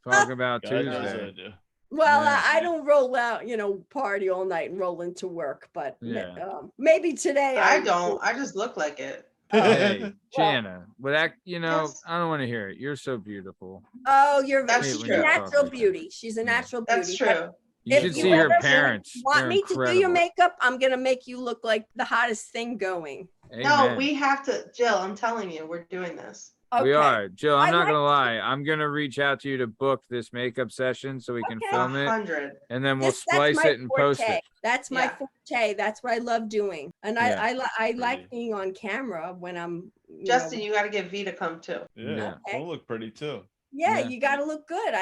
talk about God knows Tuesday. I do. Well, Yeah. I don't roll out, party all night and roll into work, but Yeah. maybe today I don't. I just look like it. Hey, Jana, but Yes. I don't want to hear it. You're so beautiful. Oh, That's she's when a you true. talk natural like that. beauty. She's a Yeah. natural That's beauty. But true. You if should you see her ever parents. want They're me to do your incredible. makeup, I'm gonna make you look like the hottest thing going. No, Amen. we have to, Jill. I'm telling you, we're doing this. We Okay. are. Jill, I'm I not like gonna lie. I'm gonna reach out to you to book this makeup session so we can Okay. film it, 100. and then we'll That's splice my it and post forte. it. That's my Yeah. forte. That's what I love doing. And Yeah. I like Pretty. being on camera when I'm, Justin, you got to get V to come too. Yeah, Okay. we'll look pretty too. Yeah, Yeah. you got to look good.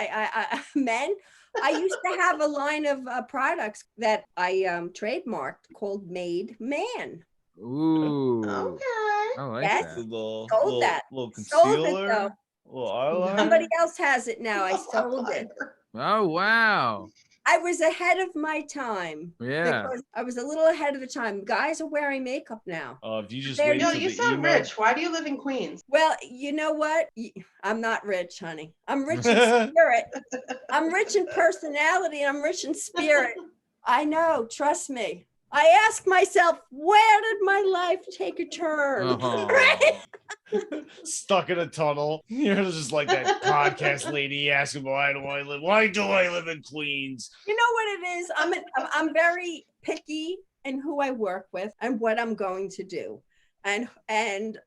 Men, I used to have a line of products that I trademarked called Made Man. Ooh. Okay. I like Yes. A that. little, Sold that. little Sold it, concealer, though. little eyeliner. Somebody else has it now. I sold it. Oh wow. I was ahead of my time. Yeah. Because I was a little ahead of the time. Guys are wearing makeup now. If you just There wait you Jill, till you the sound email. rich. Why do you live in Queens? Well, you know what? I'm not rich, honey. I'm rich in spirit. I'm rich in personality and I'm rich in spirit. I know, trust me. I ask myself, where did my life take a turn? Uh-huh. Right? Stuck in a tunnel. You're just like that podcast lady asking, why do I live in Queens? You know what it is? I'm very picky in who I work with and what I'm going to do. And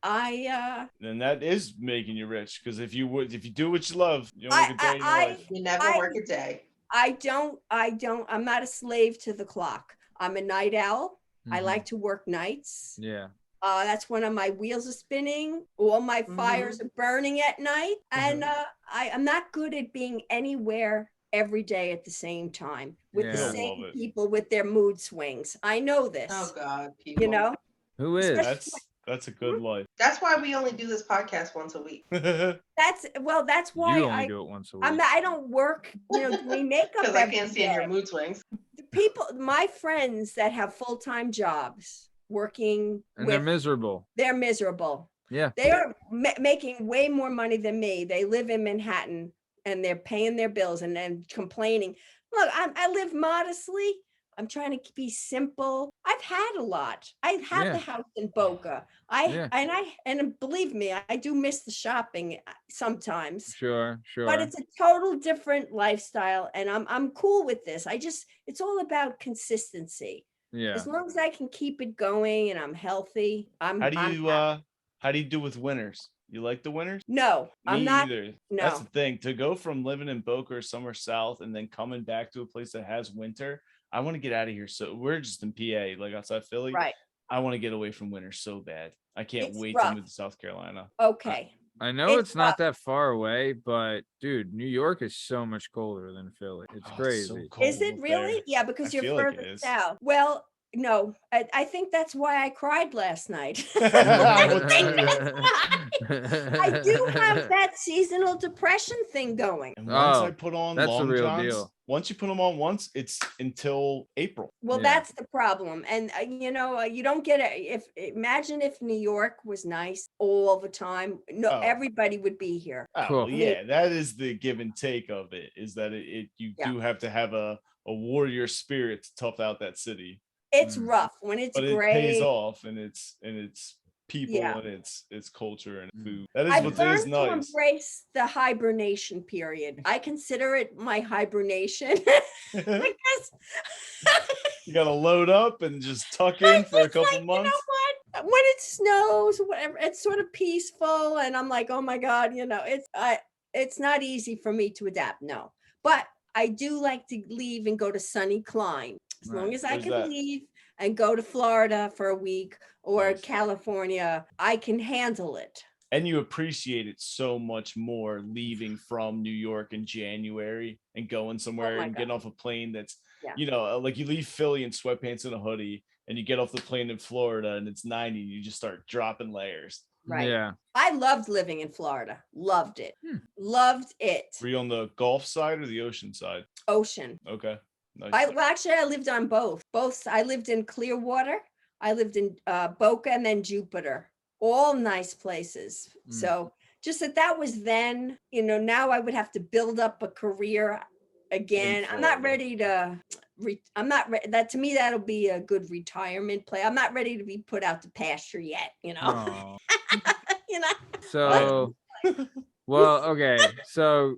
I And that is making you rich, because if you do what you love, you don't work a day in your life. You never I- work a day. I'm not a slave to the clock. I'm a night owl. I Mhm. like to work nights. Yeah. That's when my wheels are spinning, all my fires are burning at night. And I'm not good at being anywhere every day at the same time with the Yeah. Love same it. people with their mood swings. I know this. Oh God, people. You know, Who is? Especially- That's a good life. That's why we only do this podcast once a week. that's why You only do it once a week. I don't work, doing makeup Because I every can't stand day. your mood swings. My friends that have full-time jobs working And they're miserable. they're miserable. Yeah. They are making way more money than me. They live in Manhattan and they're paying their bills and then complaining. Look, I live modestly. I'm trying to be simple. I've had a lot. I've had Yeah. the house in Boca. And believe me, I do miss the shopping sometimes. Sure. But it's a total different lifestyle, and I'm cool with this. It's all about consistency. Yeah. As long as I can keep it going and I'm healthy, I'm How do I'm you happy. how do you do with winters? You like the winters? No, I'm Me not. either. No. That's the thing. To go from living in Boca or somewhere south and then coming back to a place that has winter, I want to get out of here. So we're just in PA, like outside Philly. Right. I want to get away from winter so bad. I can't It's wait rough. to move to South Carolina. Okay. I know It's it's not that far away, but dude, New York is so much colder than Philly. It's Oh, crazy. so cold Is it up really? there. Yeah, because I you're feel like it further is. south. Well, no, I think that's why I cried last night. I do have that seasonal depression thing going. And once I Oh, put on that's the long real johns, deal. once you put them on once, it's until April. Well, Yeah. that's the problem. And you don't get it. Imagine if New York was nice all the time. No, Oh. everybody would be here. Oh, Cool. well, yeah, that is the give and take of it, is that you Yeah. do have to have a warrior spirit to tough out that city. It's Mm. rough when it's But it gray. pays off, and it's people Yeah. and it's culture and Mm. food. That is I've what is learned to nice. embrace the hibernation period. I consider it my hibernation because You gotta load up and just tuck in for a it's couple like, months. You know what? When it snows, whatever, it's sort of peaceful, and I'm like, oh my god, it's not easy for me to adapt. No, but I do like to leave and go to sunny clime. As long Right. as I Where's can that? leave and go to Florida for a week or Nice. California, I can handle it. And you appreciate it so much more leaving from New York in January and going somewhere my and getting off a plane that's, Yeah. like you leave Philly in sweatpants and a hoodie and you get off the plane in Florida and it's 90 and you just start dropping layers. Right. Yeah. I loved living in Florida. Loved it. Hmm. Loved it. Were you on the Gulf side or the ocean side? Ocean. Okay. Nice. Actually, I lived on both. I lived in Clearwater. I lived in Boca and then Jupiter. All nice places. Mm. So just that was then, now I would have to build up a career. again. I'm not Florida. ready to. I'm not that to me. That'll be a good retirement play. I'm not ready to be put out to pasture yet. You know. Aw. You know. So, well, okay. So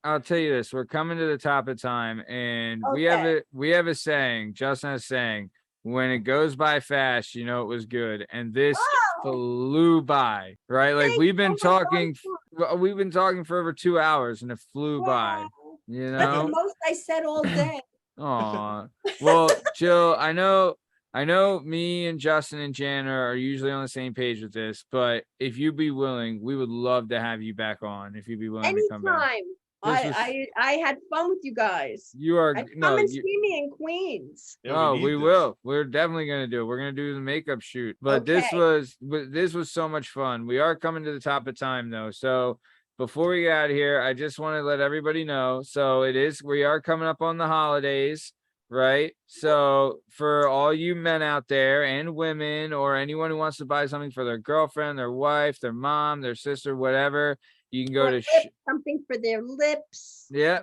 I'll tell you this. We're coming to the top of time, and we have a saying. Justin has a saying. When it goes by fast, you know it was good, and this flew by, right? Like we've been talking for over 2 hours, and it flew by. You That's the know. most I said all day. Aw. Well, Jill, I know me and Justin and Jana are usually on the same page with this, but if you'd be willing, we would love to have you back on. If you'd be willing to come back. Anytime. I had fun with you guys. You are Come and see me in Queens. Yeah, we need will. We're definitely gonna do it. We're gonna do the makeup shoot. But this was so much fun. We are coming to the top of time though. So before we get out of here, I just want to let everybody know. So we are coming up on the holidays, right? So for all you men out there and women, or anyone who wants to buy something for their girlfriend, their wife, their mom, their sister, whatever, you can go to something for their lips. Yeah.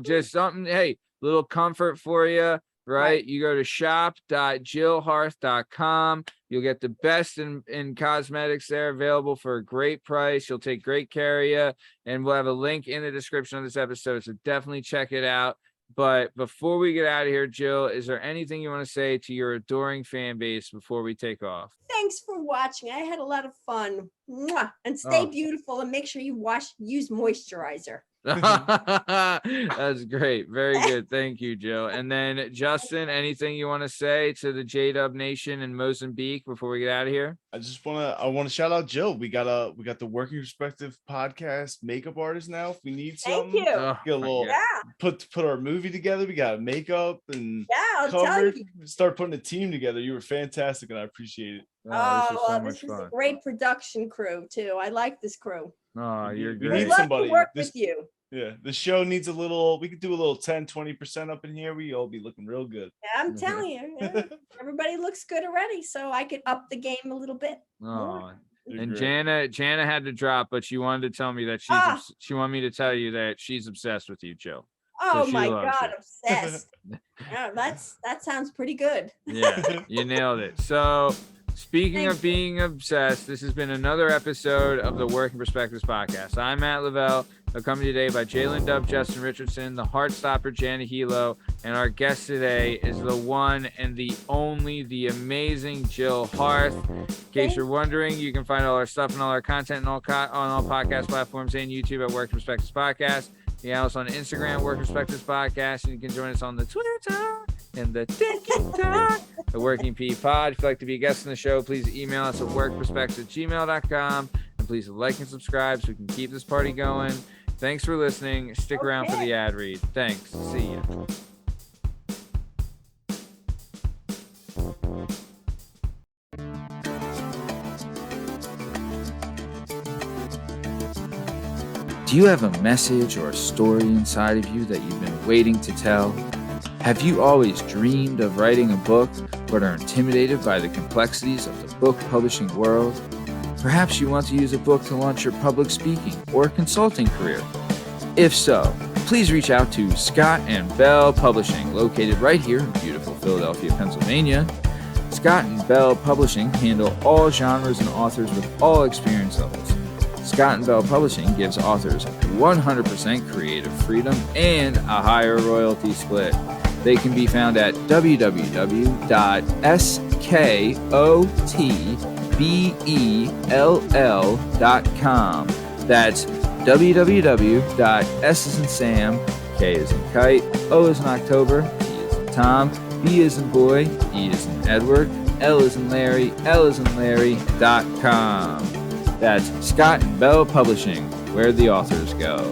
Just something. Hey, little comfort for you, right? You go to shop.jillharth.com. You'll get the best in cosmetics there available for a great price. You'll take great care of you. And we'll have a link in the description of this episode. So definitely check it out. But before we get out of here, Jill, is there anything you want to say to your adoring fan base before we take off? Thanks for watching. I had a lot of fun. Mwah. And stay beautiful, and make sure you use moisturizer. That's great. Very good. Thank you, Jill. And then Justin, anything you want to say to the jdub Nation in Mozambique before we get out of here? I want to shout out Jill. We got the Working Perspective podcast makeup artist now. If we need something, Thank you. get a little put our movie together. We got makeup and I'll tell you. Start putting a team together. You were fantastic, and I appreciate it. This is a great production crew too. I like this crew. Oh, you're We great. need Love somebody. to work with you. Yeah, the show needs we could do a little 10-20% up in here. We all be looking real good. Yeah, I'm telling you, everybody looks good already, so I could up the game a little bit. Oh, You're and great. Jana had to drop, but she wanted to tell me that she wanted me to tell you that she's obsessed with you, Jill. Oh she my loves God, you. obsessed. Yeah, that sounds pretty good. Yeah, you nailed it. So speaking of being obsessed, this has been another episode of the Working Perspectives podcast. I'm Matt Lavelle, accompanied today by jdub Justin Richardson, the Heartstopper Jana Hehlo, and our guest today is the one and the only, the amazing Jill Harth. In case you're wondering, you can find all our stuff and all our content on all podcast platforms and YouTube at Working Perspectives Podcast. You can also on Instagram, Working Perspectives Podcast, and you can join us on the Twitter and the TikTok, the Working P Pod. If you'd like to be a guest on the show, please email us at workperspectives@gmail.com, and please like and subscribe so we can keep this party going. Thanks for listening. Stick around for the ad read. Thanks. See ya. Do you have a message or a story inside of you that you've been waiting to tell? Have you always dreamed of writing a book, but are intimidated by the complexities of the book publishing world? Perhaps you want to use a book to launch your public speaking or consulting career. If so, please reach out to Scott and Bell Publishing, located right here in beautiful Philadelphia, Pennsylvania. Scott and Bell Publishing handle all genres and authors with all experience levels. Scott and Bell Publishing gives authors 100% creative freedom and a higher royalty split. They can be found at www.skotbell.com. That's www.s as in Sam, K as in Kite, O as in October, T as in Tom, B as in Boy, E as in Edward, L as in Larry, L as in Larry.com. That's Scott and Bell Publishing, where the authors go.